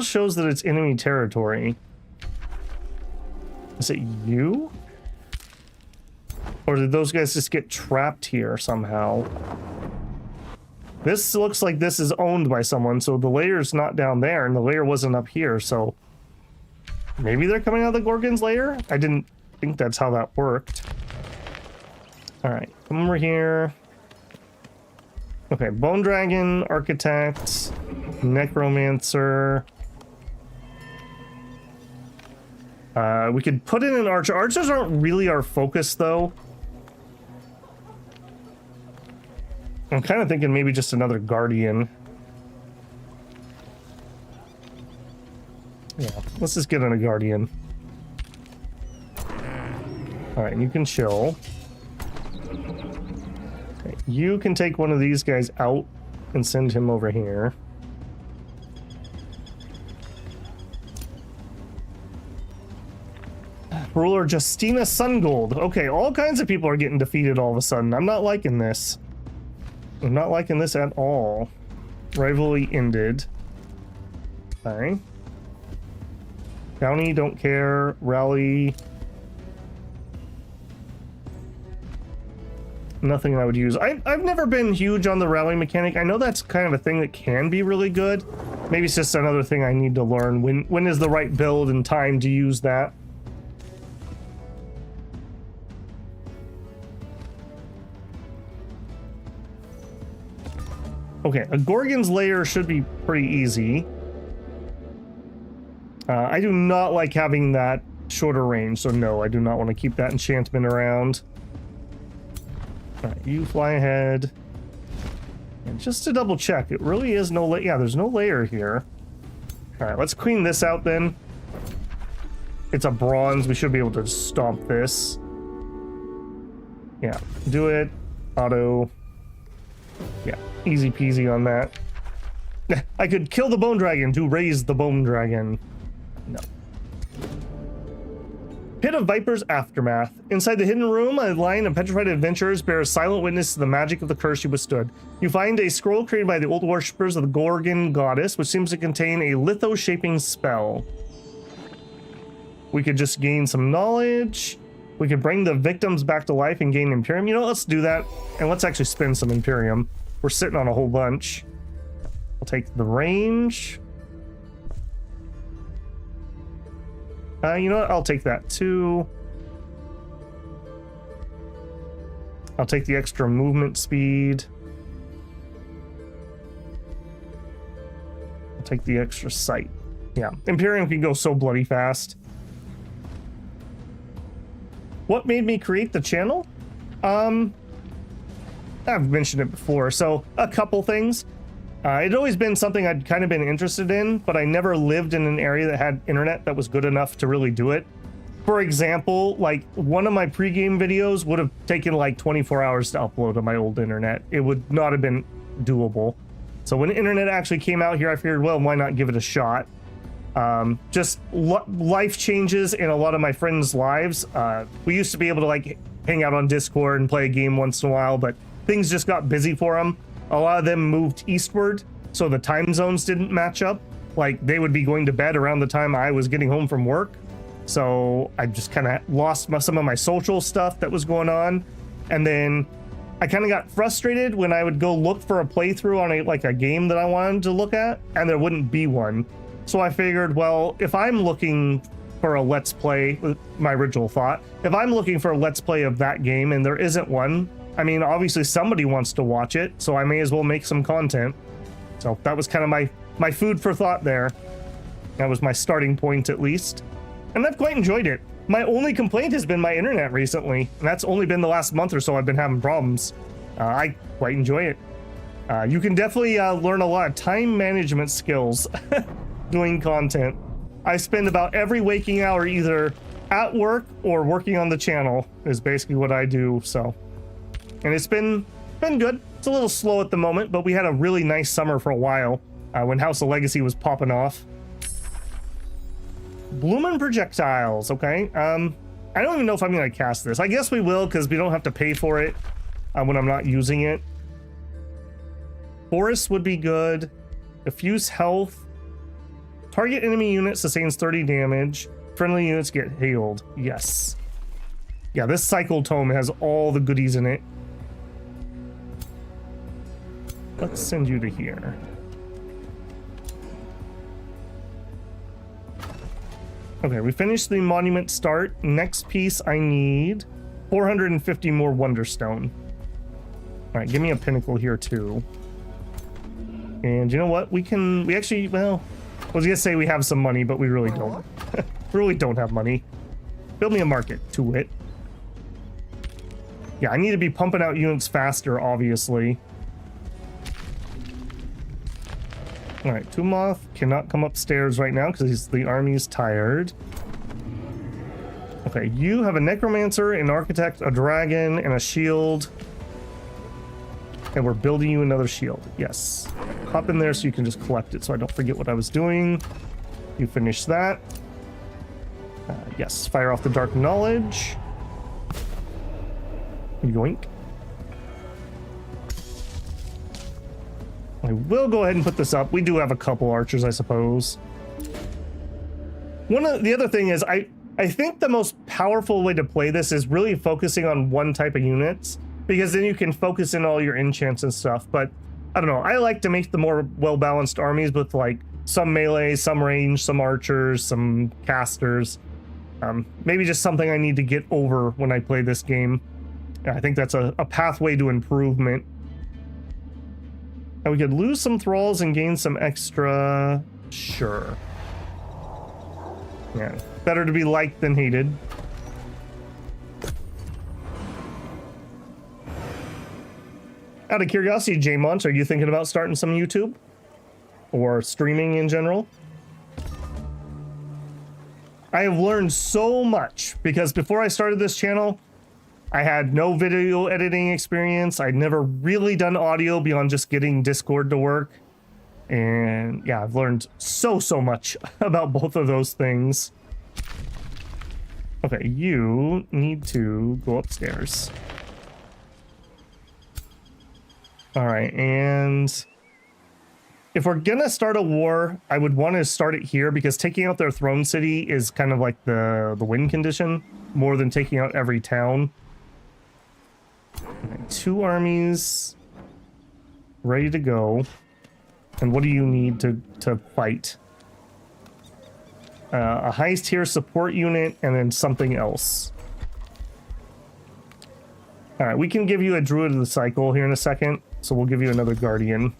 shows that it's enemy territory. Is it you? Or did those guys just get trapped here somehow? This looks like this is owned by someone, so the layer's not down there, and the layer wasn't up here, so... Maybe they're coming out of the Gorgon's lair? I didn't think that's how that worked. Alright, come over here. Okay, Bone Dragon, Architects, Necromancer. We could put in an Archer. Archers aren't really our focus, though. I'm kind of thinking maybe just another Guardian. Yeah, let's just get in a Guardian. Alright, you can chill. Okay, you can take one of these guys out and send him over here. Ruler Justina Sungold. Okay, all kinds of people are getting defeated all of a sudden. I'm not liking this. I'm not liking this at all. Rivalry ended. Okay. Bounty, don't care. Rally. Nothing I would use. I've never been huge on the rally mechanic. I know that's kind of a thing that can be really good. Maybe it's just another thing I need to learn. When is the right build and time to use that? Okay, a Gorgon's lair should be pretty easy. I do not like having that shorter range, so no, I do not want to keep that enchantment around. Alright, you fly ahead. And just to double check, it really is no layer. Yeah, there's no layer here. Alright, let's clean this out then. It's a bronze, we should be able to stomp this. Yeah, do it. Auto. Yeah, easy peasy on that. I could kill the bone dragon to raise the bone dragon. No. Pit of Viper's Aftermath. Inside the hidden room, a line of petrified adventurers bears silent witness to the magic of the curse you withstood. You find a scroll created by the old worshippers of the Gorgon goddess, which seems to contain a litho-shaping spell. We could just gain some knowledge. We could bring the victims back to life and gain Imperium. You know, let's do that. And let's actually spend some Imperium. We're sitting on a whole bunch. I'll take the range. You know what? I'll take that too. I'll take the extra movement speed. I'll take the extra sight. Yeah, Imperium can go so bloody fast. What made me create the channel? I've mentioned it before. So a couple things. It'd always been something I'd kind of been interested in, but I never lived in an area that had internet that was good enough to really do it. For example, like one of my pregame videos would have taken like 24 hours to upload on my old internet. It would not have been doable. So when internet actually came out here, I figured, well, why not give it a shot? Just life changes in a lot of my friends' lives. We used to be able to like hang out on Discord and play a game once in a while, but things just got busy for them. A lot of them moved eastward, so the time zones didn't match up. Like, they would be going to bed around the time I was getting home from work. So I just kind of lost some of my social stuff that was going on. And then I kind of got frustrated when I would go look for a playthrough on a game that I wanted to look at, and there wouldn't be one. So I figured, well, if I'm looking for a Let's Play, my original thought, if I'm looking for a Let's Play of that game and there isn't one, I mean, obviously somebody wants to watch it, so I may as well make some content. So that was kind of my food for thought there. That was my starting point, at least. And I've quite enjoyed it. My only complaint has been my internet recently, and that's only been the last month or so I've been having problems. I quite enjoy it. You can definitely learn a lot of time management skills doing content. I spend about every waking hour either at work or working on the channel is basically what I do, so... And it's been good. It's a little slow at the moment, but we had a really nice summer for a while when House of Legacy was popping off. Bloomin' projectiles, okay. I don't even know if I'm going to cast this. I guess we will because we don't have to pay for it when I'm not using it. Forest would be good. Diffuse health. Target enemy unit sustains 30 damage. Friendly units get healed. Yes. Yeah, this cycle tome has all the goodies in it. Let's send you to here. Okay, we finished the monument start. Next piece, I need 450 more Wonderstone. All right, give me a pinnacle here too. And you know what? We actually, well, I was gonna say we have some money, but we really don't. We really don't have money. Build me a market to it. Yeah, I need to be pumping out units faster, obviously. All right, Tumoth cannot come upstairs right now because the army's tired. Okay, you have a Necromancer, an Architect, a Dragon, and a Shield. And we're building you another shield. Yes. Hop in there so you can just collect it so I don't forget what I was doing. You finish that. Yes, fire off the Dark Knowledge. Yoink. I will go ahead and put this up. We do have a couple archers, I suppose. One of the other thing is I think the most powerful way to play this is really focusing on one type of units, because then you can focus in all your enchants and stuff. But I don't know, I like to make the more well-balanced armies with like some melee, some range, some archers, some casters. Maybe just something I need to get over when I play this game. I think that's a pathway to improvement. And we could lose some thralls and gain some extra. Sure. Yeah, better to be liked than hated. Out of curiosity, J-Mont, are you thinking about starting some YouTube? Or streaming in general? I have learned so much because before I started this channel, I had no video editing experience. I'd never really done audio beyond just getting Discord to work. And yeah, I've learned so much about both of those things. Okay, you need to go upstairs. All right, and if we're gonna start a war, I would want to start it here because taking out their throne city is kind of like the win condition more than taking out every town. Okay, 2 armies ready to go. And what do you need to fight? A highest tier support unit and then something else. All right, we can give you a druid of the cycle here in a second, so we'll give you another guardian.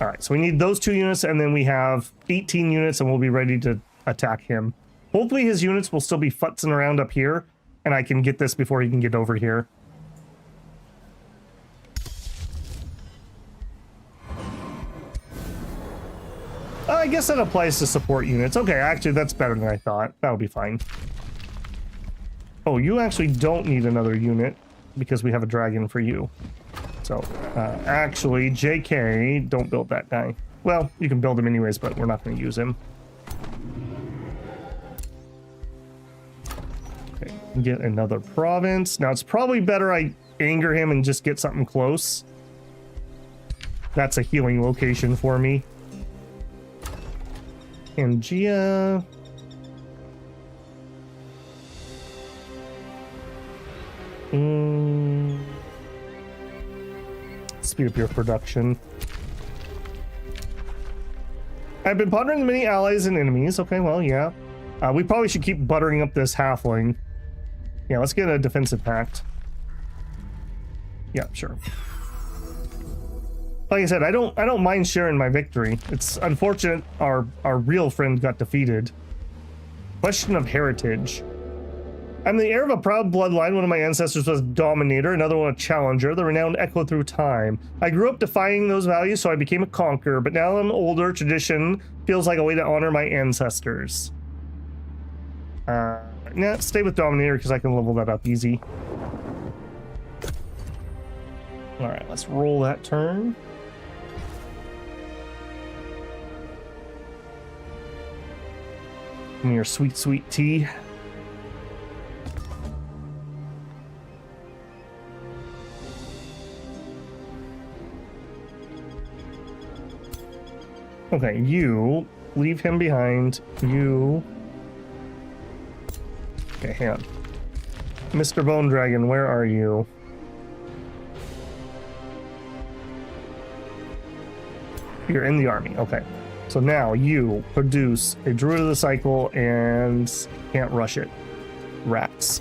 All right, so we need those 2 units, and then we have 18 units, and we'll be ready to attack him. Hopefully his units will still be futzing around up here, and I can get this before he can get over here. I guess that applies to support units. Okay, actually, that's better than I thought. That'll be fine. Oh, you actually don't need another unit because we have a dragon for you. So, actually, JK, don't build that guy. Well, you can build him anyways, but we're not going to use him. Okay, get another province. Now, it's probably better I anger him and just get something close. That's a healing location for me. Pangea. Speed up your production. I've been pondering the many allies and enemies. Okay, well, yeah. We probably should keep buttering up this halfling. Yeah, let's get a defensive pact. Yeah, sure. Like I said, I don't mind sharing my victory. It's unfortunate our real friend got defeated. Question of heritage. I'm the heir of a proud bloodline. One of my ancestors was Dominator, another one a Challenger. The renowned echo through time. I grew up defying those values, so I became a conqueror. But now I'm older. Tradition feels like a way to honor my ancestors. Nah, stay with Dominator because I can level that up easy. All right, let's roll that turn. And your sweet, sweet tea. Okay, you leave him behind. You. Okay, hang on. Mr. Bone Dragon, where are you? You're in the army. Okay. So now you produce a druid of the cycle and can't rush it. Rats.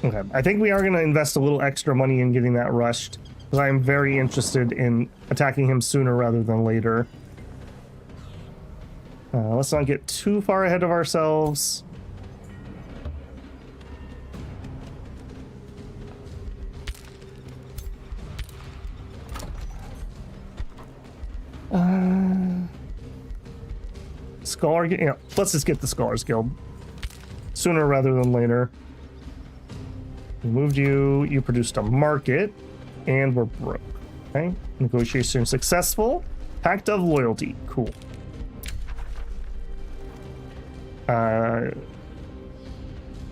Okay, I think we are going to invest a little extra money in getting that rushed because I'm very interested in attacking him sooner rather than later. Let's not get too far ahead of ourselves. Scholar, yeah, let's just get the Scholars Guild sooner rather than later. We moved you, you produced a market, and we're broke. Okay, negotiation successful. Pact of loyalty, cool.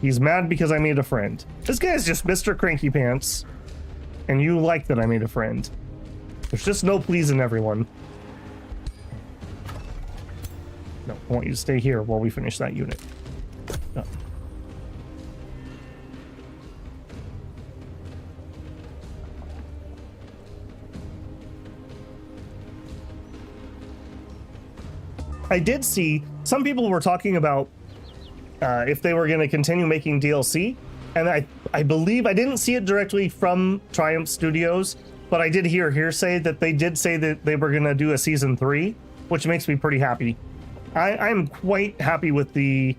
He's mad because I made a friend. This guy's just Mr. Cranky Pants, and you like that I made a friend. There's just no pleasing everyone. No, I want you to stay here while we finish that unit. No. I did see some people were talking about if they were going to continue making DLC, and I believe I didn't see it directly from Triumph Studios, but I did hear hearsay that they did say that they were going to do a season 3, which makes me pretty happy. I'm quite happy with the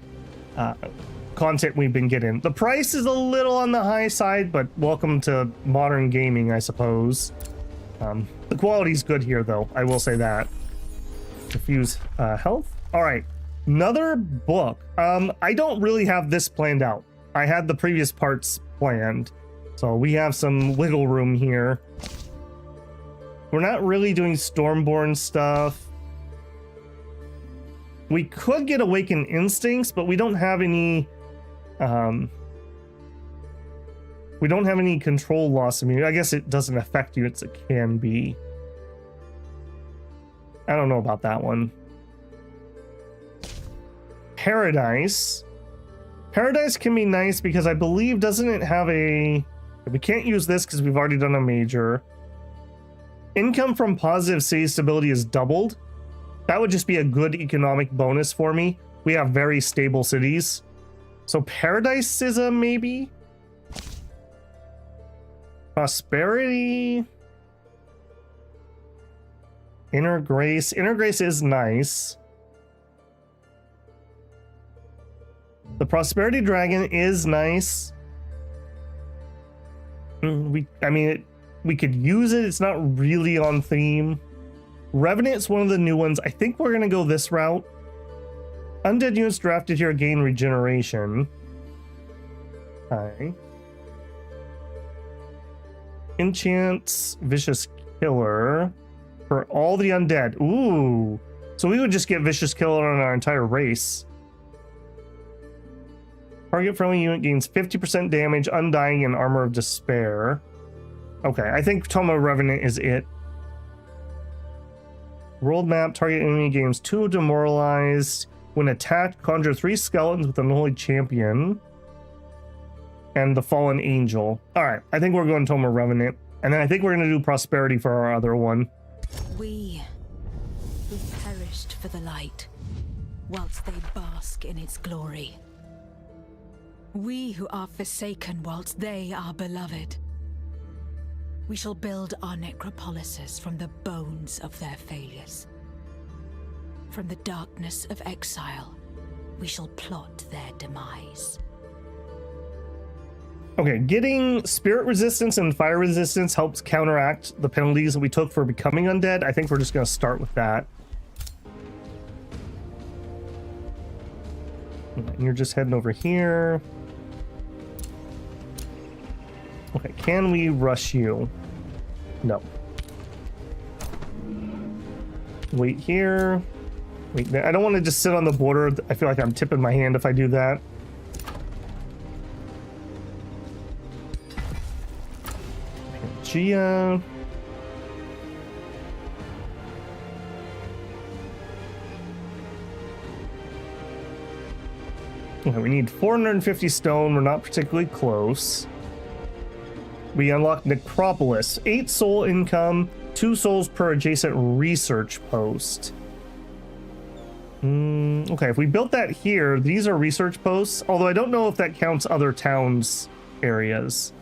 content we've been getting. The price is a little on the high side, but welcome to modern gaming, I suppose. The quality's good here, though. I will say that. Diffuse health. All right, another book. I don't really have this planned out. I had the previous parts planned, so we have some wiggle room here. We're not really doing Stormborn stuff. We could get Awakened Instincts, but we don't have any control loss immunity. I guess it doesn't affect you, it can be. I don't know about that one. Paradise. Paradise can be nice because I believe, doesn't it have a... We can't use this because we've already done a major. Income from positive city stability is doubled. That would just be a good economic bonus for me. We have very stable cities. So Paradise is a maybe. Prosperity. Inner Grace. Inner Grace is nice. The Prosperity Dragon is nice. We could use it. It's not really on theme. Revenant's one of the new ones. I think we're gonna go this route. Undead units drafted here gain regeneration. Okay. Enchants Vicious Killer for all the undead. Ooh. So we would just get Vicious Killer on our entire race. Target friendly unit gains 50% damage, Undying, and Armor of Despair. Okay, I think Tome of Revenant is it. World map, target enemy gains 2 demoralized. When attacked, conjure 3 skeletons with an Unholy Champion. And the Fallen Angel. Alright, I think we're going Tome of Revenant. And then I think we're going to do Prosperity for our other one. We who perished for the light, whilst they bask in its glory. We who are forsaken whilst they are beloved. We shall build our necropolises from the bones of their failures. From the darkness of exile, we shall plot their demise. Okay, getting spirit resistance and fire resistance helps counteract the penalties that we took for becoming undead. I think we're just going to start with that. And you're just heading over here. Okay, can we rush you? No. Wait here. Wait there. I don't want to just sit on the border. I feel like I'm tipping my hand if I do that. Gia. Okay, we need 450 stone. We're not particularly close. We unlock Necropolis. 8 soul income, 2 souls per adjacent research post. Okay, if we built that here, these are research posts, although I don't know if that counts other towns' areas.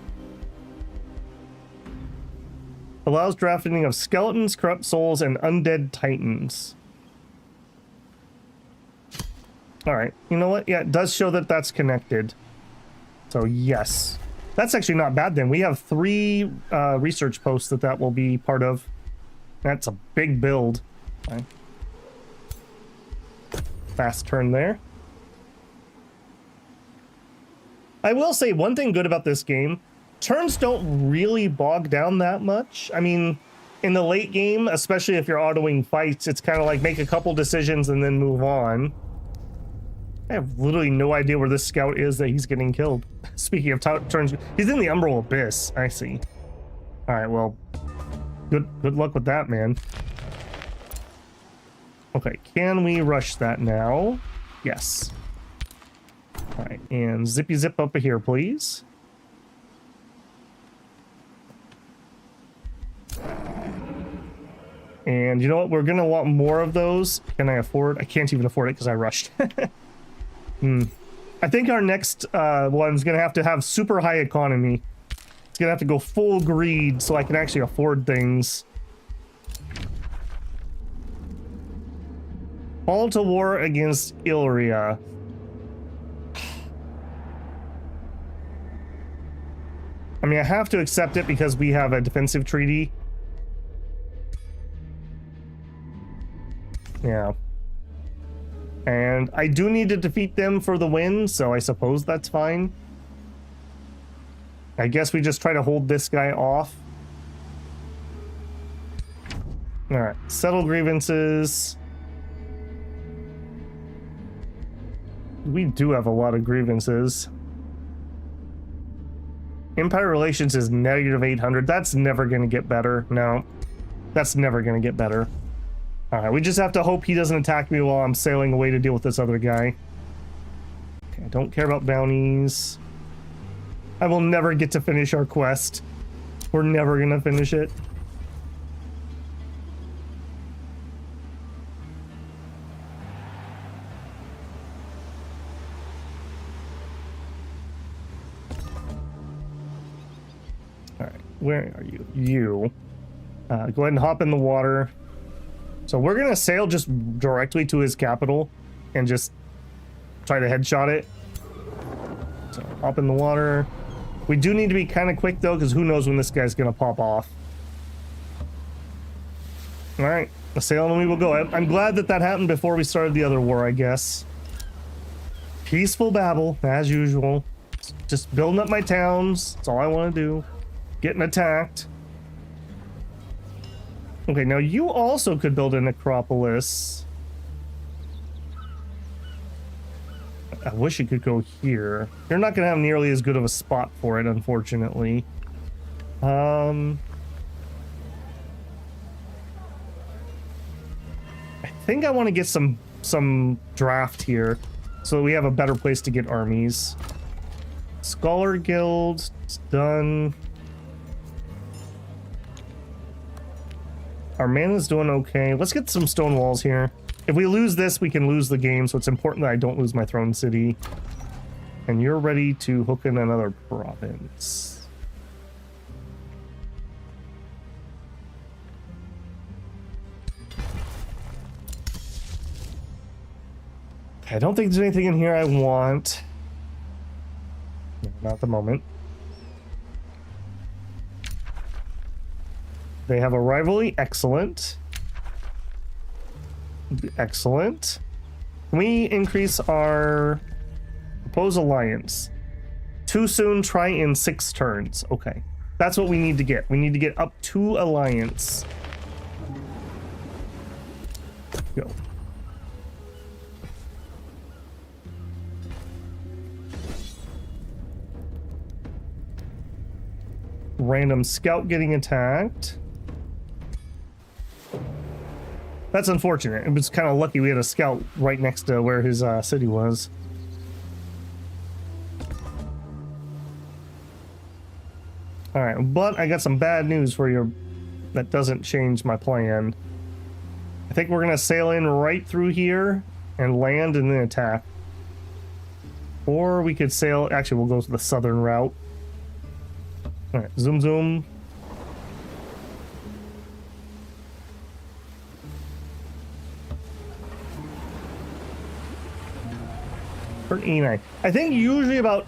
Allows drafting of skeletons, corrupt souls, and undead titans. Alright, you know what? Yeah, it does show that that's connected. So, yes. That's actually not bad then. We have 3 research posts that will be part of. That's a big build. Okay. Fast turn there. I will say one thing good about this game. Turns don't really bog down that much. I mean, in the late game, especially if you're autoing fights, it's kind of like make a couple decisions and then move on. I have literally no idea where this scout is that he's getting killed. Speaking of turns, he's in the Umbral Abyss. I see. All right, well, good luck with that, man. Okay, can we rush that now? Yes. All right, and zippy zip up here, please. And you know what? We're gonna want more of those. Can I afford? I can't even afford it because I rushed. I think our next one's gonna have to have super high economy. It's gonna have to go full greed so I can actually afford things. Call to war against Illyria. I mean, I have to accept it because we have a defensive treaty. Yeah. And I do need to defeat them for the win, so I suppose that's fine. I guess we just try to hold this guy off. Alright, settle grievances. we do have a lot of grievances. Empire relations is -800. That's never going to get better. No, that's never going to get better. All right, we just have to hope he doesn't attack me while I'm sailing away to deal with this other guy. Okay, I don't care about bounties. I will never get to finish our quest. We're never going to finish it. Where are you? You. Go ahead and hop in the water. So we're going to sail just directly to his capital and just try to headshot it. So hop in the water. We do need to be kind of quick, though, because who knows when this guy's going to pop off. All right. The sail and we will go. I'm glad that that happened before we started the other war, I guess. Peaceful babble, as usual. Just building up my towns. That's all I want to do. Getting attacked. Okay, now you also could build a necropolis. I wish you could go here. You're not going to have nearly as good of a spot for it, unfortunately. I think I want to get some draft here so that we have a better place to get armies. Scholar Guild, it's done. Our mana's doing okay. Let's get some stone walls here. If we lose this, we can lose the game, so it's important that I don't lose my throne city. And you're ready to hook in another province. I don't think there's anything in here I want. No, not at the moment. They have a rivalry. Excellent. Excellent. Can we increase our proposed alliance? Too soon, try in 6 turns. Okay. That's what we need to get. We need to get up to alliance. Go. Random scout getting attacked. That's unfortunate. It was kind of lucky we had a scout right next to where his city was. All right, but I got some bad news for you that doesn't change my plan. I think we're going to sail in right through here and land and then attack. Or we could sail... Actually, we'll go to the southern route. All right, zoom, zoom. I think usually about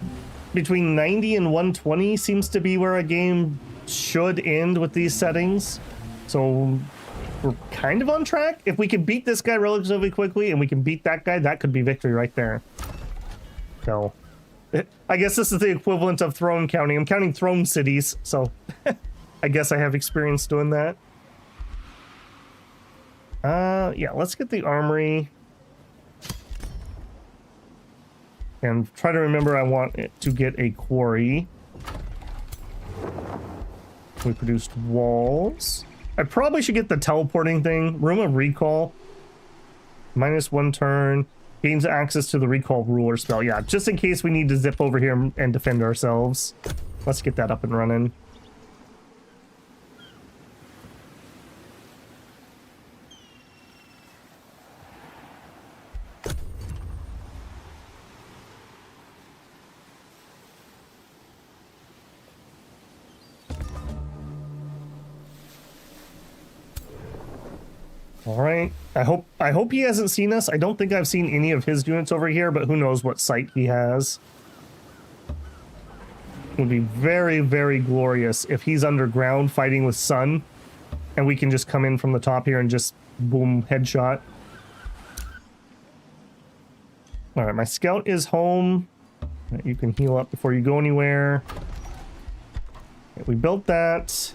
between 90 and 120 seems to be where a game should end with these settings. So we're kind of on track. If we can beat this guy relatively quickly and we can beat that guy, that could be victory right there. So I guess this is the equivalent of throne counting. I'm counting throne cities, so I guess I have experience doing that. Yeah, let's get the armory. And try to remember I want it to get a quarry. We produced walls. I probably should get the teleporting thing. Room of Recall. -1 turn. Gains access to the Recall Ruler spell. Yeah, just in case we need to zip over here and defend ourselves. Let's get that up and running. All right. I hope he hasn't seen us. I don't think I've seen any of his units over here, but who knows what site he has. It would be very, very glorious if he's underground fighting with Sun, and we can just come in from the top here and just boom, headshot. All right, my scout is home. You can heal up before you go anywhere. Okay, we built that.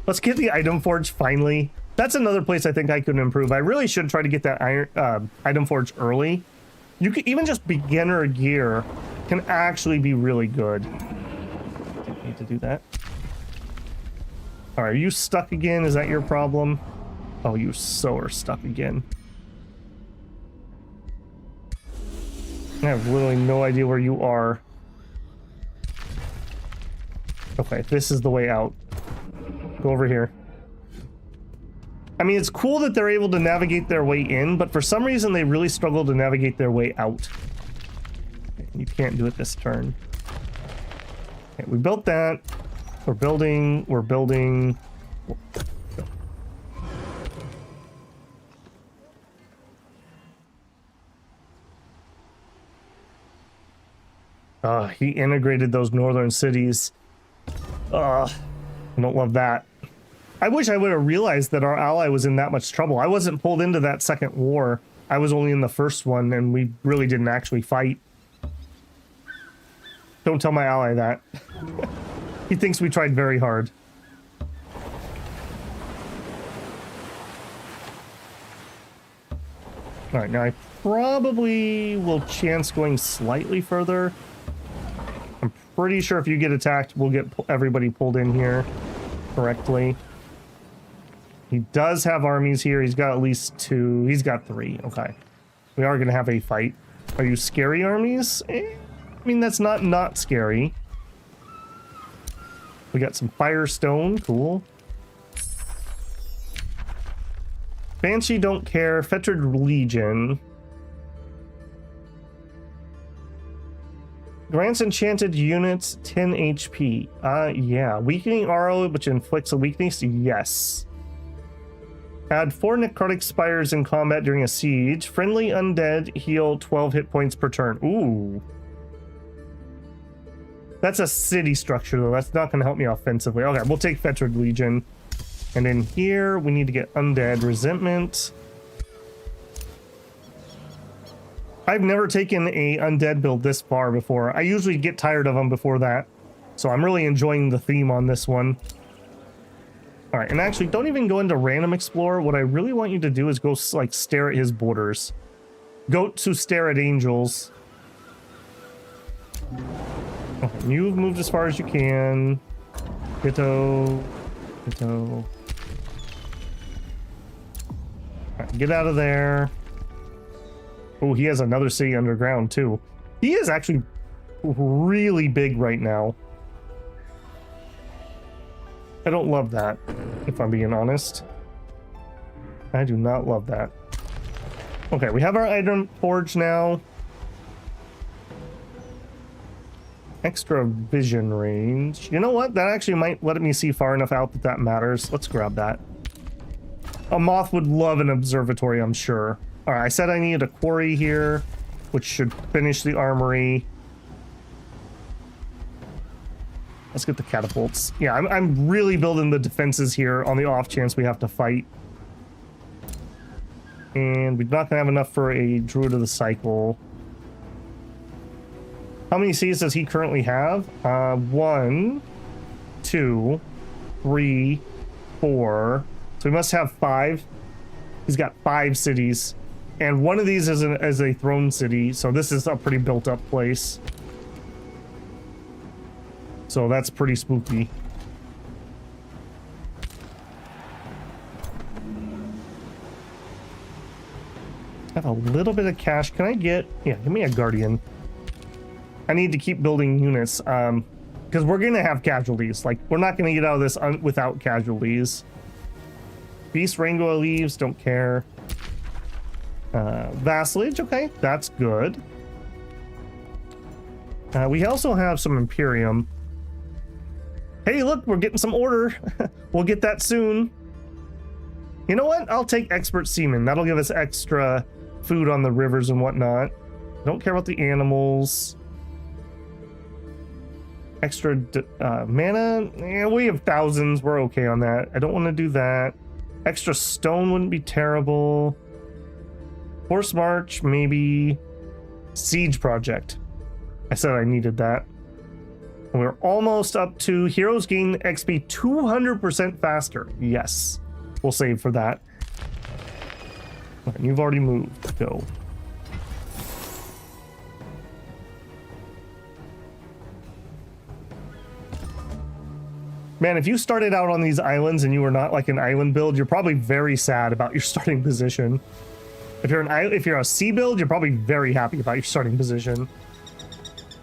Let's get the item forge finally. That's another place I think I could improve. I really should try to get that iron item forge early, You can even just beginner gear can actually be really good. Didn't need to do that. All right, are you stuck again? Is that your problem? Oh, you so are stuck again. I have literally no idea where you are. Okay, this is the way out. Go over here. I mean, it's cool that they're able to navigate their way in, but for some reason they really struggle to navigate their way out. Okay, you can't do it this turn. Okay, we built that. We're building. He integrated those northern cities. I don't love that. I wish I would have realized that our ally was in that much trouble. I wasn't pulled into that second war. I was only in the first one, and we really didn't actually fight. Don't tell my ally that. He thinks we tried very hard. All right, now I probably will chance going slightly further. I'm pretty sure if you get attacked, we'll get everybody pulled in here correctly. He does have armies here. He's got at least 2. He's got 3. Okay. We are going to have a fight. Are you scary armies? I mean, that's not scary. We got some Firestone. Cool. Banshee don't care. Fettered Legion. Grants enchanted units 10 HP. Yeah. Weakening arrow, which inflicts a weakness? Yes. Add 4 necrotic spires in combat during a siege. Friendly undead heal 12 hit points per turn. Ooh. That's a city structure, though. That's not going to help me offensively. Okay, we'll take Fettered Legion. And then here, we need to get Undead Resentment. I've never taken a Undead build this far before. I usually get tired of them before that. So I'm really enjoying the theme on this one. All right, and actually, don't even go into Random Explorer. What I really want you to do is go, like, stare at his borders. Go to stare at angels. Okay, you've moved as far as you can. Ditto. Ditto. All right, get out of there. Oh, he has another city underground, too. He is actually really big right now. I don't love that, if I'm being honest. I do not love that. Okay, we have our item forge now. Extra vision range. You know what? That actually might let me see far enough out that that matters. Let's grab that. A moth would love an observatory, I'm sure. All right, I said I needed a quarry here, which should finish the armory. Let's get the catapults. Yeah, I'm really building the defenses here on the off chance we have to fight. And we're not gonna have enough for a Druid of the Cycle. How many cities does he currently have? 1, 2, 3, 4. So he must have 5. He's got 5 cities. And one of these is a throne city, so this is a pretty built up place. So that's pretty spooky. I have a little bit of cash. Can I get... Yeah, give me a Guardian. I need to keep building units, because we're going to have casualties. Like, we're not going to get out of this without casualties. Beast Rainbow Leaves, don't care. Vassalage, okay, that's good. We also have some Imperium. Hey, look, we're getting some order. We'll get that soon. You know what? I'll take Expert Seaman. That'll give us extra food on the rivers and whatnot. Don't care about the animals. Extra mana. Yeah, we have thousands. We're okay on that. I don't want to do that. Extra stone wouldn't be terrible. Horse March, maybe. Siege Project. I said I needed that. And we're almost up to heroes gain XP 200% faster. Yes. We'll save for that. And you've already moved. Go. Man, if you started out on these islands and you were not like an island build, you're probably very sad about your starting position. If you're a sea build, you're probably very happy about your starting position.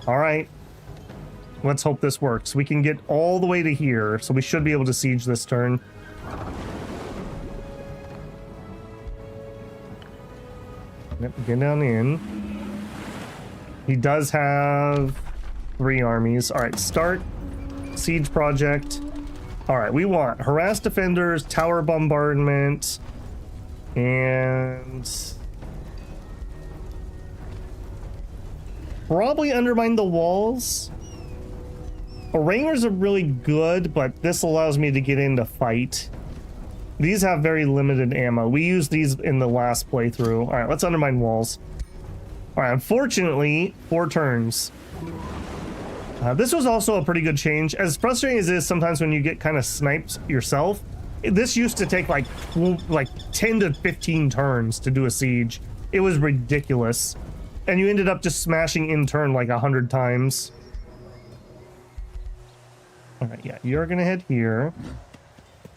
All right. Let's hope this works. We can get all the way to here, so we should be able to siege this turn. Yep, get down in. He does have 3 armies. All right, start siege project. All right, we want harass defenders, tower bombardment, and probably undermine the walls. Haranguers are really good, but this allows me to get in to fight. These have very limited ammo. We used these in the last playthrough. All right, let's undermine walls. All right, unfortunately, 4 turns. This was also a pretty good change. As frustrating as it is sometimes when you get kind of sniped yourself, this used to take like 10 to 15 turns to do a siege. It was ridiculous. And you ended up just smashing in turn like 100 times. All right, yeah, you're gonna head here.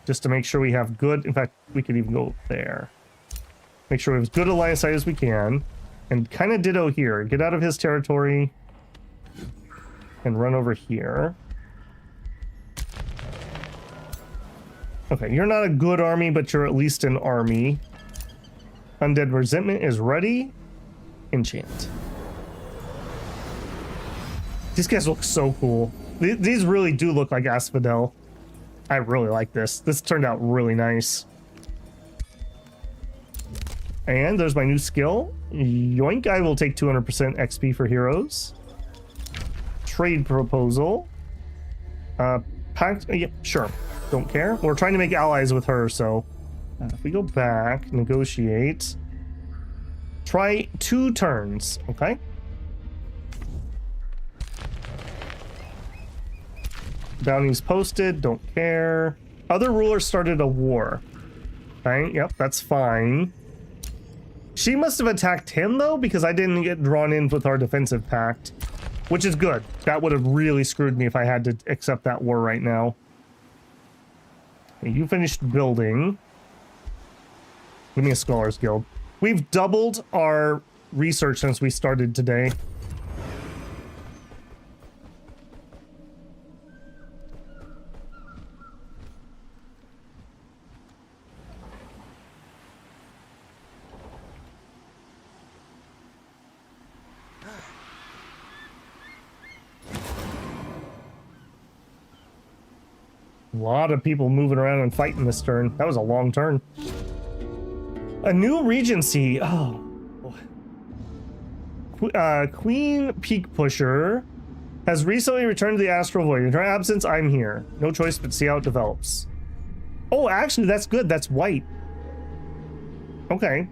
Just to make sure we have good, in fact, we could even go there. Make sure we have as good a line of sight as we can. And kind of ditto here. Get out of his territory. And run over here. Okay, you're not a good army, but you're at least an army. Undead Resentment is ready. Enchant. These guys look so cool. These really do look like Asphodel. I really like this. This turned out really nice. And there's my new skill. Yoink, I will take 200% XP for heroes. Trade proposal. Pact, yep, sure. Don't care. We're trying to make allies with her, so if we go back, negotiate. Try 2 turns, okay? Bounties posted, don't care. Other rulers started a war. Okay, yep, that's fine. She must have attacked him, though, because I didn't get drawn in with our defensive pact. Which is good. That would have really screwed me if I had to accept that war right now. Okay, you finished building. Give me a Scholars Guild. We've doubled our research since we started today. A lot of people moving around and fighting this turn. That was a long turn. A new regency. Oh. Queen Peak Pusher has recently returned to the Astral Void. In her absence, I'm here. No choice but see how it develops. Oh, actually, that's good. That's white. Okay.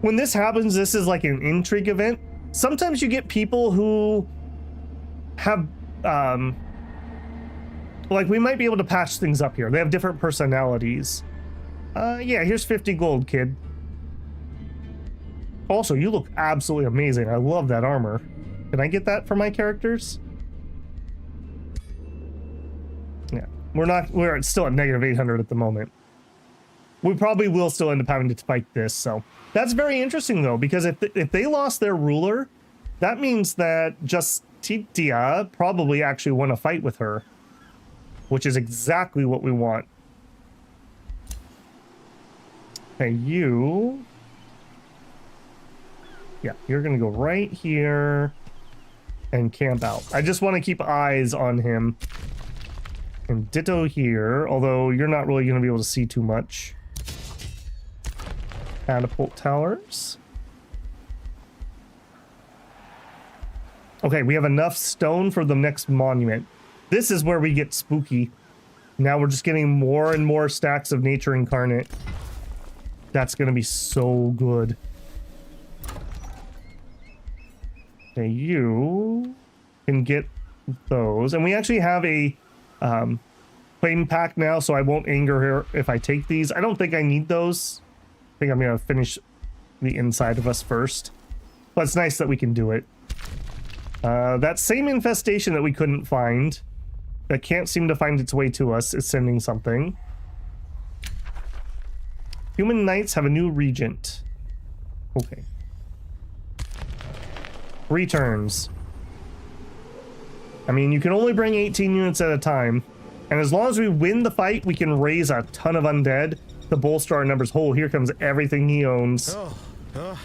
When this happens, this is like an intrigue event. Sometimes you get people who have... like, we might be able to patch things up here. They have different personalities. Yeah, here's 50 gold, kid. Also, you look absolutely amazing. I love that armor. Can I get that for my characters? Yeah, we're still at negative 800 at the moment. We probably will still end up having to fight this, so. That's very interesting, though, because if they lost their ruler, that means that Justitia probably actually want to fight with her. Which is exactly what we want. Okay, you... Yeah, you're gonna go right here and camp out. I just want to keep eyes on him. And ditto here, although you're not really gonna be able to see too much. Catapult towers. Okay, we have enough stone for the next monument. This is where we get spooky. Now we're just getting more and more stacks of Nature Incarnate. That's gonna be so good. Okay, you can get those. And we actually have a claim pack now, so I won't anger her if I take these. I don't think I need those. I think I'm gonna finish the inside of us first. But it's nice that we can do it. That same infestation that we couldn't find. that can't seem to find its way to us is sending something. Human Knights have a new regent. Okay. 3 turns. I mean, you can only bring 18 units at a time. And as long as we win the fight, we can raise a ton of undead to bolster our numbers. Oh, here comes everything he owns. Are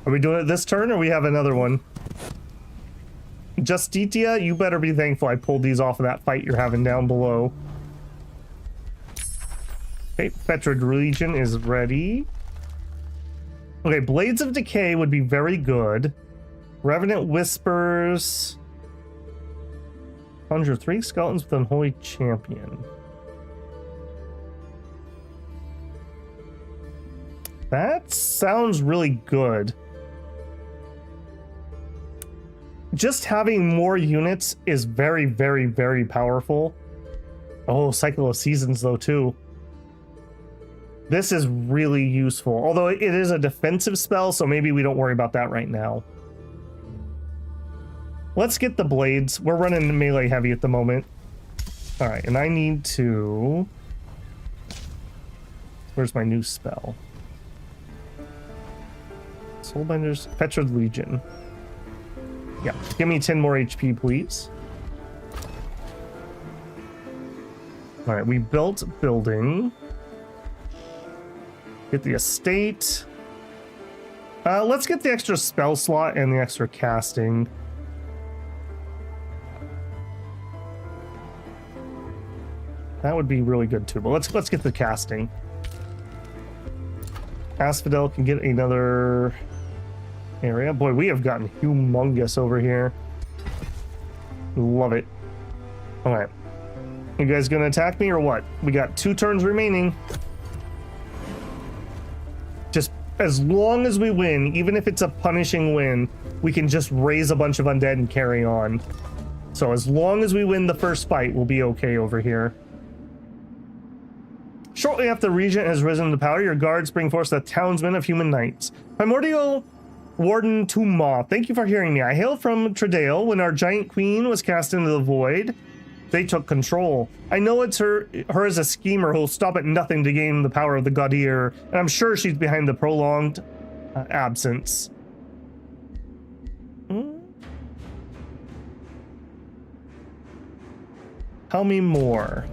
we doing it this turn, or we have another one? Justitia, you better be thankful I pulled these off of that fight you're having down below. Okay, Fetrid Legion is ready. Okay, Blades of Decay would be very good. Revenant Whispers. Conjure 3 skeletons with Unholy Champion. That sounds really good. Just having more units is very, very, very powerful. Oh, Cycle of Seasons though too. This is really useful. Although it is a defensive spell, so maybe we don't worry about that right now. Let's get the blades. We're running melee heavy at the moment. All right, and I need to... Where's my new spell? Soulbinders, Fetrid Legion. Yeah, give me 10 more HP, please. All right, we built building. Get the estate. Let's get the extra spell slot and the extra casting. That would be really good too, but let's get the casting. Asphodel can get another area. Boy, we have gotten humongous over here. Love it. All right. You guys gonna attack me or what? We got 2 turns remaining. Just as long as we win, even if it's a punishing win, we can just raise a bunch of undead and carry on. So as long as we win the first fight, we'll be okay over here. Shortly after the regent has risen to power, your guards bring forth the townsmen of human knights. Primordial Warden Tumaw, thank you for hearing me. I hail from Tredale. When our giant queen was cast into the void, they took control. I know it's her as a schemer who'll stop at nothing to gain the power of the Gaudir, and I'm sure she's behind the prolonged absence. Tell me more.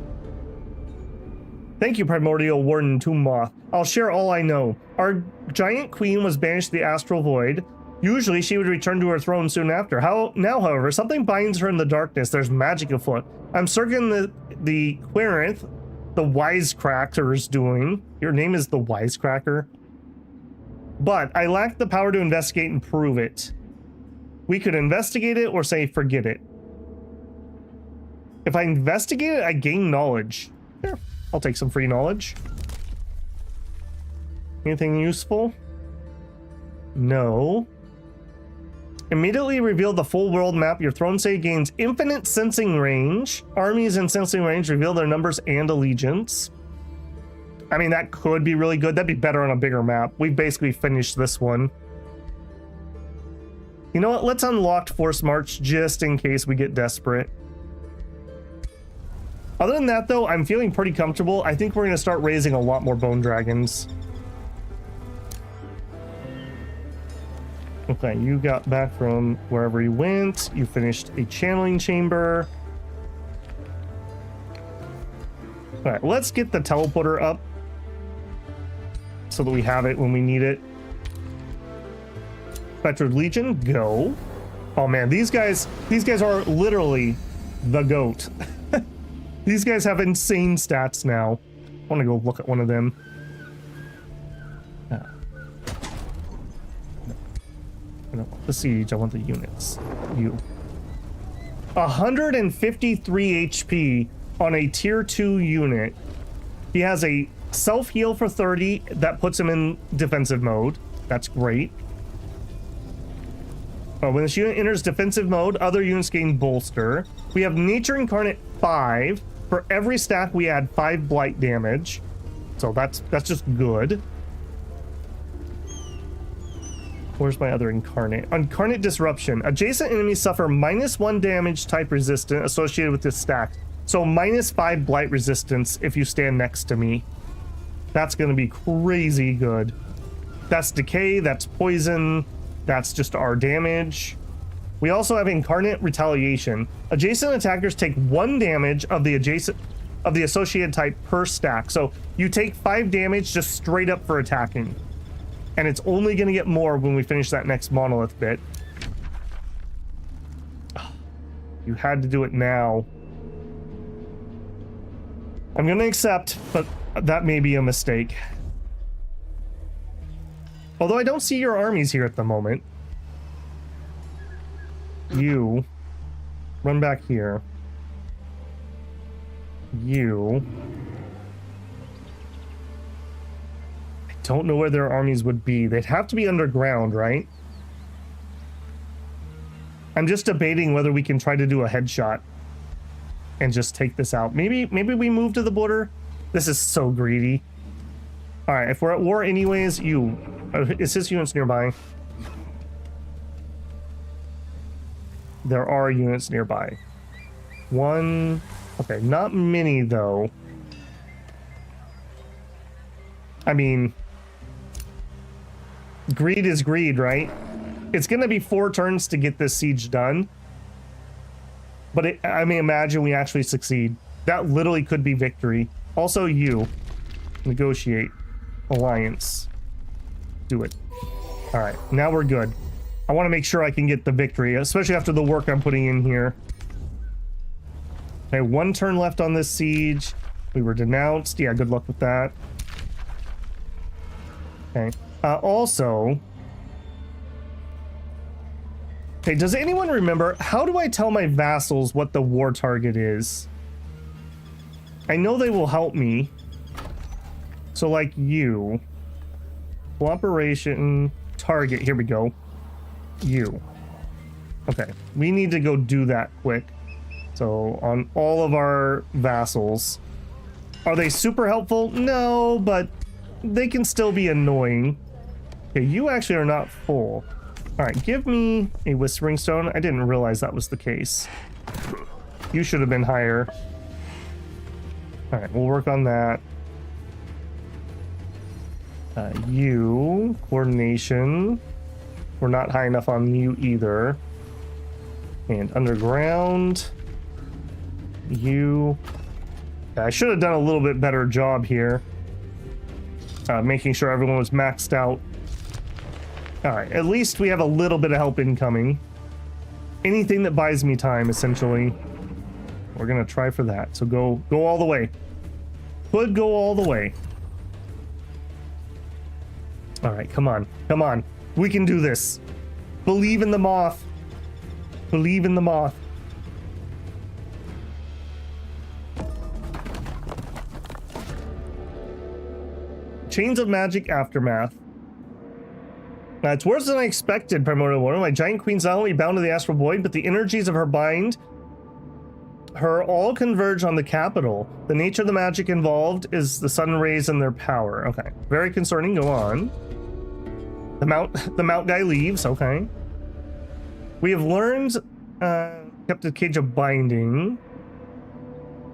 Thank you, Primordial Warden Tumaw. I'll share all I know. Our giant queen was banished to the astral void. Usually she would return to her throne soon after. Now, however, something binds her in the darkness. There's magic afoot. I'm certain that the Querinth, the Wisecracker, is doing. Your name is the Wisecracker? But I lack the power to investigate and prove it. We could investigate it or say forget it. If I investigate it, I gain knowledge. Sure, I'll take some free knowledge. Anything useful? No. Immediately reveal the full world map. Your throne say gains infinite sensing range. Armies in sensing range reveal their numbers and allegiance. I mean, that could be really good. That'd be better on a bigger map. We've basically finished this one. You know what? Let's unlock Force March just in case we get desperate. Other than that, though, I'm feeling pretty comfortable. I think we're going to start raising a lot more bone dragons. Okay, you got back from wherever you went. You finished a channeling chamber. All right, let's get the teleporter up so that we have it when we need it. Fetrid Legion, go. Oh man, these guys are literally the GOAT. These guys have insane stats now. I want to go look at one of them. I don't want the siege, I want the units. You. 153 HP on a tier 2 unit. He has a self-heal for 30 that puts him in defensive mode. That's great. When this unit enters defensive mode, other units gain bolster. We have Nature Incarnate 5. For every stack, we add 5 blight damage. So that's just good. Where's my other incarnate? Incarnate disruption. Adjacent enemies suffer -1 damage type resistant associated with this stack. So -5 blight resistance if you stand next to me. That's going to be crazy good. That's decay, that's poison, that's just our damage. We also have incarnate retaliation. Adjacent attackers take 1 damage of the associated type per stack. So you take 5 damage just straight up for attacking. And it's only going to get more when we finish that next monolith bit. You had to do it now. I'm going to accept, but that may be a mistake. Although I don't see your armies here at the moment. You. Run back here. You. I don't know where their armies would be. They'd have to be underground, right? I'm just debating whether we can try to do a headshot and just take this out. Maybe we move to the border. This is so greedy. All right, if we're at war anyways, you. Is his units nearby? There are units nearby. One. Okay, not many though. I mean, greed is greed, right? It's gonna be 4 turns to get this siege done. But I may imagine we actually succeed. That literally could be victory. Also, you. Negotiate. Alliance. Do it. All right, now we're good. I want to make sure I can get the victory, especially after the work I'm putting in here. Okay, 1 turn left on this siege. We were denounced. Yeah, good luck with that. Okay. Also... Okay, does anyone remember, how do I tell my vassals what the war target is? I know they will help me. So like you. Cooperation, target, here we go. You. Okay, we need to go do that quick. So on all of our vassals. Are they super helpful? No, but they can still be annoying. Okay, you actually are not full. All right, give me a Whispering Stone. I didn't realize that was the case. You should have been higher. All right, we'll work on that. You, coordination. We're not high enough on you either. And underground. You. I should have done a little bit better job here. Making sure everyone was maxed out. Alright, at least we have a little bit of help incoming. Anything that buys me time, essentially. We're gonna try for that. So go all the way. Could go all the way. Alright, come on. Come on. We can do this. Believe in the moth. Believe in the moth. Chains of Magic Aftermath. It's worse than I expected, Primordial Warrior. My giant queen's not only bound to the astral void, but the energies of her bind her all converge on the capital. The nature of the magic involved is the sun rays and their power. Okay, very concerning. Go on. The mount guy leaves. Okay. We have learned kept a cage of binding.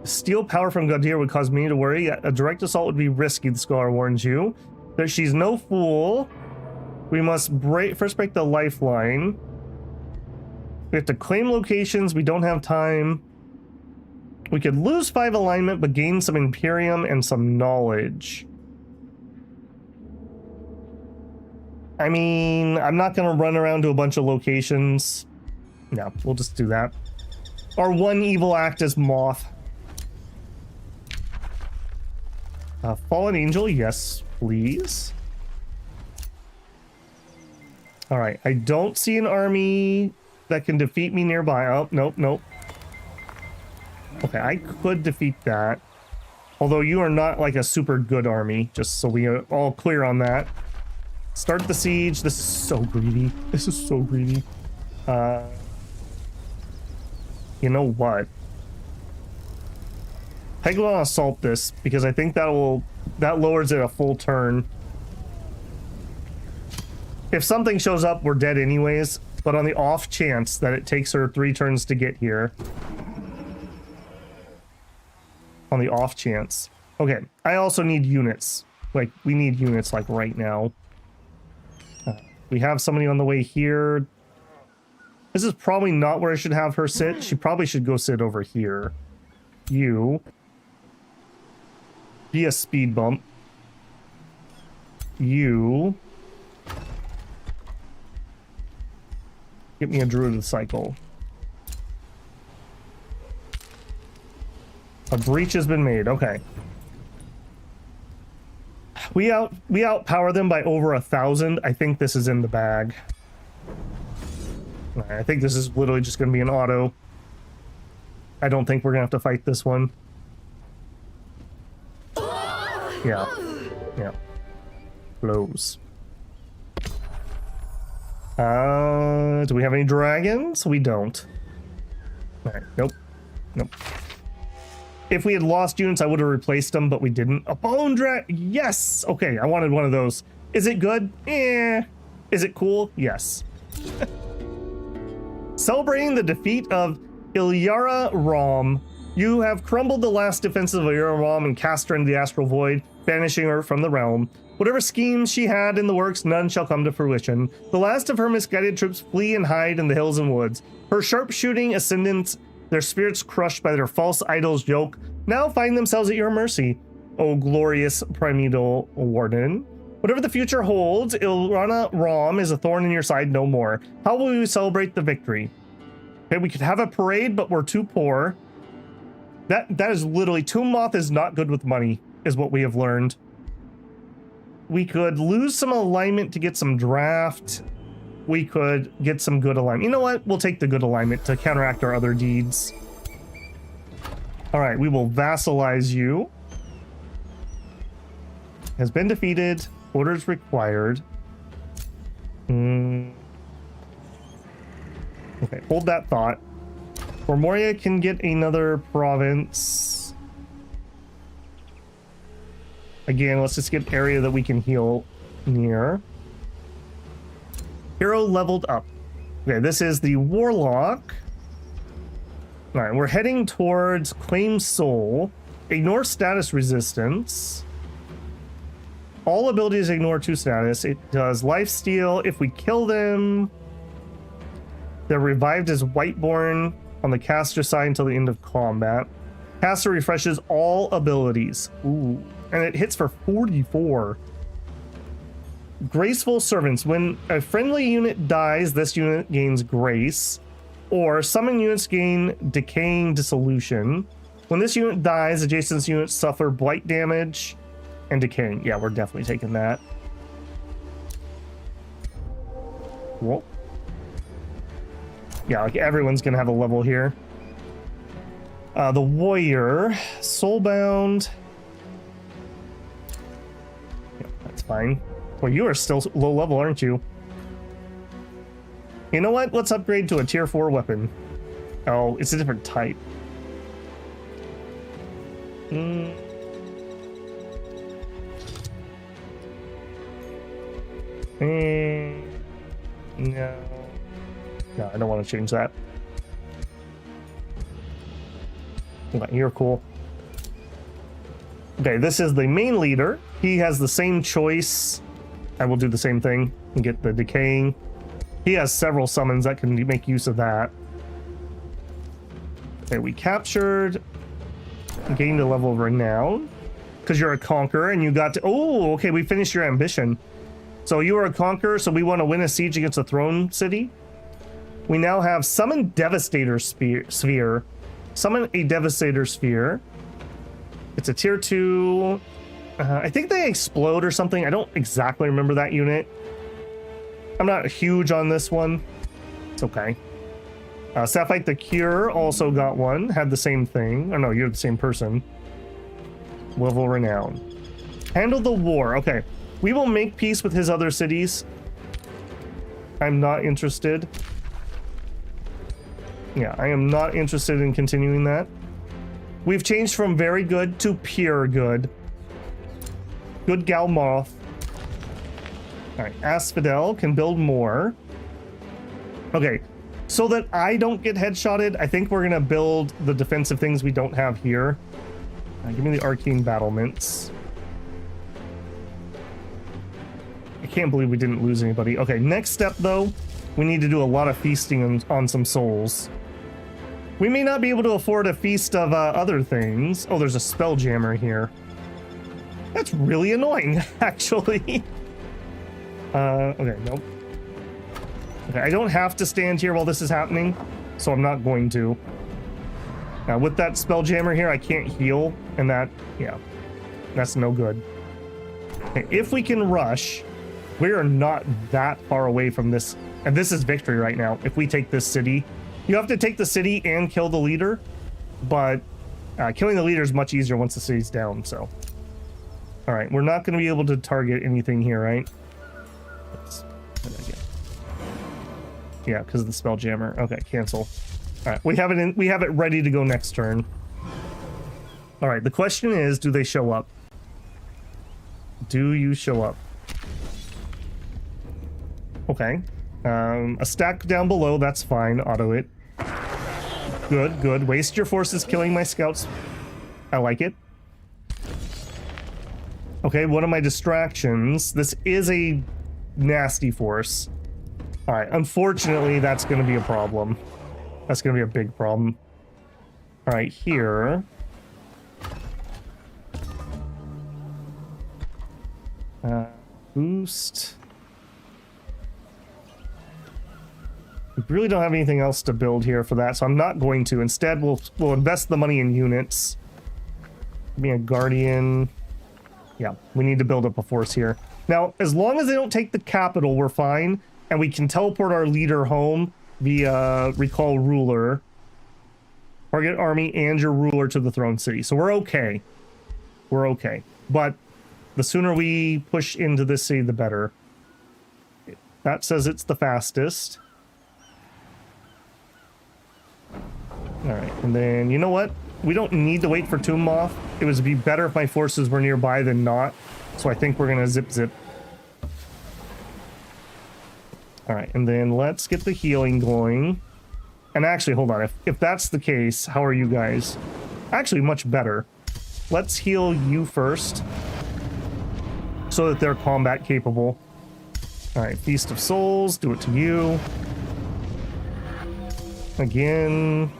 Steal power from Gadir would cause me to worry. A direct assault would be risky, the scholar warns you. That she's no fool. We must first break the lifeline. We have to claim locations. We don't have time. We could lose 5 alignment, but gain some Imperium and some knowledge. I mean, I'm not going to run around to a bunch of locations. No, we'll just do that. Our one evil act is Moth. Fallen Angel, yes, please. All right, I don't see an army that can defeat me nearby. Oh, nope, nope. Okay, I could defeat that. Although you are not like a super good army, just so we are all clear on that. Start the siege. This is so greedy. This is so greedy. You know what? Heglon assault this because I think that lowers it a full turn. If something shows up, we're dead anyways. But on the off chance that it takes her 3 turns to get here. On the off chance. Okay, I also need units. Like, we need units, like, right now. We have somebody on the way here. This is probably not where I should have her sit. She probably should go sit over here. You. Be a speed bump. You. Get me a druid cycle. A breach has been made. Okay. We outpower them by over 1,000. I think this is in the bag. I think this is literally just going to be an auto. I don't think we're going to have to fight this one. Yeah. Yeah. Blows. Do we have any dragons? We don't. Alright, nope. Nope. If we had lost units, I would have replaced them, but we didn't. A bone dragon! Yes! Okay, I wanted one of those. Is it good? Eh. Is it cool? Yes. Celebrating the defeat of Ilyara Rom, you have crumbled the last defenses of Ilyara Rom and cast her into the astral void, banishing her from the realm. Whatever schemes she had in the works, none shall come to fruition. The last of her misguided troops flee and hide in the hills and woods. Her sharpshooting ascendants, their spirits crushed by their false idol's yoke, now find themselves at your mercy, O glorious primeval warden. Whatever the future holds, Ilyara Rom is a thorn in your side no more. How will we celebrate the victory? Okay, we could have a parade, but we're too poor. That is literally, Tomb Moth is not good with money, is what we have learned. We could lose some alignment to get some draft. We could get some good alignment. You know what? We'll take the good alignment to counteract our other deeds. All right, we will vassalize you. Has been defeated. Orders required. Okay, hold that thought. Moria can get another province. Again, let's just get area that we can heal near. Hero leveled up. Okay, this is the Warlock. All right, we're heading towards Claim Soul. Ignore status resistance. All abilities ignore 2 status. It does lifesteal. If we kill them, they're revived as Whiteborn on the caster side until the end of combat. Caster refreshes all abilities. Ooh. And it hits for 44. Graceful Servants. When a friendly unit dies, this unit gains grace. Or summon units gain decaying dissolution. When this unit dies, adjacent units suffer blight damage and decaying. Yeah, we're definitely taking that. Whoa. Yeah, like everyone's gonna have a level here. The Warrior. Soulbound. Yeah, that's fine. Well, you are still low level, aren't you? You know what? Let's upgrade to a tier 4 weapon. Oh, it's a different type. No. No, I don't want to change that. Okay, you're cool. Okay, this is the main leader. He has the same choice. I will do the same thing and get the decaying. He has several summons that can make use of that. Okay, we captured. Gained a level of renown. Because you're a conqueror and you got to... Oh, okay, we finished your ambition. So you are a conqueror, so we want to win a siege against the throne city. We now have Summon Devastator Sphere. Summon a Devastator Sphere. It's a tier 2. I think they explode or something. I don't exactly remember that unit. I'm not huge on this one. It's okay. Sapphite the Cure also got one. Had the same thing. Oh no, you're the same person. Level Renown. Handle the War. Okay. We will make peace with his other cities. I'm not interested. Yeah, I am not interested in continuing that. We've changed from very good to pure good. Good gal moth. All right, Asphodel can build more. Okay, so that I don't get headshotted, I think we're gonna build the defensive things we don't have here. Give me the arcane battlements. I can't believe we didn't lose anybody. Okay, next step though, we need to do a lot of feasting on some souls. We may not be able to afford a feast of other things. Oh, there's a spelljammer here. That's really annoying, actually. Okay, nope. Okay, I don't have to stand here while this is happening, so I'm not going to. Now, with that spelljammer here, I can't heal, and that, yeah, that's no good. Okay, if we can rush, we are not that far away from this, and this is victory right now. If we take this city, you have to take the city and kill the leader, but killing the leader is much easier once the city's down, so. All right, we're not going to be able to target anything here, right? Yeah, because of the spelljammer. Okay, cancel. All right, we have it ready to go next turn. All right, the question is, do they show up? Do you show up? Okay. A stack down below, that's fine. Auto it. Good, good. Waste your forces killing my scouts. I like it. Okay, one of my distractions. This is a nasty force. All right, unfortunately, that's going to be a problem. That's going to be a big problem. All right, here. Boost. We really don't have anything else to build here for that, so I'm not going to. Instead, we'll invest the money in units. Give me a guardian. Yeah, we need to build up a force here. Now, as long as they don't take the capital, we're fine. And we can teleport our leader home via recall ruler. Target army and your ruler to the throne city. So we're okay. We're okay. But the sooner we push into this city, the better. That says it's the fastest. All right, and then, you know what? We don't need to wait for Tomb Moth. It would be better if my forces were nearby than not. So I think we're going to zip. All right, and then let's get the healing going. And actually, hold on. If that's the case, how are you guys? Actually, much better. Let's heal you first, so that they're combat capable. All right, Feast of Souls, do it to you. Again.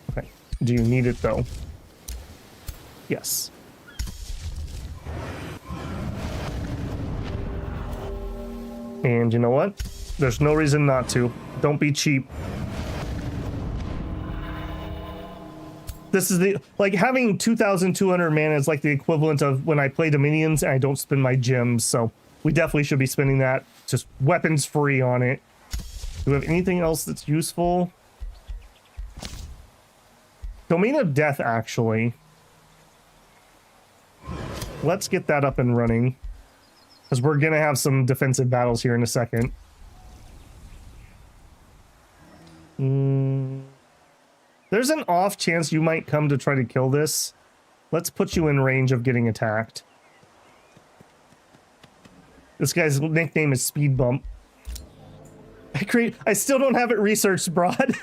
Okay, do you need it though? Yes. And you know what? There's no reason not to. Don't be cheap. This is the, like, having 2,200 mana is like the equivalent of when I play Dominions and I don't spend my gems, so we definitely should be spending that. Just weapons free on it. Do we have anything else that's useful? Domain of Death, actually. Let's get that up and running, because we're going to have some defensive battles here in a second. There's an off chance you might come to try to kill this. Let's put you in range of getting attacked. This guy's nickname is Speed Bump. I still don't have it researched, Broad.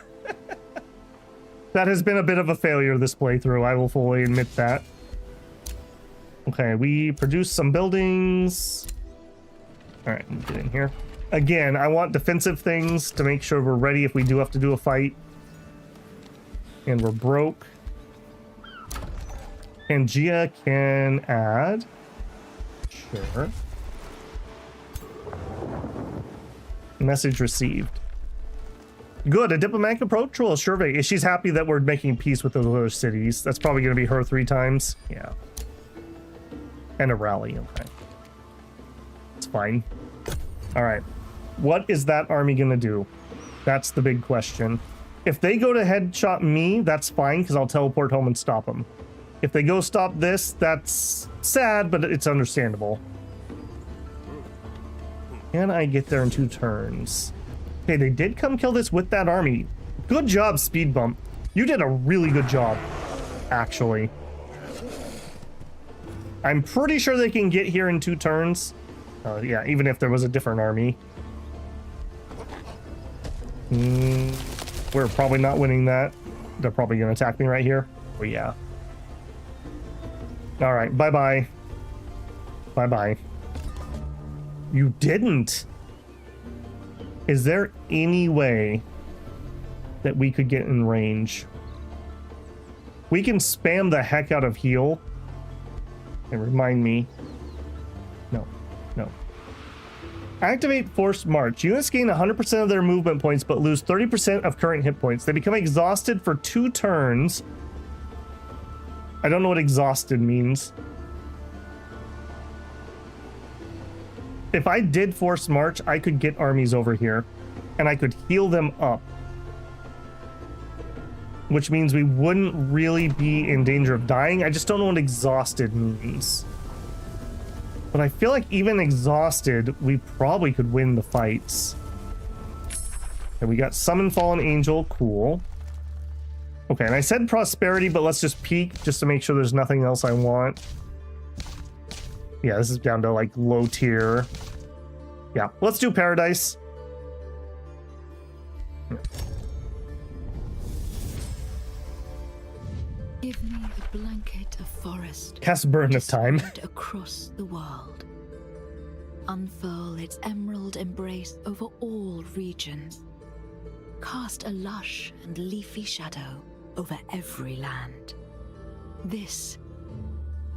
That has been a bit of a failure this playthrough. I will fully admit that. Okay, we produced some buildings. All right, let me get in here. Again, I want defensive things to make sure we're ready if we do have to do a fight. And we're broke. Pangea can add. Sure. Message received. Good, a diplomatic approach will survey. She's happy that we're making peace with those other cities. That's probably going to be her 3 times. Yeah. And a rally, okay. It's fine. All right. What is that army going to do? That's the big question. If they go to headshot me, that's fine, because I'll teleport home and stop them. If they go stop this, that's sad, but it's understandable. Can I get there in 2 turns? Okay, they did come kill this with that army. Good job, Speed Bump. You did a really good job, actually. I'm pretty sure they can get here in 2 turns. Yeah, even if there was a different army. We're probably not winning that. They're probably going to attack me right here. Oh, yeah. All right, bye-bye. Bye-bye. You didn't. Is there any way that we could get in range? We can spam the heck out of heal. And remind me. No, no. Activate Forced March. Units gain 100% of their movement points, but lose 30% of current hit points. They become exhausted for 2 turns. I don't know what exhausted means. If I did Forced March, I could get armies over here, and I could heal them up. Which means we wouldn't really be in danger of dying. I just don't know what exhausted means. But I feel like even exhausted, we probably could win the fights. And we got Summon Fallen Angel, cool. Okay, and I said Prosperity, but let's just peek just to make sure there's nothing else I want. Yeah, this is down to like low tier. Yeah, let's do Paradise. Give me a blanket of forest. Cast Burn of Time. Spread across the world. Unfurl its emerald embrace over all regions. Cast a lush and leafy shadow over every land. This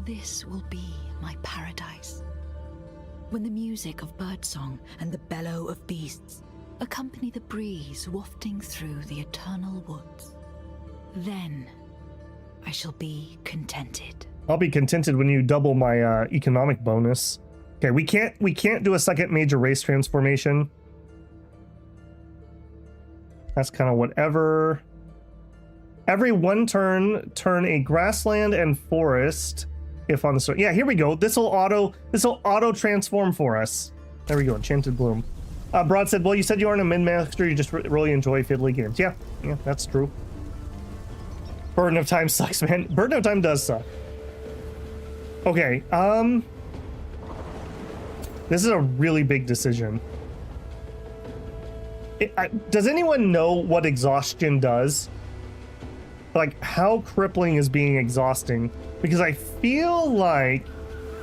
will be my paradise. When the music of birdsong and the bellow of beasts accompany the breeze wafting through the eternal woods, then I shall be contented. I'll be contented when you double my economic bonus. Okay, we can't do a second major race transformation. That's kind of whatever. Every 1 turn, turn a grassland and forest. If on the start, yeah, here we go. This will auto transform for us. There we go. Enchanted Bloom. Broad said, "Well, you said you aren't a min-master. You just really enjoy fiddly games." Yeah, that's true. Burden of Time sucks, man. Burden of Time does suck. Okay, this is a really big decision. Does anyone know what exhaustion does? Like, how crippling is being exhausting? Because I feel like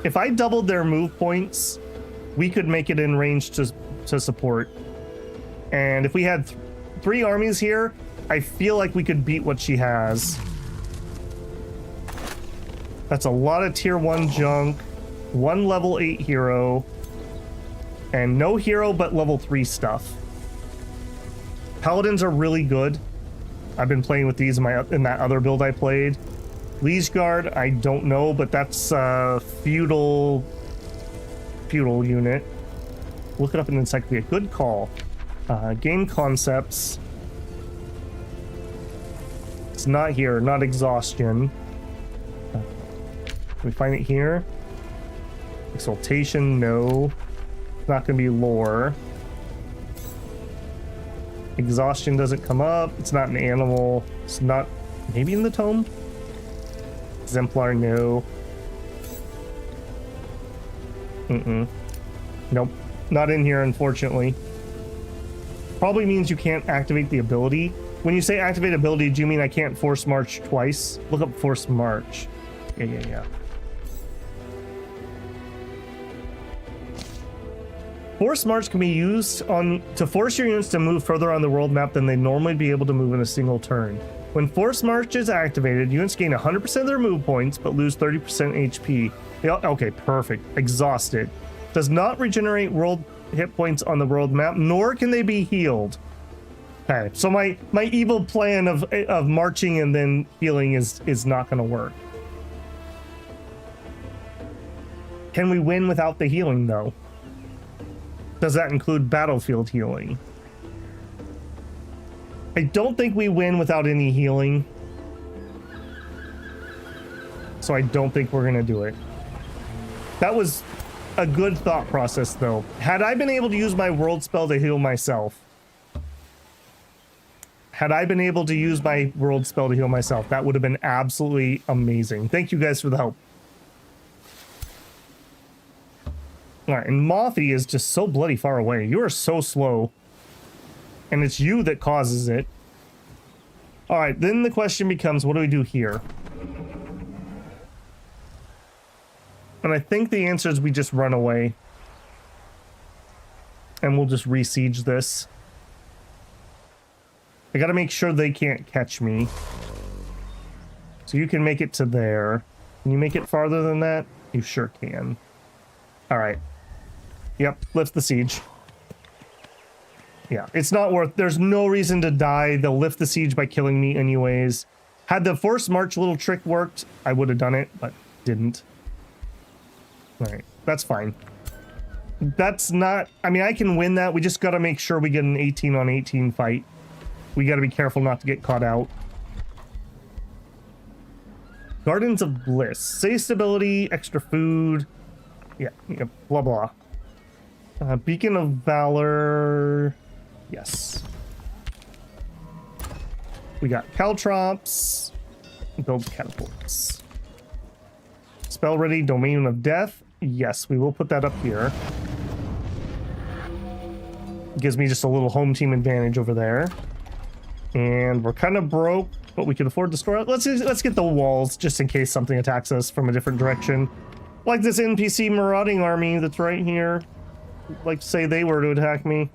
if I doubled their move points, we could make it in range to support. And if we had 3 armies here, I feel like we could beat what she has. That's a lot of tier 1 junk, 1 level 8 hero, and no hero but level 3 stuff. Paladins are really good. I've been playing with these in that other build I played. Liege Guard, I don't know, but that's a feudal unit. Look it up in the encyclopedia. Good call. Game concepts. It's not here, not exhaustion. Can we find it here? Exaltation, no. It's not gonna be lore. Exhaustion doesn't come up. It's not an animal. It's not, maybe in the tome? Exemplar, no. Nope. Not in here, unfortunately. Probably means you can't activate the ability. When you say activate ability, do you mean I can't force march twice? Look up force march. Yeah. Force March can be used to force your units to move further on the world map than they normally be able to move in a single turn. When Force March is activated, units gain 100% of their move points, but lose 30% HP. Okay, perfect. Exhausted. Does not regenerate world hit points on the world map, nor can they be healed. Okay, so my evil plan of marching and then healing is not going to work. Can we win without the healing, though? Does that include battlefield healing? I don't think we win without any healing. So I don't think we're gonna do it. That was a good thought process, though. Had I been able to use my world spell to heal myself, that would have been absolutely amazing. Thank you guys for the help. All right, and Mothy is just so bloody far away. You are so slow. And it's you that causes it. All right, then the question becomes, what do we do here? And I think the answer is we just run away. And we'll just re-siege this. I gotta make sure they can't catch me. So you can make it to there. Can you make it farther than that? You sure can. All right. Yep, lift the siege. Yeah, it's not worth... There's no reason to die. They'll lift the siege by killing me anyways. Had the forced march little trick worked, I would have done it, but didn't. All right, that's fine. That's not... I mean, I can win that. We just got to make sure we get an 18 on 18 fight. We got to be careful not to get caught out. Gardens of Bliss. Say stability, extra food. Yeah, blah, blah. Beacon of Valor. Yes. We got caltrops. Build catapults. Spell ready, Domain of Death. Yes, we will put that up here. Gives me just a little home team advantage over there. And we're kind of broke, but we can afford to store it. Let's get the walls just in case something attacks us from a different direction. Like this NPC marauding army that's right here. Like, say they were to attack me.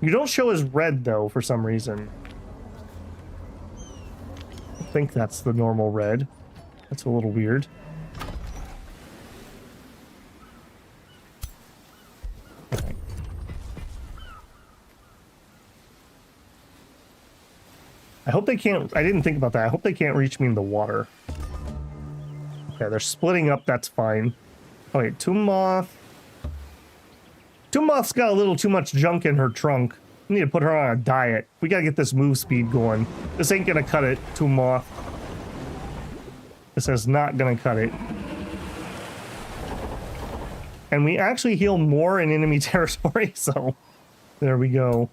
You don't show as red, though, for some reason. I think that's the normal red. That's a little weird. Okay. I hope they can't... I didn't think about that. I hope they can't reach me in the water. Okay, they're splitting up. That's fine. Oh, wait, Tumoth. Tumoth's got a little too much junk in her trunk. We need to put her on a diet. We gotta get this move speed going. This ain't gonna cut it, Tumoth. This is not gonna cut it. And we actually heal more in enemy territory, so there we go.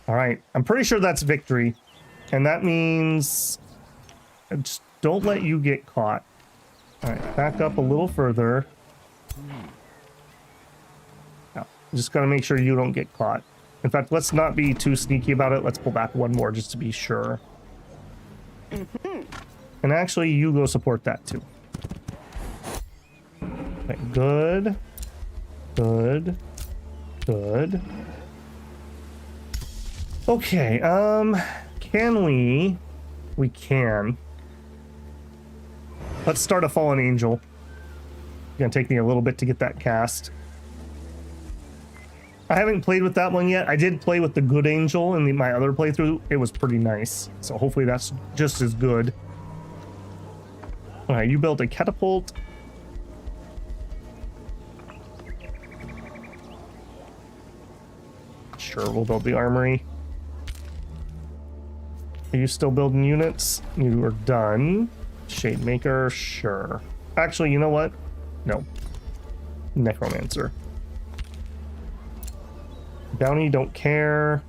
All right, I'm pretty sure that's victory. And that means just don't let you get caught. All right, back up a little further. Just gotta make sure you don't get caught. In fact, let's not be too sneaky about it. Let's pull back one more just to be sure. And actually, you go support that too. Okay, good. Good. Good. Okay, can we? We can. Let's start a Fallen Angel. It's gonna take me a little bit to get that cast. I haven't played with that one yet. I did play with the Good Angel in my other playthrough. It was pretty nice. So hopefully that's just as good. All right, you built a catapult. Sure, we'll build the armory. Are you still building units? You are done. Shade Maker, sure. Actually, you know what? No. Necromancer. Bounty, don't care.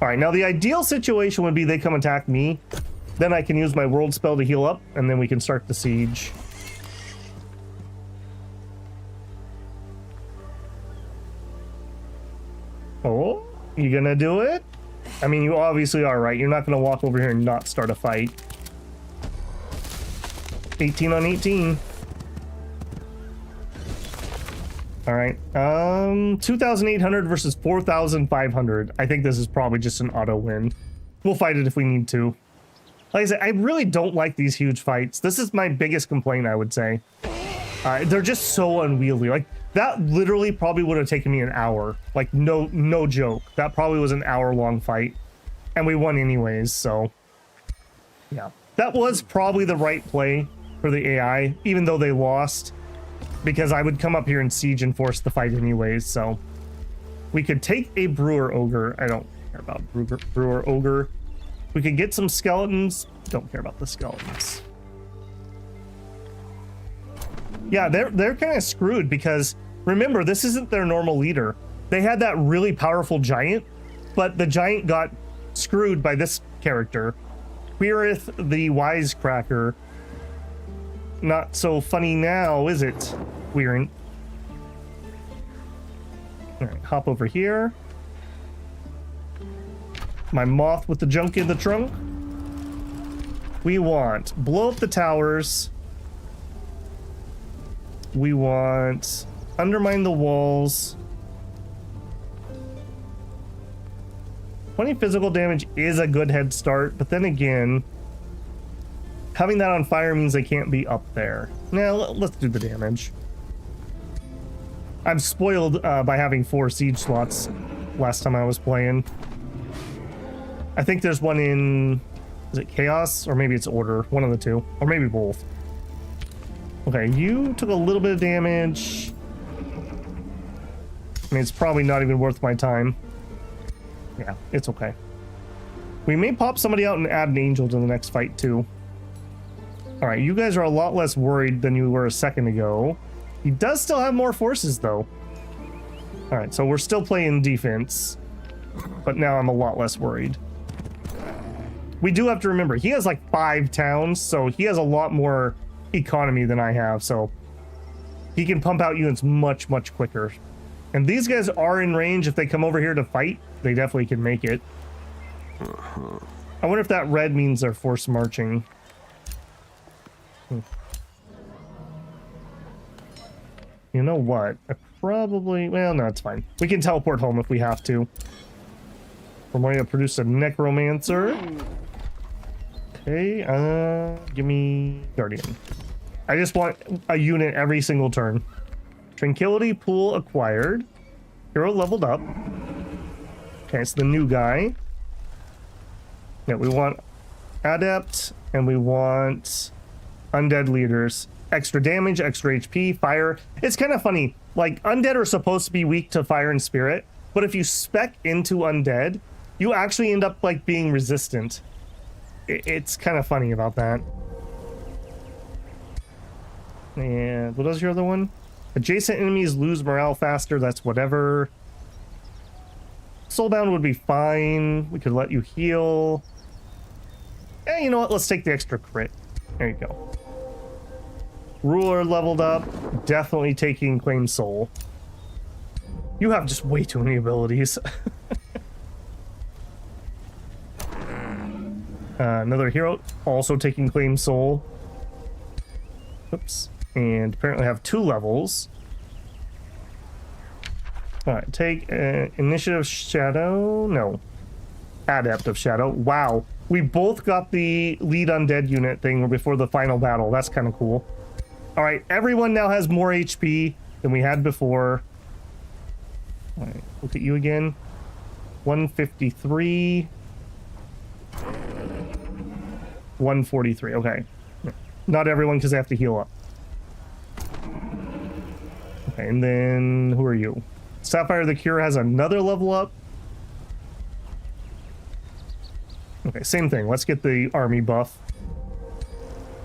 All right, now the ideal situation would be they come attack me. Then I can use my world spell to heal up, and then we can start the siege. Oh, you gonna do it? I mean, you obviously are, right? You're not gonna walk over here and not start a fight. 18 on 18. All right, 2,800 versus 4,500. I think this is probably just an auto win. We'll fight it if we need to. Like I said, I really don't like these huge fights. This is my biggest complaint, I would say. They're just so unwieldy. Like, that literally probably would have taken me an hour. Like, no joke. That probably was an hour-long fight. And we won anyways, so... yeah. That was probably the right play for the AI, even though they lost. Because I would come up here and siege and force the fight anyways, so... we could take a Brewer Ogre. I don't care about Brewer Ogre. We could get some skeletons. Don't care about the skeletons. Yeah, they're kind of screwed because, remember, this isn't their normal leader. They had that really powerful giant, but the giant got screwed by this character. Queereth the Wisecracker. Not so funny now, is it? All right, hop over here. My moth with the junk in the trunk. We want blow up the towers. We want undermine the walls. 20 physical damage is a good head start, but then again, having that on fire means they can't be up there. Now, let's do the damage. I'm spoiled by having 4 siege slots last time I was playing. I think there's one in, is it Chaos? Or maybe it's Order, one of the two. Or maybe both. Okay, you took a little bit of damage. I mean, it's probably not even worth my time. Yeah, it's okay. We may pop somebody out and add an angel to the next fight, too. Alright, you guys are a lot less worried than you were a second ago. He does still have more forces, though. Alright, so we're still playing defense. But now I'm a lot less worried. We do have to remember, he has like 5 towns, so he has a lot more economy than I have, so he can pump out units much, much quicker. And these guys are in range. If they come over here to fight, they definitely can make it. I wonder if that red means they're force marching. You know what? I probably... Well, no, it's fine. We can teleport home if we have to. We're going to produce a necromancer. Okay, give me Guardian. I just want a unit every single turn. Tranquility pool acquired. Hero leveled up. Okay, it's the new guy. Yeah, we want adept, and we want undead leaders. Extra damage, extra HP, fire. It's kind of funny. Like, undead are supposed to be weak to fire and spirit, but if you spec into undead, you actually end up, like, being resistant. It's kind of funny about that. And what was your other one? Adjacent enemies lose morale faster. That's whatever. Soulbound would be fine. We could let you heal. Eh, you know what? Let's take the extra crit. There you go. Ruler leveled up. Definitely taking Claim Soul. You have just way too many abilities. Another hero also taking Claim Soul. Oops. And apparently have 2 levels. Alright, take Initiative Shadow. No. Adept of Shadow. Wow. We both got the lead undead unit thing before the final battle. That's kind of cool. Alright, everyone now has more HP than we had before. Alright, look at you again. 153. 143. Okay. Not everyone because they have to heal up. Okay, and then who are you? Sapphire the Cure has another level up. Okay, same thing. Let's get the army buff.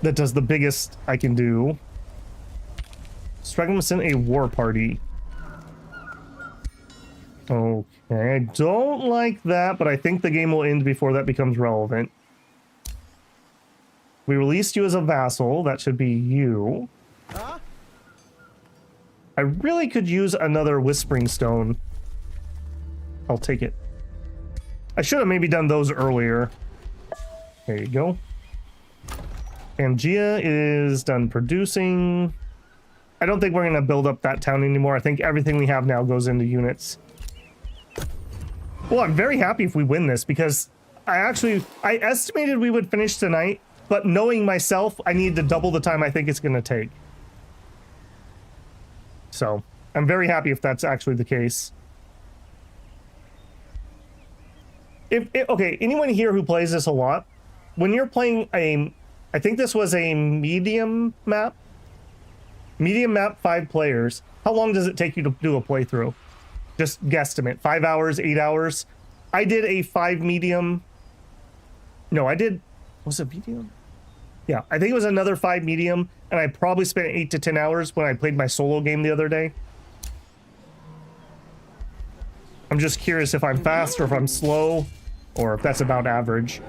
That does the biggest I can do. Stragum sent a war party. Okay, I don't like that, but I think the game will end before that becomes relevant. We released you as a vassal. That should be you. Huh? I really could use another Whispering Stone. I'll take it. I should have maybe done those earlier. There you go. Pangea is done producing. I don't think we're going to build up that town anymore. I think everything we have now goes into units. Well, I'm very happy if we win this because I estimated we would finish tonight, but knowing myself, I need to double the time I think it's going to take. So, I'm very happy if that's actually the case. Okay, anyone here who plays this a lot, when you're playing I think this was a medium map. Medium map, 5 players. How long does it take you to do a playthrough? Just guesstimate. 5 hours, 8 hours. I did a 5 medium. No, was it medium? Yeah, I think it was another 5 medium, and I probably spent 8 to 10 hours when I played my solo game the other day. I'm just curious if I'm fast or if I'm slow, or if that's about average.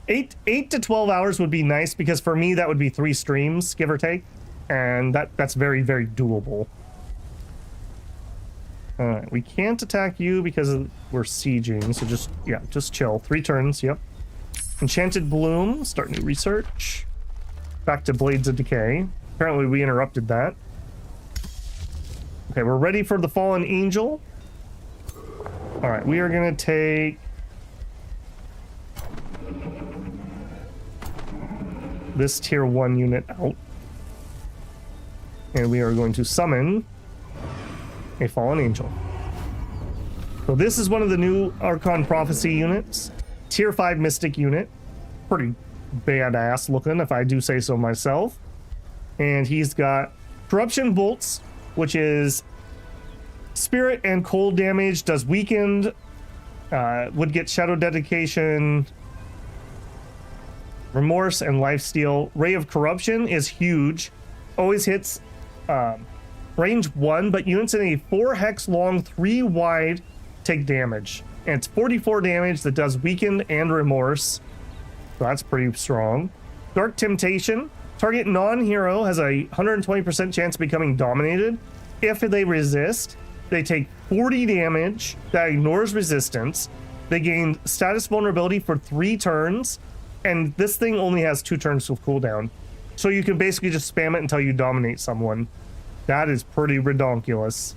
8 to 12 hours would be nice, because for me that would be 3 streams, give or take, and that's very, very doable. Alright, we can't attack you because we're sieging, so just chill. 3 turns, yep. Enchanted Bloom, start new research. Back to Blades of Decay. Apparently we interrupted that. Okay, we're ready for the Fallen Angel. Alright, we are gonna take this tier 1 unit out. And we are going to summon a Fallen Angel. So this is one of the new Archon Prophecy units. Tier 5 Mystic unit. Pretty badass looking, if I do say so myself. And he's got Corruption Bolts, which is spirit and cold damage, does weakened, would get Shadow Dedication, Remorse, and Lifesteal. Ray of Corruption is huge. Always hits range 1, but units in a 4 hex long, 3 wide take damage. And it's 44 damage that does weakened and remorse. So that's pretty strong. Dark Temptation. Target non-hero has a 120% chance of becoming dominated. If they resist, they take 40 damage that ignores resistance. They gain status vulnerability for 3 turns. And this thing only has 2 turns of cooldown. So you can basically just spam it until you dominate someone. That is pretty redonkulous.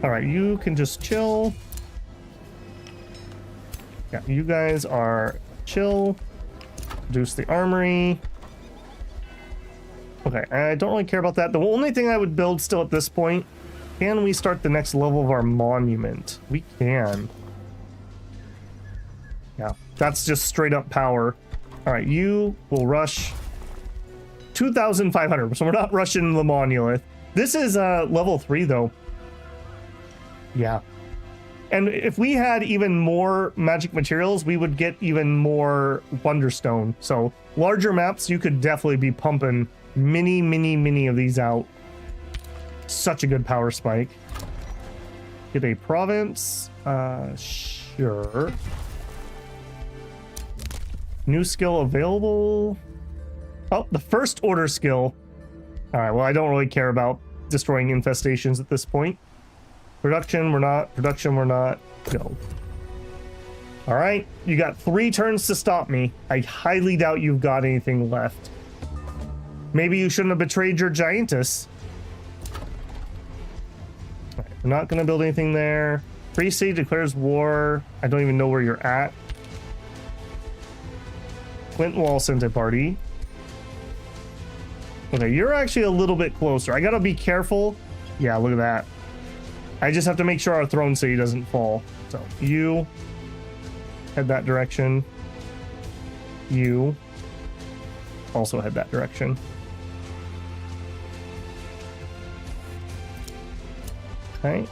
Alright, you can just chill. Yeah, you guys are chill. Reduce the armory. Okay, I don't really care about that. The only thing I would build still at this point, can we start the next level of our monument? We can. Yeah, that's just straight up power. Alright, you will rush 2,500, so we're not rushing the monolith. This is level 3 though. Yeah. And if we had even more magic materials, we would get even more Wonderstone. So larger maps, you could definitely be pumping many of these out. Such a good power spike. Get a province. Sure. New skill available. Oh, the first order skill. All right, well, I don't really care about destroying infestations at this point. Production, we're not. Production, we're not. Go. All right, you got 3 turns to stop me. I highly doubt you've got anything left. Maybe you shouldn't have betrayed your giantess. All right, we're not going to build anything there. Free City declares war. I don't even know where you're at. Flint Wall sent a party. Okay, you're actually a little bit closer. I gotta be careful. Yeah, look at that. I just have to make sure our throne city doesn't fall. So you head that direction. You also head that direction. Okay.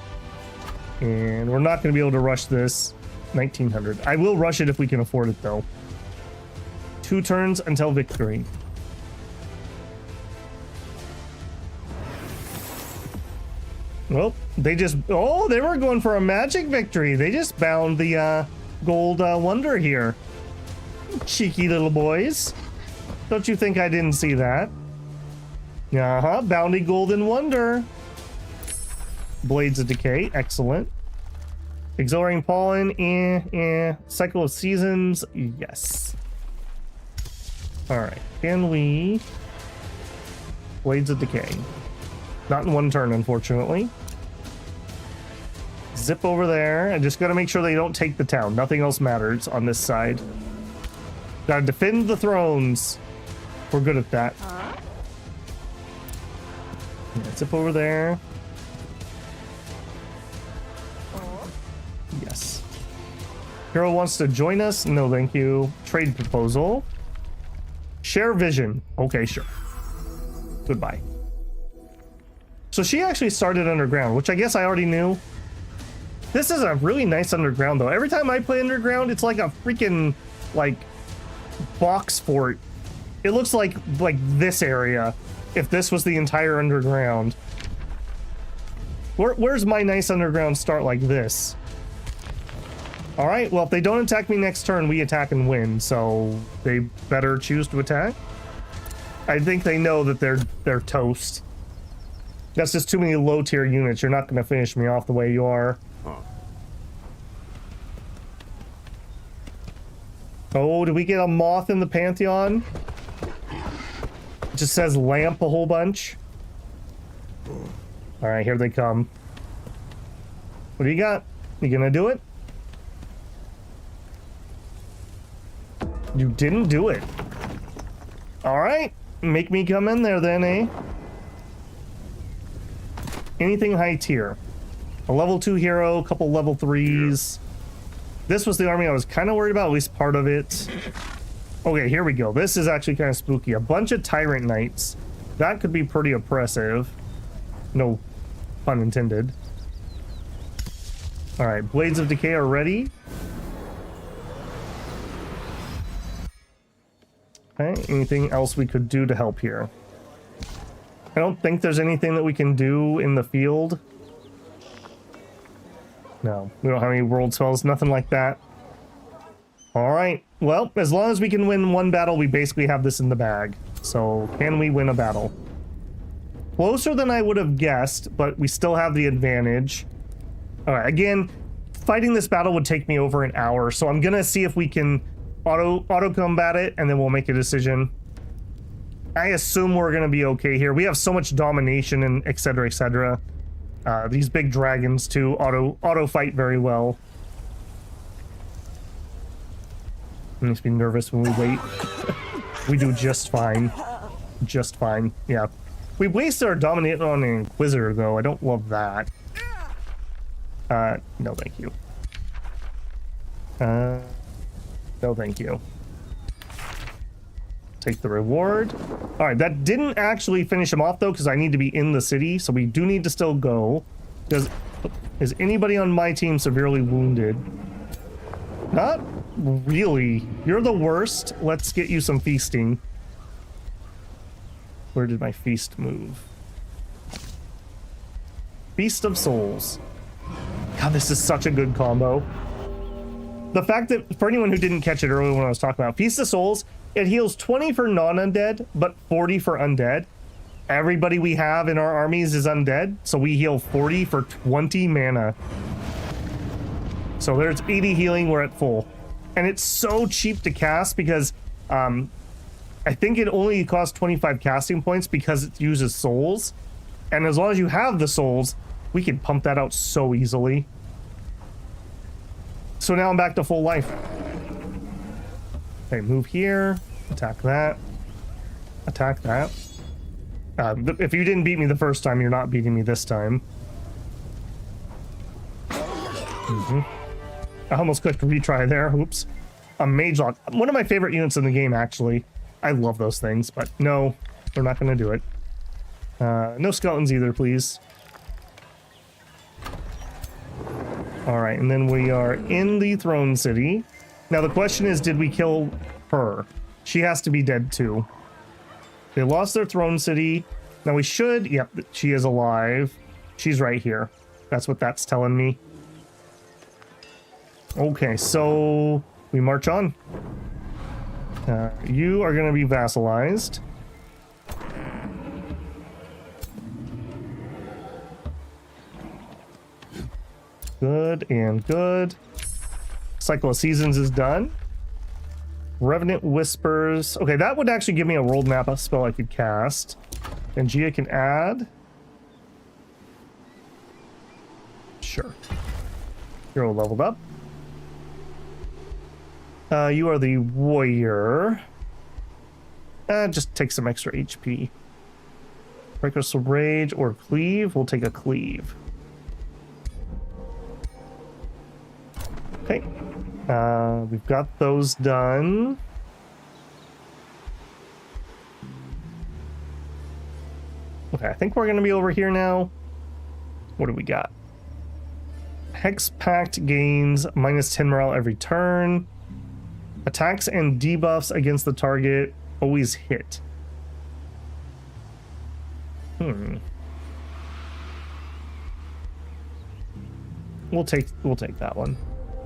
And we're not going to be able to rush this 1900. I will rush it if we can afford it though. 2 turns until victory. Well, they just... Oh, they were going for a magic victory. They just bound the gold wonder here. Cheeky little boys. Don't you think I didn't see that? Uh-huh, bounty golden wonder. Blades of Decay, excellent. Exhilarating Pollen, Cycle of Seasons, yes. Alright, can we... Blades of Decay. Not in 1 turn, unfortunately. Zip over there. I just gotta make sure they don't take the town. Nothing else matters on this side. Gotta defend the thrones. We're good at that. Yeah, zip over there. Yes. Hero wants to join us? No, thank you. Trade proposal. Share vision. Okay, sure. Goodbye. So she actually started underground, which I guess I already knew. This is a really nice underground, though. Every time I play underground, it's like a freaking, like, box fort. It looks like this area, if this was the entire underground. Where's my nice underground start like this? All right, well, if they don't attack me next turn, we attack and win, so they better choose to attack. I think they know that they're toast. That's just too many low tier units. You're not going to finish me off the way you are. Oh, did we get a moth in the Pantheon? It just says lamp a whole bunch. All right, here they come. What do you got? You gonna do it? You didn't do it. All right, make me come in there then, eh? Anything high tier. A level 2 hero, a couple level 3s. This was the army I was kind of worried about, at least part of it. Okay, here we go. This is actually kind of spooky. A bunch of Tyrant Knights. That could be pretty oppressive. No pun intended. All right, Blades of Decay are ready. Okay, anything else we could do to help here? I don't think there's anything that we can do in the field. No, we don't have any world spells, nothing like that. All right, well, as long as we can win one battle, we basically have this in the bag. So, can we win a battle? Closer than I would have guessed, but we still have the advantage. All right, again, fighting this battle would take me over an hour, so I'm gonna see if we can auto combat it, and then we'll make a decision. I assume we're gonna be okay here. We have so much domination and etc. etc. These big dragons too auto fight very well. I need to be nervous when we wait. We do just fine. Just fine. Yeah. We wasted our dominate on an Inquisitor though. I don't love that. No thank you. No thank you. Take the reward. All right, that didn't actually finish him off though, because I need to be in the city, so we do need to still go. Is anybody on my team severely wounded? Not really. You're the worst. Let's get you some feasting. Where did my feast move? Feast of Souls. God, this is such a good combo. The fact that, for anyone who didn't catch it earlier when I was talking about Feast of Souls, it heals 20 for non-undead, but 40 for undead. Everybody we have in our armies is undead, so we heal 40 for 20 mana. So there's 80 healing, we're at full. And it's so cheap to cast because I think it only costs 25 casting points because it uses souls. And as long as you have the souls, we can pump that out so easily. So now I'm back to full life. Okay, move here, attack that, attack that. If you didn't beat me the first time, you're not beating me this time. I almost clicked retry there. Oops. A Mage Lock. One of my favorite units in the game, actually. I love those things, but no, we're not going to do it. No skeletons either, please. All right, and then we are in the Throne City. Now the question is, did we kill her? She has to be dead too. They lost their Throne City. Now we should, yep, she is alive. She's right here. That's what that's telling me. Okay, so we march on. You are going to be vassalized. Good and good. Cycle of Seasons is done. Revenant Whispers. Okay, that would actually give me a world map spell I could cast. And Gia can add. Sure. Hero leveled up. You are the warrior. Just take some extra HP. Reckless Rage or Cleave. We'll take a Cleave. Okay. We've got those done. Okay, I think we're going to be over here now. What do we got? Hex Pact gains minus 10 morale every turn. Attacks and debuffs against the target always hit. We'll take that one.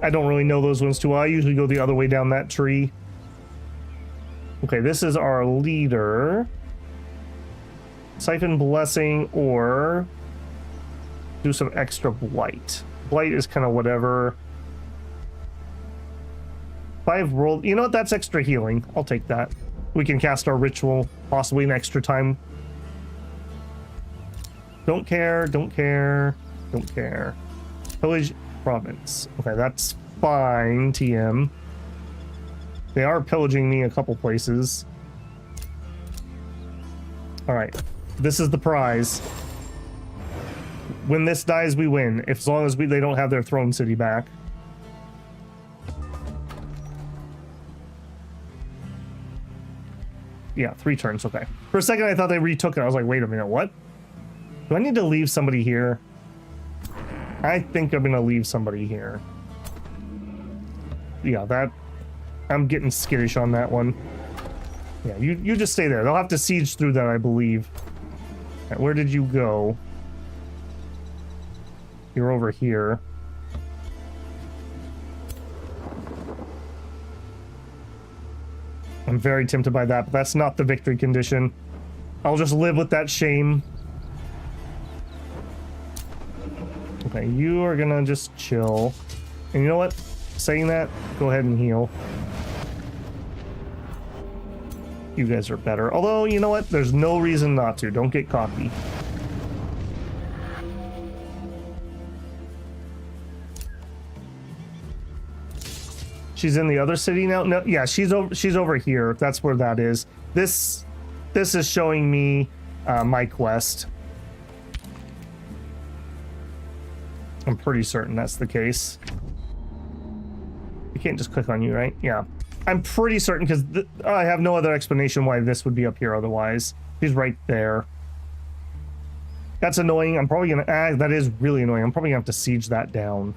I don't really know those ones too well. I usually go the other way down that tree. Okay, this is our leader. Siphon Blessing or do some extra Blight. Blight is kind of whatever. 5 roll. You know what? That's extra healing. I'll take that. We can cast our ritual, possibly an extra time. Don't care, don't care, don't care. Pillage province. Okay, that's fine, TM. They are pillaging me a couple places. Alright, this is the prize. When this dies, we win. If, as long as they don't have their throne city back. Yeah, 3 turns, okay. For a second, I thought they retook it. I was like, wait a minute, what? Do I need to leave somebody here? I think I'm gonna leave somebody here. Yeah, that... I'm getting skittish on that one. Yeah, you just stay there. They'll have to siege through that, I believe. Right, where did you go? You're over here. I'm very tempted by that, but that's not the victory condition. I'll just live with that shame. Okay, you are gonna just chill. And you know what? Saying that, go ahead and heal. You guys are better. Although, you know what? There's no reason not to. Don't get cocky. She's in the other city now? No, yeah, she's over here. That's where that is. This is showing me my quest. I'm pretty certain that's the case. You can't just click on you, right? Yeah. I'm pretty certain because I have no other explanation why this would be up here otherwise. She's right there. That's annoying. I'm probably gonna... that is really annoying. I'm probably gonna have to siege that down.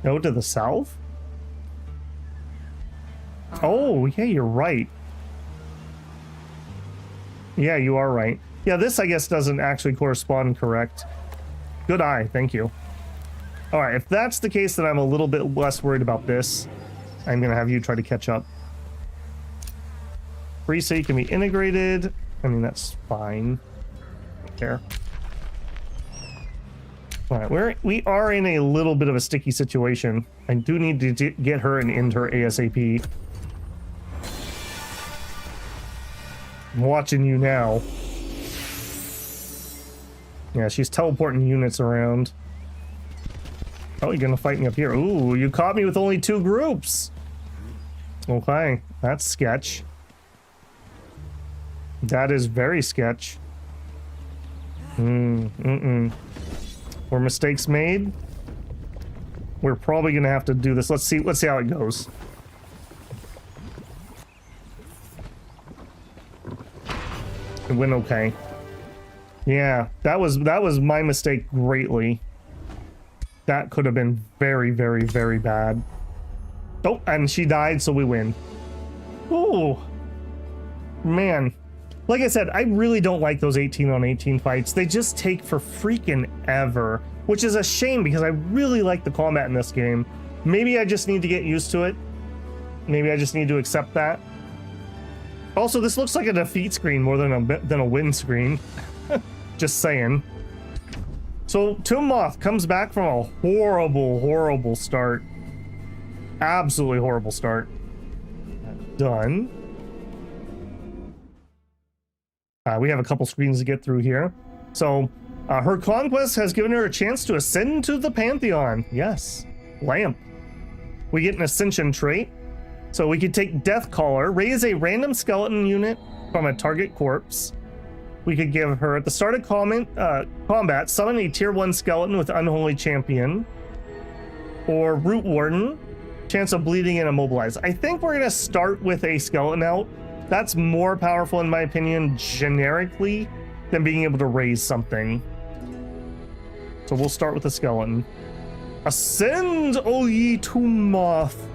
Go to the south? Oh, yeah, you're right. Yeah, you are right. Yeah, this, I guess, doesn't actually correspond correct. Good eye, thank you. Alright, if that's the case, then I'm a little bit less worried about this. I'm going to have you try to catch up. Free city can be integrated. I mean, that's fine. There. Alright, we are in a little bit of a sticky situation. I do need to get her and end her ASAP. I'm watching you now. Yeah, she's teleporting units around. Oh, you're gonna fight me up here. Ooh, you caught me with only 2 groups. Okay, that's sketch. That is very sketch. Were mistakes made? We're probably gonna have to do this. Let's see how it goes. It went okay. Yeah, that was my mistake greatly. That could have been very, very, very bad. Oh, and she died, so we win. Oh, man. Like I said, I really don't like those 18-on-18 fights. They just take for freaking ever, which is a shame because I really like the combat in this game. Maybe I just need to get used to it. Maybe I just need to accept that. Also, this looks like a defeat screen more than a win screen. Just saying. So, Tomb Moth comes back from a horrible, horrible start. Absolutely horrible start. Done. We have a couple screens to get through here. So, her conquest has given her a chance to ascend to the Pantheon. Yes. Lamp. We get an ascension trait. So we could take Death Caller, raise a random skeleton unit from a target corpse. We could give her, at the start of combat, summon a tier 1 skeleton with Unholy Champion. Or Root Warden, chance of bleeding and immobilize. I think we're going to start with a skeleton out. That's more powerful, in my opinion, generically, than being able to raise something. So we'll start with a skeleton. Ascend, O ye Tomb Moth,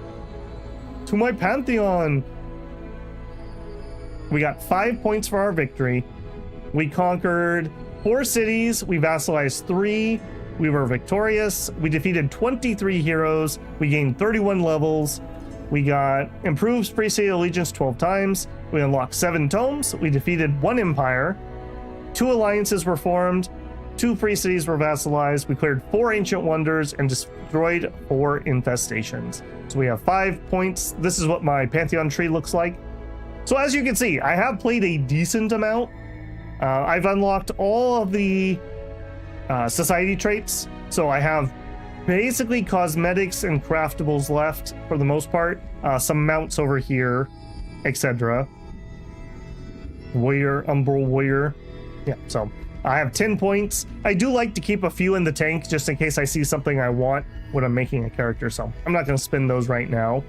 to my Pantheon. We got 5 points for our victory. We conquered 4 cities. We vassalized 3. We were victorious. We defeated 23 heroes. We gained 31 levels. We got improved Free City Allegiance 12 times. We unlocked 7 tomes. We defeated 1 empire. 2 alliances were formed. 2 free cities were vassalized. We cleared 4 ancient wonders and destroyed 4 infestations. So we have 5 points. This is what my Pantheon tree looks like. So as you can see, I have played a decent amount. I've unlocked all of the society traits. So I have basically cosmetics and craftables left for the most part. Some mounts over here, etc. Warrior, Umbral Warrior. Yeah, so I have 10 points. I do like to keep a few in the tank just in case I see something I want when I'm making a character. So I'm not going to spend those right now.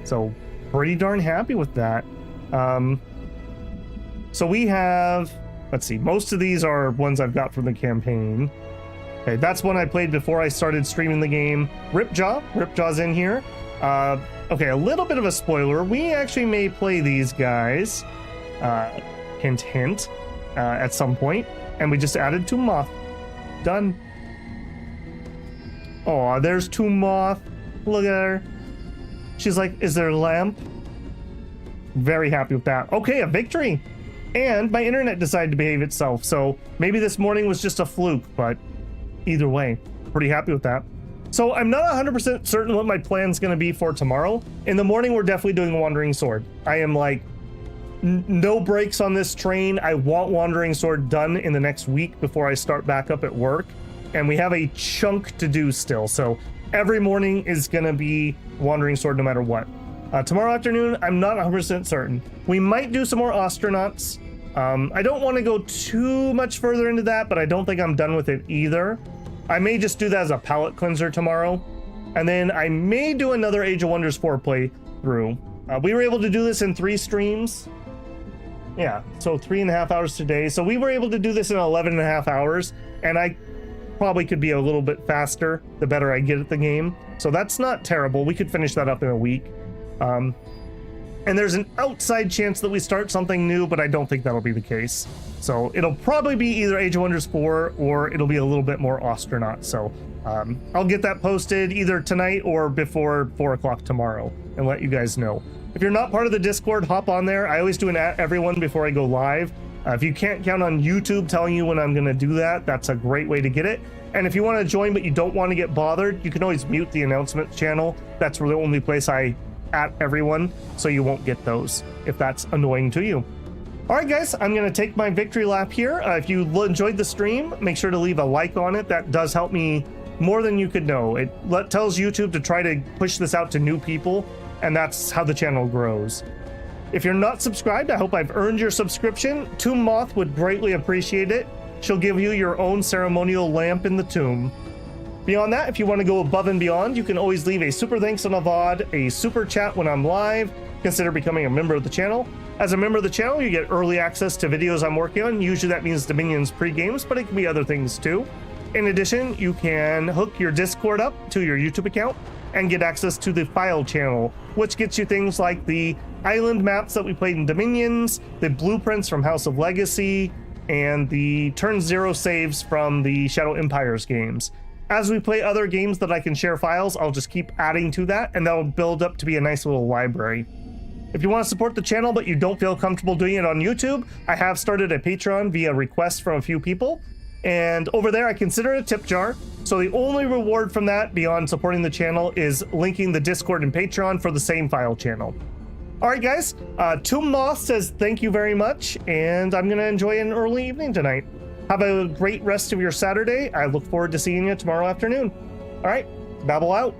So pretty darn happy with that. So we have, let's see, most of these are ones I've got from the campaign. Okay, that's one I played before I started streaming the game. Ripjaw's in here. Okay, a little bit of a spoiler. We actually may play these guys, hint, hint, at some point. And we just added Tomb Moth. Done. Oh, there's Tomb Moth. Look at her. She's like, is there a lamp? Very happy with that. Okay, a victory. And my internet decided to behave itself. So maybe this morning was just a fluke, but either way, pretty happy with that. So I'm not 100% certain what my plan's going to be for tomorrow. In the morning, we're definitely doing Wandering Sword. I am like, no breaks on this train. I want Wandering Sword done in the next week before I start back up at work. And we have a chunk to do still. So every morning is going to be Wandering Sword no matter what. Tomorrow afternoon, I'm not 100% certain. We might do some more astronauts. I don't want to go too much further into that, but I don't think I'm done with it either. I may just do that as a palette cleanser tomorrow. And then I may do another Age of Wonders 4 playthrough. We were able to do this in 3 streams. Yeah, so 3.5 hours today. So we were able to do this in 11.5 hours. And I probably could be a little bit faster the better I get at the game. So that's not terrible. We could finish that up in a week. And there's an outside chance that we start something new, but I don't think that'll be the case. So it'll probably be either Age of Wonders 4 or it'll be a little bit more Astronaut. So I'll get that posted either tonight or before 4 o'clock tomorrow and let you guys know. If you're not part of the Discord, hop on there. I always do an at everyone before I go live. If you can't count on YouTube telling you when I'm going to do that, that's a great way to get it. And if you want to join but you don't want to get bothered, you can always mute the announcements channel. That's the only place I at everyone, so you won't get those if that's annoying to you. All right, guys, I'm going to take my victory lap here. If you enjoyed the stream, make sure to leave a like on it. That does help me more than you could know. It tells YouTube to try to push this out to new people, and that's how the channel grows. If you're not subscribed, I hope I've earned your subscription. Tomb Moth would greatly appreciate it. She'll give you your own ceremonial lamp in the tomb. Beyond that, if you want to go above and beyond, you can always leave a super thanks on a VOD, a super chat when I'm live. Consider becoming a member of the channel. As a member of the channel, you get early access to videos I'm working on. Usually that means Dominion's pre-games, but it can be other things too. In addition, you can hook your Discord up to your YouTube account and get access to the file channel, which gets you things like the island maps that we played in Dominions, the blueprints from House of Legacy, and the turn 0 saves from the Shadow Empires games. As we play other games that I can share files, I'll just keep adding to that, and that'll build up to be a nice little library. If you want to support the channel, but you don't feel comfortable doing it on YouTube, I have started a Patreon via request from a few people, and over there I consider it a tip jar. So the only reward from that beyond supporting the channel is linking the Discord and Patreon for the same file channel. All right, guys, Tomb Moth says thank you very much, and I'm going to enjoy an early evening tonight. Have a great rest of your Saturday. I look forward to seeing you tomorrow afternoon. All right, Babble out.